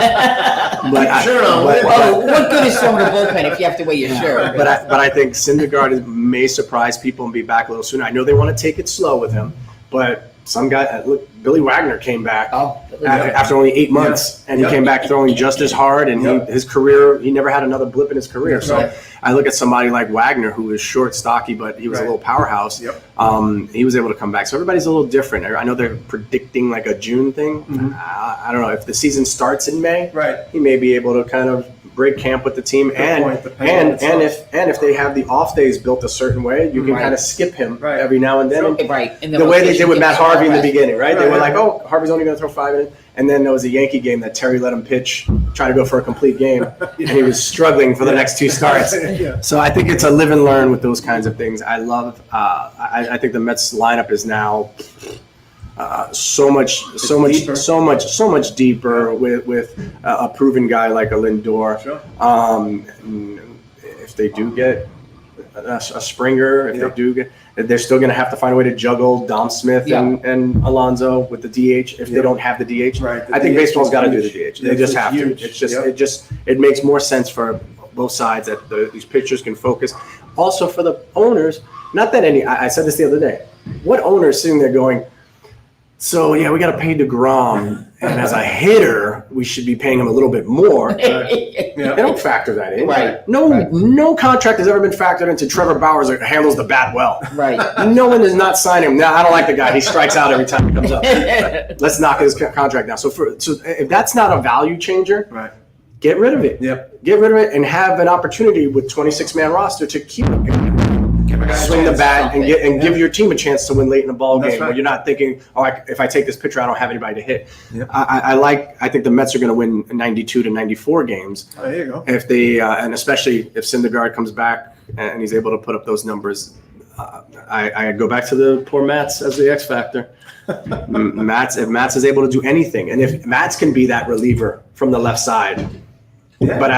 good is throwing a bullpen if you have to wear your shirt? But I think Syndergaard may surprise people and be back a little sooner. I know they want to take it slow with him, but some guy, look, Billy Wagner came back after only 8 months, and he came back throwing just as hard. And his career, he never had another blip in his career. So I look at somebody like Wagner, who was short, stocky, but he was a little powerhouse. He was able to come back. So everybody's a little different. I know they're predicting like a June thing. I don't know if the season starts in May. He may be able to kind of break camp with the team, if they have the off days built a certain way, you can kind of skip him every now and then. And the way they did with Matt Harvey in the beginning, right? They were like, oh, Harvey's only going to throw 5 innings. And then there was a Yankee game that Terry let him pitch, try to go for a complete game, and he was struggling for the next 2 starts. So I think it's a live and learn with those kinds of things. I love. I think the Mets lineup is now so much deeper with a proven guy like a Lindor. If they do get a Springer, if they do get, they're still going to have to find a way to juggle Dom Smith and Alonso with the DH if they don't have the DH. Right. I think baseball's got to do the DH. They just have huge. to. It makes more sense for both sides that these pitchers can focus. Also for the owners, not that I said this the other day. What owner is sitting there going, so we got to pay DeGrom, and as a hitter, we should be paying him a little bit more. They don't factor that in. No contract has ever been factored into Trevor Bauer that handles the bat well. No one does not sign him. Now I don't like the guy. He strikes out every time he comes up. Let's knock his contract down. So if that's not a value changer, get rid of it. Get rid of it and have an opportunity with 26-man roster to keep it. Swing the bat and give your team a chance to win late in the ball game. Where you're not thinking, if I take this pitcher, I don't have anybody to hit. I think the Mets are going to win 92 to 94 games. There you go. If they and especially if Syndergaard comes back and he's able to put up those numbers. I go back to the poor Mats as the X factor. If Mats is able to do anything, and if Mats can be that reliever from the left side. But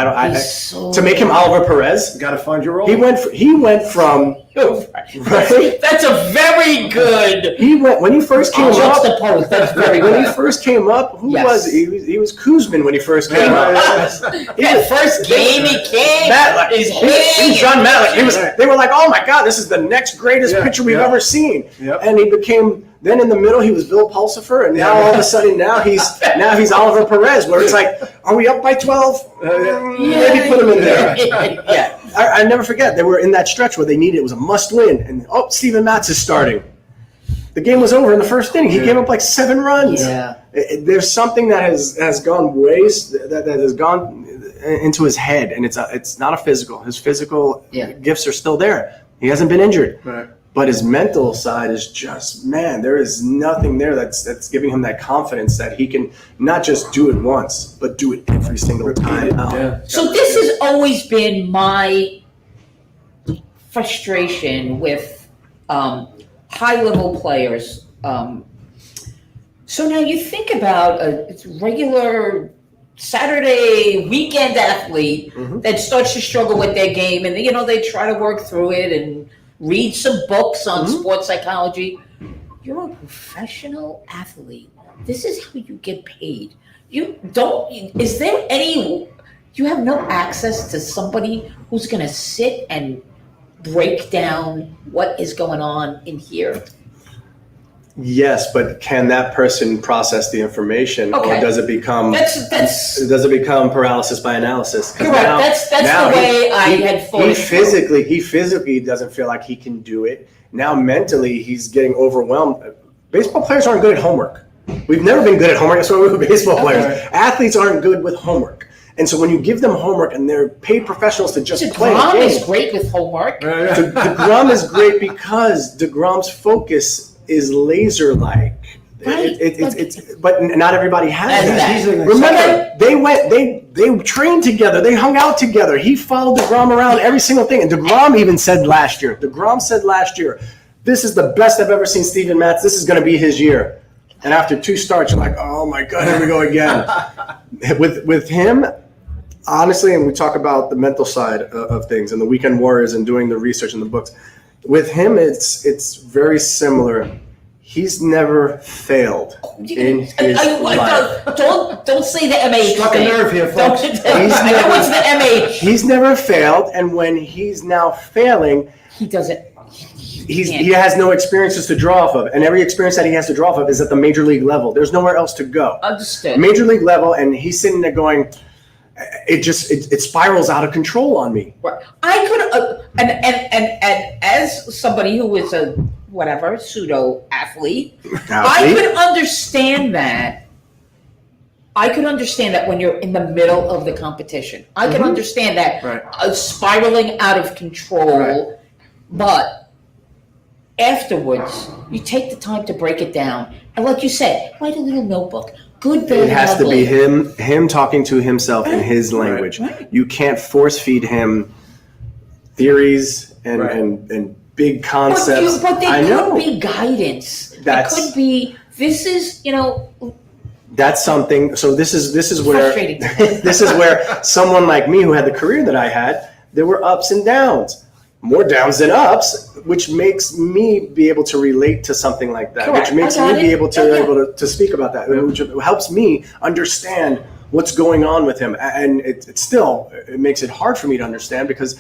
to make him Oliver Perez, you got to find your role. He went from That's a very good. When he first came up. That's very good. When he first came up, who was he? He was Kuzman when he first came up. That first game he came. He was John Matlack. They were like, oh my God, this is the next greatest pitcher we've ever seen. And he became. Then in the middle, he was Bill Pulsifer, and now all of a sudden, now he's Oliver Perez. Where it's like, are we up by 12? Maybe put him in there. I never forget they were in that stretch where they needed it was a must win, and Steven Matz is starting. the game was over in the first inning. He gave up like 7 runs. Yeah. There's something that has gone that has gone into his head, and it's not a physical. His physical gifts are still there. He hasn't been injured. Right. But his mental side is just, man, there is nothing there that's giving him that confidence that he can not just do it once, but do it every single time. Yeah. So this has always been my frustration with high-level players. So now you think about a regular Saturday weekend athlete that starts to struggle with their game, and they try to work through it and read some books on sports psychology. You're a professional athlete. This is how you get paid. You have no access to somebody who's going to sit and break down what is going on in here? Yes, but can that person process the information, or does it become does it become paralysis by analysis? Correct. That's the way I had thought. He physically doesn't feel like he can do it. Now mentally, he's getting overwhelmed. Baseball players aren't good at homework. We've never been good at homework. That's why we're baseball players. Athletes aren't good with homework. And so when you give them homework and they're paid professionals to just play a game. DeGrom is great with homework. DeGrom is great because DeGrom's focus is laser-like. Right. But not everybody has that. Exactly. Remember, they trained together. They hung out together. He followed DeGrom around every single thing. And DeGrom even said last year, this is the best I've ever seen Steven Matz. This is going to be his year. And after 2 starts, you're like, oh my God, here we go again. With him, honestly, and we talk about the mental side of things and the weekend warriors and doing the research in the books. With him, it's very similar. He's never failed in his life. Don't say the MH. Struck a nerve here, folks. What's the MH? He's never failed, and when he's now failing, He doesn't. he has no experiences to draw off of, and every experience that he has to draw off of is at the major league level. There's nowhere else to go. Understood. Major league level, and he's sitting there going, it spirals out of control on me. Right. I could, and as somebody who is a pseudo athlete, I could understand that. I could understand that when you're in the middle of the competition. I can understand that spiraling out of control, but afterwards, you take the time to break it down, and like you said, write a little notebook. Good, bad, it has to ugly. be him talking to himself in his language. Right. You can't force feed him theories and big concepts. But there could be guidance. There could be. This is That's something. So this is where frustrating. this is where someone like me who had the career that I had, there were ups and downs. More downs than ups, which makes me be able to relate to something like that. Correct. Which makes me be able to speak about that, which helps me understand what's going on with him. And it makes it hard for me to understand because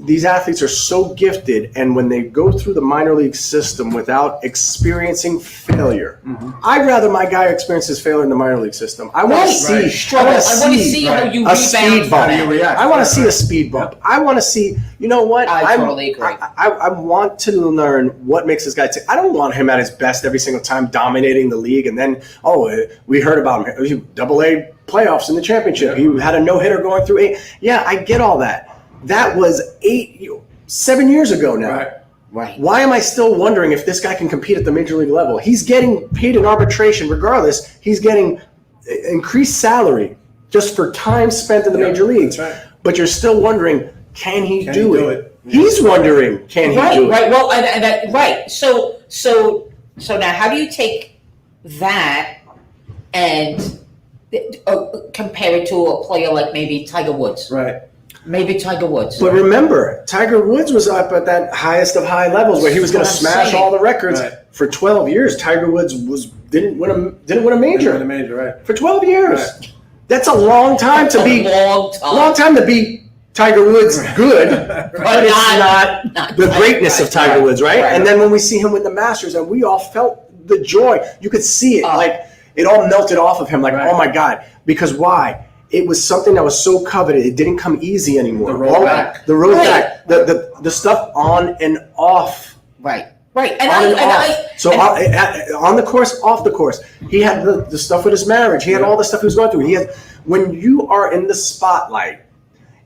these athletes are so gifted, and when they go through the minor league system without experiencing failure, I'd rather my guy experiences failure in the minor league system. I want to see I want to see how you a rebound. speed bump. How do you react? I want to see a speed bump. I want to see, you know what? I totally agree. I want to learn what makes this guy tick. I don't want him at his best every single time dominating the league, and then, we heard about him, AA playoffs in the championship. He had a no-hitter going through 8. Yeah, I get all that. That was 7 years ago now. Right. Why am I still wondering if this guy can compete at the major league level? He's getting paid in arbitration regardless. He's getting increased salary just for time spent in the major leagues. That's right. But you're still wondering, can he do it? He's wondering, can he do it? Right. Well, right. So now, how do you take that and compare it to a player like maybe Tiger Woods? Right. Maybe Tiger Woods. But remember, Tiger Woods was up at that highest of high levels where he was going to smash all the records. Right. For 12 years, Tiger Woods didn't win a major. Didn't win a major, right. For 12 years. Right. That's a long time to be long time to be Tiger Woods good, but it's not the greatness of Tiger Woods, right? And then when we see him win the Masters, and we all felt the joy, you could see it, like it all melted off of him, like, oh my God. Because why? It was something that was so coveted. It didn't come easy anymore. The road back. The road back. The stuff on and off. Right. Right. And on and off. On the course, off the course. He had the stuff with his marriage. He had all the stuff he was going through. When you are in the spotlight,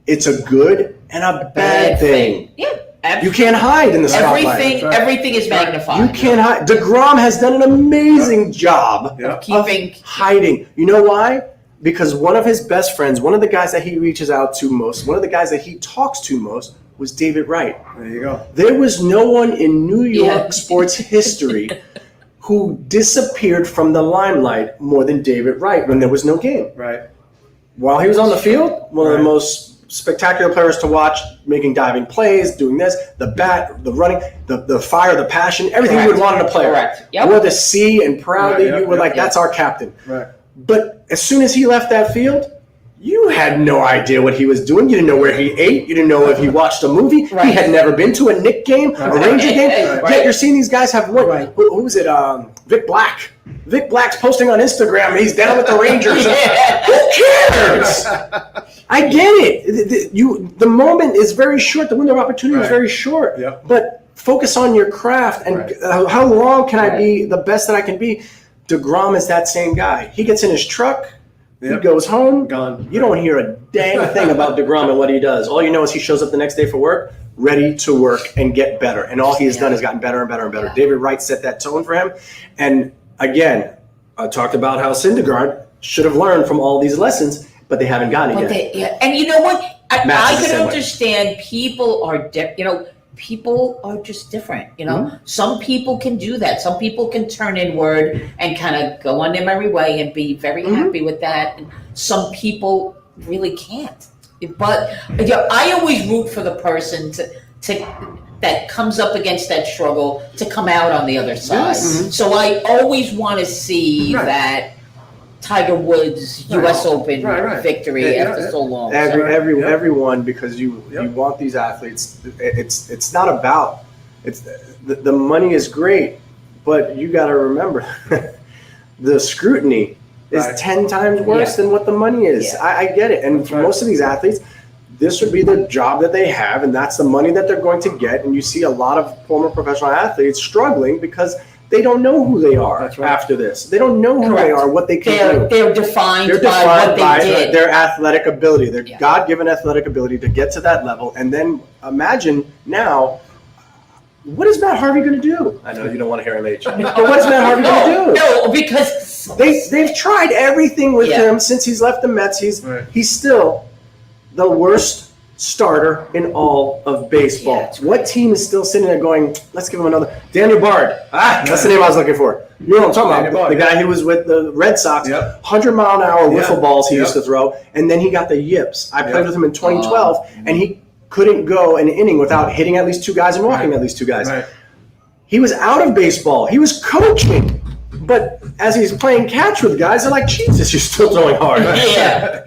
it's a good and a bad thing. Yeah. You can't hide in the spotlight. Everything is magnified. You can't hide. DeGrom has done an amazing job of keeping hiding. You know why? Because one of his best friends, one of the guys that he reaches out to most, one of the guys that he talks to most was David Wright. There you go. There was no one in New York sports history who disappeared from the limelight more than David Wright when there was no game. Right. While he was on the field, one of the most spectacular players to watch, making diving plays, doing this, the bat, the running, the fire, the passion, everything you would want in a player. Correct. Yep. Wore the C and proudly you were like, that's our captain. Right. But as soon as he left that field, you had no idea what he was doing. You didn't know where he ate. You didn't know if he watched a movie. Right. He had never been to a Knick game, a Ranger game. Yet you're seeing these guys have what? Right. Who was it? Vic Black. Vic Black's posting on Instagram. He's down with the Rangers. Who cares? I get it. The moment is very short. The window of opportunity is very short. Yep. But focus on your craft and how long can I be the best that I can be. DeGrom is that same guy. He gets in his truck. He goes home. Gone. You don't hear a dang thing about DeGrom and what he does. All you know is he shows up the next day for work, ready to work and get better. And all he has done is gotten better and better and better. David Wright set that tone for him. And again, I talked about how Syndergaard should have learned from all these lessons, but they haven't gotten it yet. And you know what? I Matt's can understand people are people are just different, Some people can do that. Some people can turn inward and kind of go on their merry way and be very happy with that. And some people really can't. But I always root for the person to that comes up against that struggle to come out on the other side. So I always want to see that Tiger Woods U.S. Open victory after so long. Everyone, because you want these athletes. It's not about the money is great, but you got to remember the scrutiny is 10 times worse than what the money is. I get it, and for most of these athletes, this would be the job that they have, and that's the money that they're going to get. And you see a lot of former professional athletes struggling because they don't know who they are after this. They don't know who they are, what they can do. They're defined by what they did. Their athletic ability, their God-given athletic ability to get to that level. And then imagine now, what is Matt Harvey going to do? I know you don't want to hear him, but what is Matt Harvey going to do? No, because they've tried everything with him since he's left the Mets. He's still the worst starter in all of baseball. What team is still sitting there going, let's give him another? Daniel Bard. That's the name I was looking for. You know what I'm talking about? The guy who was with the Red Sox, 100-mile-an-hour wiffle balls he used to throw, and then he got the yips. I played with him in 2012, and he couldn't go an inning without hitting at least two guys and walking at least two guys. He was out of baseball. He was coaching. But as he's playing catch with guys, they're like, Jesus, you're still throwing hard.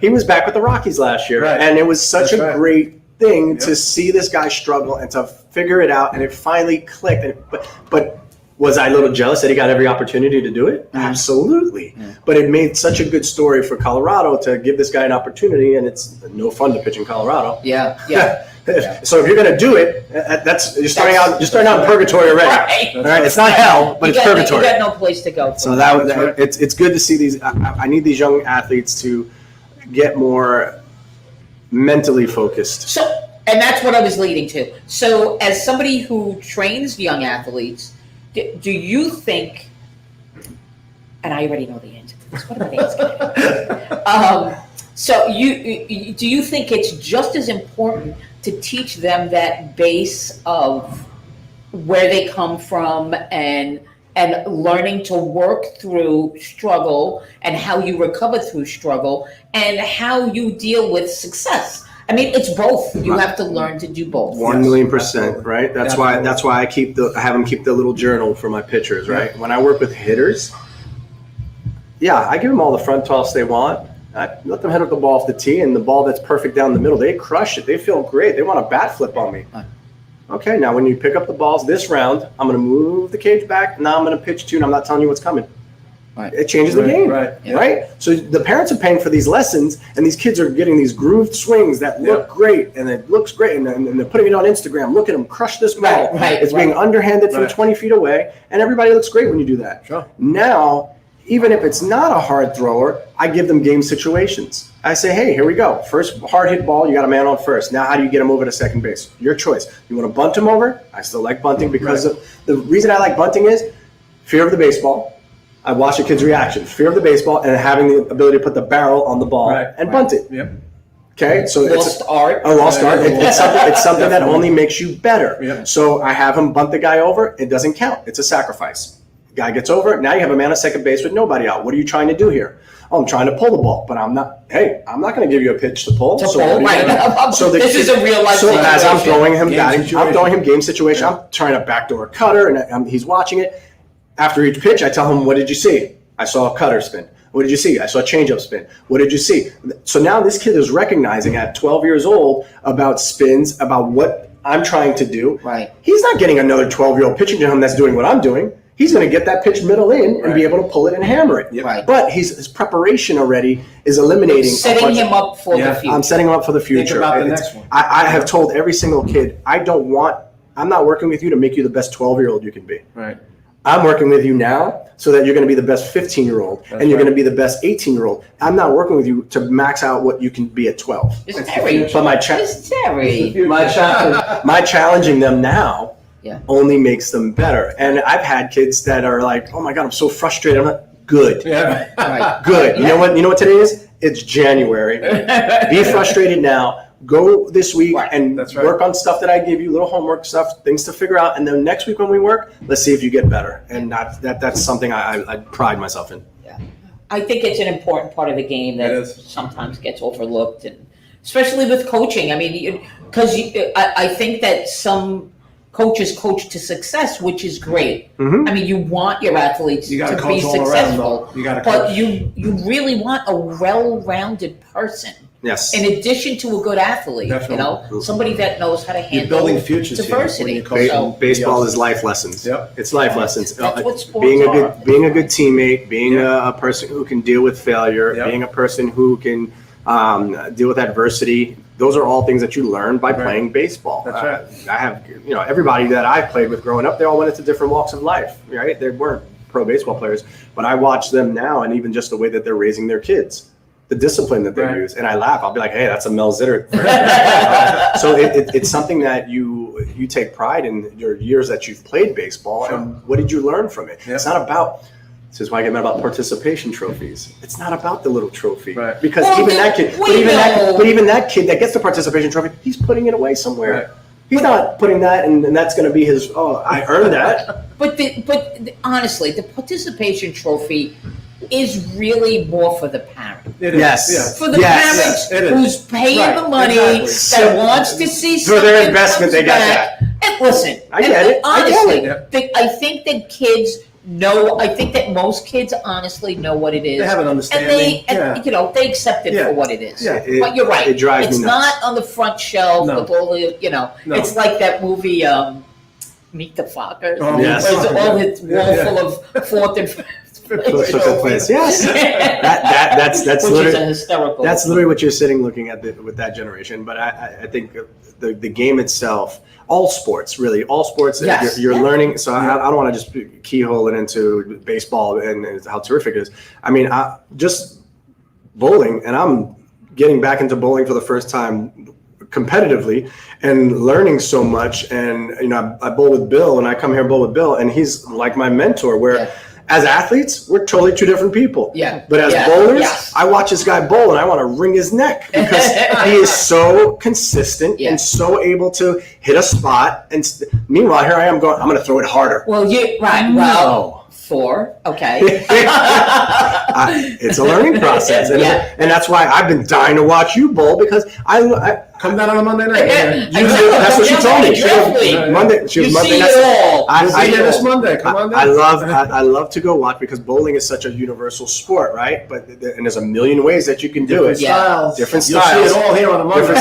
He was back with the Rockies last year. And it was such a great thing to see this guy struggle and to figure it out. And it finally clicked. But was I a little jealous that he got every opportunity to do it? Absolutely. But it made such a good story for Colorado to give this guy an opportunity. And it's no fun to pitch in Colorado. So if you're going to do it, you're starting out in purgatory already. All right, it's not hell, but it's purgatory. You got no place to go. So it's good to see these. I need these young athletes to get more mentally focused. So, and that's what I was leading to. So, as somebody who trains young athletes, do you think? And I already know the answer to this. What am I asking? So, do you think it's just as important to teach them that base of where they come from and learning to work through struggle and how you recover through struggle and how you deal with success? I mean, it's both. You have to learn to do both. 1,000,000%, right? That's why I have them keep the little journal for my pitchers, right? When I work with hitters, I give them all the front toss they want. I let them head up the ball off the tee, and the ball that's perfect down the middle, they crush it. They feel great. They want a bat flip on me. Okay, now when you pick up the balls this round, I'm going to move the cage back. Now I'm going to pitch to you, and I'm not telling you what's coming. Right. It changes the game, Right. right? So the parents are paying for these lessons, and these kids are getting these grooved swings that look great, and it looks great, and they're putting it on Instagram. Look at them crush this ball. It's being underhanded from 20 feet away, and everybody looks great when you do that. Sure. Now, even if it's not a hard thrower, I give them game situations. I say, hey, here we go. First hard hit ball, you got a man on first. Now how do you get him over to second base? Your choice. You want to bunt him over? I still like bunting because of the reason I like bunting is fear of the baseball. I watch the kid's reaction. Fear of the baseball and having the ability to put the barrel on the ball and bunt it. Yep. Okay, so Lost art. A lost art. It's something that only makes you better. Yeah. So I have him bunt the guy over. It doesn't count. It's a sacrifice. Guy gets over. Now you have a man on second base with nobody out. What are you trying to do here? Oh, I'm trying to pull the ball, but I'm not. Hey, I'm not going to give you a pitch to pull. So this is a real life. So as I'm throwing him, Game I'm throwing him game situation. I'm trying to backdoor cutter, and he's watching it. After each pitch, I tell him, what did you see? I saw a cutter spin. What did you see? I saw a changeup spin. What did you see? So now this kid is recognizing at 12 years old about spins, about what I'm trying to do. Right. He's not getting another 12-year-old pitching to him that's doing what I'm doing. He's going to get that pitch middle in and be able to pull it and hammer it. Yep. Right. But his preparation already is eliminating. Setting him up for the future. I'm setting him up for the future. Think about the next one. I have told every single kid, I'm not working with you to make you the best 12-year-old you can be. Right. I'm working with you now so that you're going to be the best 15-year-old and you're going to be the best 18-year-old. I'm not working with you to max out what you can be at 12. It's Terry. But my challenging them now only makes them better. And I've had kids that are like, oh my God, I'm so frustrated. I'm not good. Yeah. Right. Good. You know what today is? It's January. Be frustrated now. Go this week and work on stuff that I give you, little homework stuff, things to figure out. And then next week when we work, let's see if you get better. And that's something I pride myself in. Yeah. I think it's an important part of the game that sometimes gets overlooked, and especially with coaching. I mean, because I think that some coaches coach to success, which is great. Mm-hmm. I mean, you want your athletes to be successful, but you really want a well-rounded person. Yes. In addition to a good athlete, somebody that knows how to handle building futures diversity. Baseball is life lessons. Yep. It's life lessons. That's what sports being are. Being a good teammate, being a person who can deal with failure, being a person who can deal with adversity. Those are all things that you learn by playing baseball. That's right. I have, everybody that I played with growing up, they all went into different walks of life, right? They weren't pro baseball players, but I watch them now, and even just the way that they're raising their kids. The discipline that they use, and I laugh. I'll be like, "Hey, that's a Mel Zitter." So it's something that you take pride in your years that you've played baseball, and what did you learn from it? It's not about. This is why I get mad about participation trophies. It's not about the little trophy, because even that kid, but even that kid that gets the participation trophy, he's putting it away somewhere. Right. He's not putting that, and that's going to be his. Oh, I earned that. But honestly, the participation trophy is really more for the parent. It is. Yes. For the parents who's paying the money, that wants to see something. For their investment, they got that. And listen, I get it. Honestly, I think that kids know. I think that most kids honestly know what it is. They have an understanding. And they accept it for what it is. Yeah. But you're right. It drives me It's nuts. not on the front shelf with all the. No. It's like that movie. Meet the Fockers. Oh, yes. Where it's all its wall full of fourth and fifth place. Yes. That's which literally is a hysterical. That's literally what you're sitting looking at with that generation. But I think the game itself, all sports, Yes. you're learning. So I don't want to just keyhole it into baseball and how terrific it is. I mean, just bowling, and I'm getting back into bowling for the first time competitively and learning so much. And I bowl with Bill, and I come here and bowl with Bill, and he's like my mentor. Where as athletes, we're totally two different people. Yeah. But as bowlers, I watch this guy bowl and I want to wring his neck because he is so consistent and so able to hit a spot. And meanwhile, here I am going, I'm going to throw it harder. Well, Well, 4. Okay. It's a learning process. And that's why I've been dying to watch you bowl, because I come down on a Monday night. That's what she told me. She was Monday night. I see you this Monday. Come on down. I love to go watch, because bowling is such a universal sport, right? And there's a million ways that you can do it. Different styles. You'll see it all here on a Monday.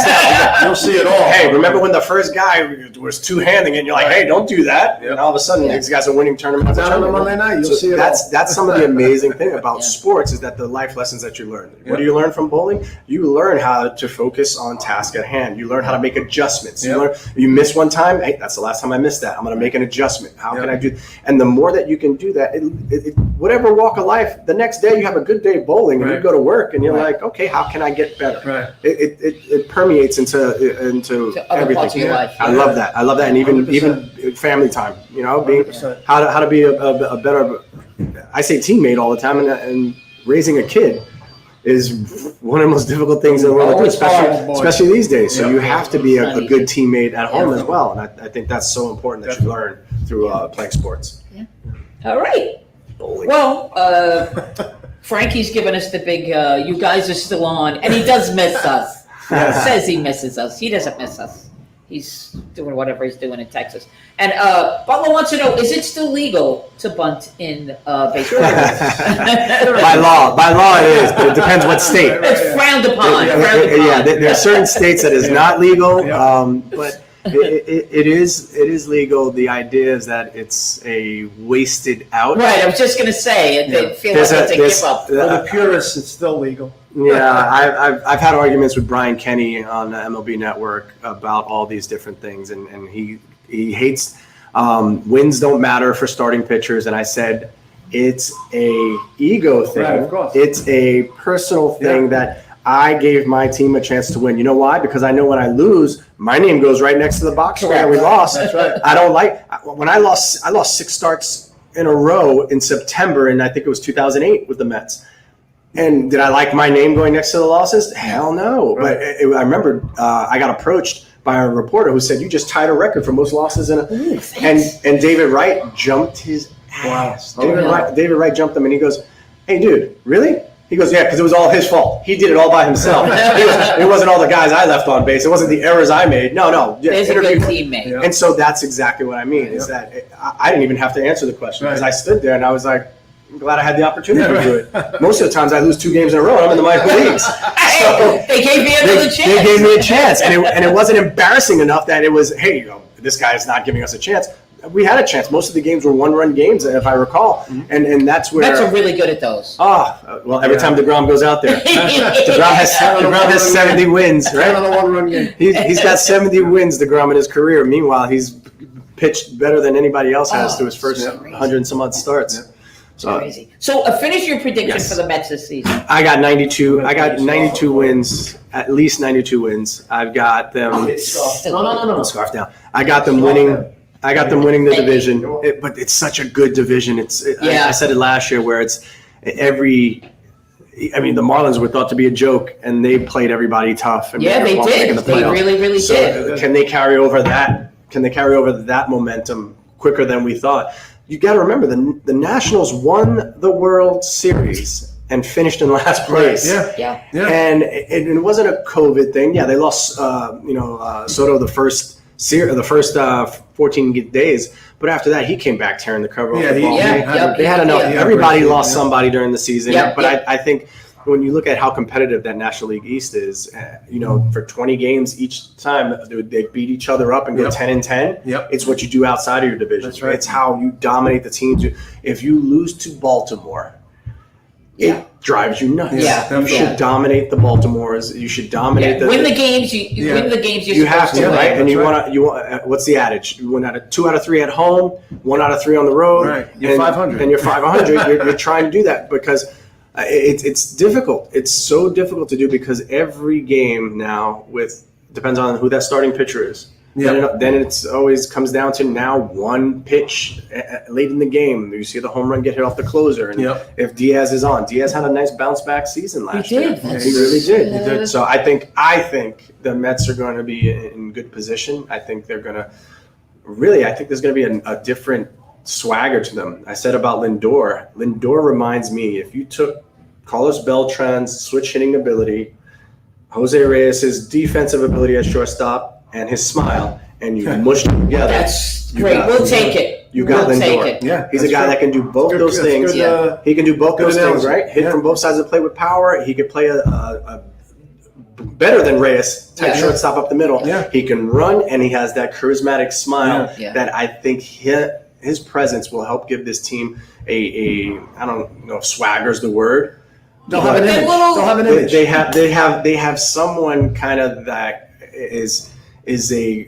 You'll see it all. Hey, remember when the first guy was two-handing it, and you're like, hey, don't do that. And all of a sudden, these guys are winning tournaments. Down on a Monday night. You'll So see it that's some of the amazing thing about Yeah. sports is that the life lessons that you learn. Yeah. What do you learn from bowling? You learn how to focus on task at hand. You learn how to make adjustments. Yeah. You miss one time. Hey, that's the last time I missed that. I'm going to make an adjustment. How Yeah. can I do? And the more that you can do that, whatever walk of life, the next day you have a good day bowling and you Right. go to work and you're Right. like, okay, how can I get better? Right. It permeates into To other everything. parts of your life. I love that. I love that, and even 100%. family time. You know, being 100%. how to be a better. I say teammate all the time, and raising a kid is one of the most difficult things in the world to do, Always hard, boy. especially these days. So Yeah. you have to be It's not a good easy. teammate at home Yeah. as well, and I think that's so important that you learn through playing sports. All right. Bowling. Well, Frankie's given us the big, you guys are still on, and he does miss us. Yes. Says he misses us. He doesn't miss us. He's doing whatever he's doing in Texas. And Butler wants to know, is it still legal to bunt in baseball? by law it is, but it depends what state. It's frowned upon. Yeah. Frowned upon. Yeah, there are certain states that is not legal, Yeah. but it is legal. The idea is that it's a wasted out. Right, I was just going to say, they feel like it's a give up. For the purists, it's still legal. Yeah, I've had arguments with Brian Kenny on the MLB Network about all these different things, and he hates wins don't matter for starting pitchers, and I said it's a ego thing. Right, of course. It's a personal thing Yeah. that I gave my team a chance to win. You know why? Because I know when I lose, my name goes right next to the box score that we lost. That's right. I don't like when I lost 6 starts in a row in September, and I think it was 2008 with the Mets. And did I like my name going next to the losses? Hell no. Right. But I remember I got approached by a reporter who said, you just tied a record for most losses in a. Ooh, thanks. And David Wright jumped his ass. Wow. David Wright jumped him, and he goes, hey, dude, really? He goes, yeah, because it was all his fault. He did it all by himself. It wasn't all the guys I left on base. It wasn't the errors I made. No. Yeah, There's a good teammate. Yeah. And so that's exactly what I mean, is that I didn't even have to answer the question, because Right. I stood there and I was like, I'm glad I had the opportunity to do it. Most of the times I lose 2 games in a row and I'm in the minor leagues. Hey, they gave me another chance. They gave me a chance, and it wasn't embarrassing enough that it was, hey, this guy is not giving us a chance. We had a chance. Most of the games were 1-run games, if I recall, and that's where. Mets are really good at those. Well, every Yeah. time DeGrom goes out there, DeGrom has 70 wins, right? Another one-run game. He's got 70 wins, DeGrom, in his career. Meanwhile, he's pitched better than anybody else has to his first Yeah. 100 and some odd starts. Yeah. So Crazy. So finish your prediction Yes. for the Mets this season. I got 92. I got 92 wins, at least 92 wins. I've got them. No. Scarf down. I got them winning. I got them winning the division, but it's such a good division. Yeah. I said it last year, where it's every. I mean, the Marlins were thought to be a joke, and they played everybody tough. And Yeah, they were making did. the They playoffs. really So did. can they carry over that? Can they carry over that momentum quicker than we thought? You got to remember, the Nationals won the World Series and finished in last place. Yeah. And it wasn't a COVID thing. Yeah, they lost, Soto the first 14 days, but after that, he came back tearing the cover off the ball. They had enough. Yeah. Everybody lost somebody during the season. Yeah, But yeah. I think when you look at how competitive that National League East is, for 20 games each time, they beat each other up and go Yep. 10-10. Yep. It's what you do outside of your division. That's right. It's how you dominate the teams. If you lose to Baltimore, Yeah. it drives you nuts. Yeah. You should dominate the Baltimores. You should dominate Win the games. You win the games. You have to, win. right? And That's you right. want to. What's the adage? You win 2 out of 3 at home, 1 out of 3 on the road. Right. You're and, 500. And you're 500. you're trying to do that because it's difficult. It's so difficult to do because every game now depends on who that starting pitcher is. Yeah. Then it's always comes down to now one pitch late in the game. You see the home run get hit off the closer. And Yep. if Diaz is on, Diaz had a nice bounce back season last year. did. He really did. He did. So I think the Mets are going to be in good position. I think they're going to I think there's going to be a different swagger to them. I said about Lindor. Lindor reminds me, if you took Carlos Beltran's switch hitting ability, Jose Reyes' defensive ability at shortstop, and his smile, and you mushed them together. That's You great. got- We'll take it. You got We'll Lindor. take it. Yeah. He's a that's guy right. that can do both Good- those that's things. good, Yeah. He can do both good those things, analogy. right? Hit Yeah. from both sides of the plate with power. He could play a better than Reyes type Yeah. shortstop up the middle. Yeah. He can run, and he has that charismatic smile Yeah. that I think his presence will help give this team a I don't know if swagger is the word. They'll have an image. They'll have an image. They have someone kind of that is a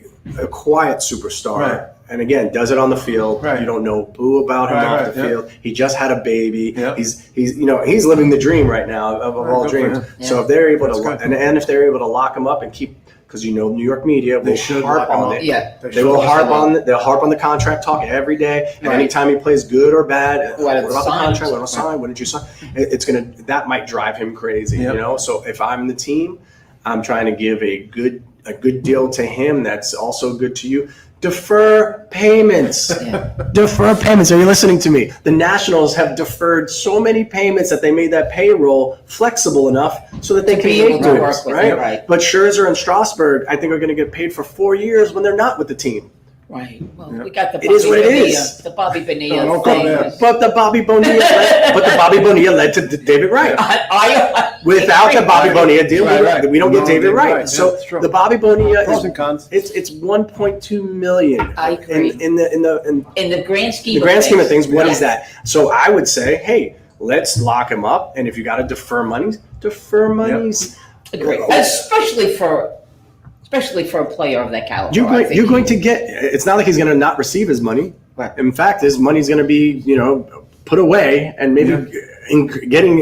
quiet superstar. Right. And again, does it on the field. Right. You don't know boo about him off the field. He just had a baby. Yep. He's living the dream right now of all dreams. Yeah. So if they're able That's to good. and if they're able to lock him up and keep, because New York media will should harp lock him on up. it. Yeah. They will they'll harp on the contract talk every day. And Right. anytime he plays good or bad, What what it's about the signed. contract? What about sign? What did you sign? That might drive him crazy, Yep. So if I'm the team, I'm trying to give a good deal to him that's also good to you. Defer payments. Yeah. Defer payments. Are you listening to me? The Nationals have deferred so many payments that they made that payroll flexible enough so that they To can be able make to moves, work with right? it, right. But Scherzer and Strasburg, I think, are going to get paid for 4 years when they're not with the team. Right. Well, we got the It is what it Bonilla, is. the Bobby Bonilla don't thing. go there. But the Bobby Bonilla led to David Wright. Without the Bobby Bonilla deal, Right. we don't get David Wright. Yeah, So that's true. the Bobby Bonilla Pros is and cons. it's 1.2 million. I agree. In In the grand scheme the grand scheme of things, what yeah. is that? So I would say, hey, let's lock him up, and if you got to defer monies, defer monies. Agree. Especially for a player of that caliber. You're going to get. It's not like he's going to not receive his money. Right. In fact, his money's going to be put away, and maybe getting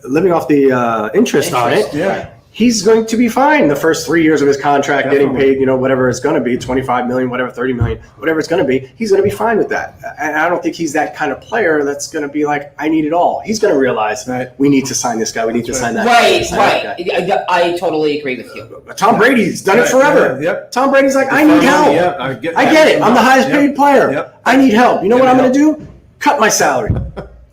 living off the interest on it. Yeah. He's going to be fine the first 3 years of his contract, Definitely. getting paid, whatever it's going to be, 25 million, whatever, 30 million, whatever it's going to be. He's going to be fine with that. And I don't think he's that kind of player that's going to be like, I need it all. He's going to realize we need to sign this guy. We need to sign that Right, guy. right. I totally agree with you. Tom Brady's done it forever. Yeah, yep. Tom Brady's like, I need help. Yeah, I get it. I'm the highest paid player. Yep. I need help. You know Give what me I'm going to do? Cut my salary.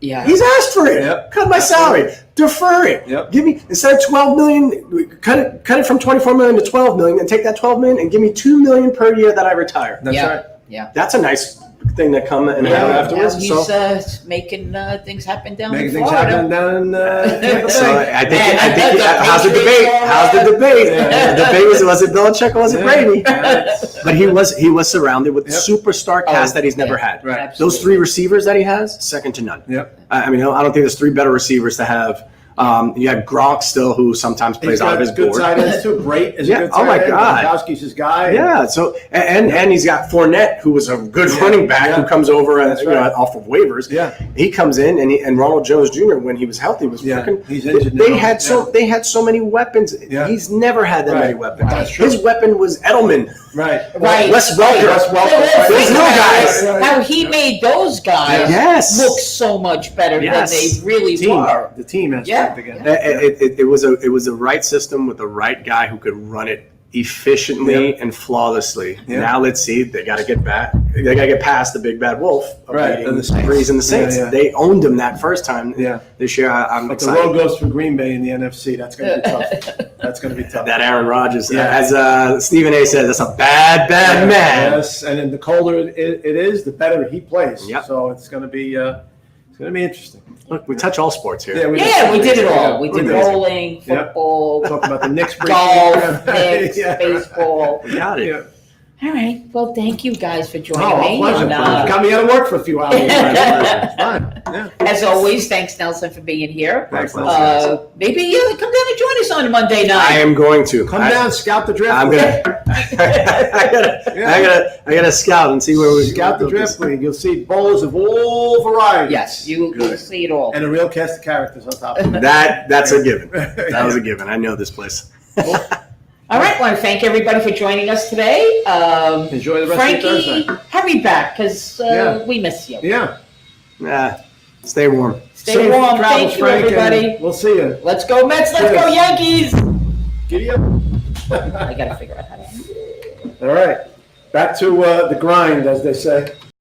Yeah. He's asked for it. Yep. Cut my salary. Defer it. Yep. Give me, instead of 12 million, cut it from 24 million to 12 million, and take that 12 million and give me 2 million per year that I retire. That's Yeah. right. Yeah. That's a nice thing to come and have afterwards. Now he's making things happen down Making in things Florida. happen down in Tampa So Bay. I think And how's the debate? How's the debate? Yeah. The debate was it Belichick or was it Yeah. Brady? That's- But he was surrounded with Yep. superstar cast that he's never yeah. had. Right. Absolutely. Those 3 receivers that he has, second to none. Yep. I mean, I don't think there's 3 better receivers to have. You have Gronk still, who sometimes He's plays out got of his good board. tight ends too. Brait is Yeah. a good Oh tight my end. God. Gronkowski's his guy. Yeah. So and he's got Fournette, who was a good Yeah. running back, Yeah. who comes over That's right. off of waivers. Yeah. He comes in and Ronald Jones Jr. when he was healthy was Yeah. freaking. He's injured They now. had so many weapons. Yeah. He's never had that Right. many weapons. That's true. His weapon was Edelman. Right. Right. Wes Welker. Wes Welker. Well, Those think new about guys. it, how he made those guys Yes. look so much better Yes. than they really Team. were. The team has Yeah. strength again. It was a right system with the right guy who could run it efficiently and flawlessly. Yeah. Now let's see. They got to get back. They got to get past the big bad wolf of Right, beating and the Saints. Breeze and the Saints. Yeah, yeah. They owned them that first time. Yeah. This year, I'm But the excited. road goes through Green Bay in the NFC. That's going to be tough. That's going to be tough. That Aaron Rodgers, Yeah. as Stephen A. says, that's a bad man. Yes, and then the colder it is, the better he plays. Yep. So it's going to be interesting. Look, we touch all sports here. Yeah, we did it all. We We're did amazing. bowling, Yeah. football, Talk about the Knicks. golf, Knicks, Yeah. baseball. We got it. Yeah. All right. Well, thank you guys for joining Oh, me. pleasure. And, Got me out of work for a few hours. It's fine. Yeah. as always, thanks Nelson for being here. Thanks, Maybe come down and join us on a Monday night. I am going to. Come down, scout the drift. I'm league. gonna. I gotta scout and see where we Scout the go. drift league. You'll see bowlers of all varieties. Yes, you'll Good. see it all. And a real cast of characters on top of it. That's a given. That was a given. I know this place. All right, I want to thank everybody for joining us today. Enjoy the rest Frankie, of your Thursday. hurry back because Yeah. we miss you. Yeah. Stay warm. Stay Safe warm. travels, Thank you, Frank, and everybody. We'll see you. Let's go Mets. Let's go Yankees. Giddy up. I got to figure out how to. All right. Back to the grind, as they say.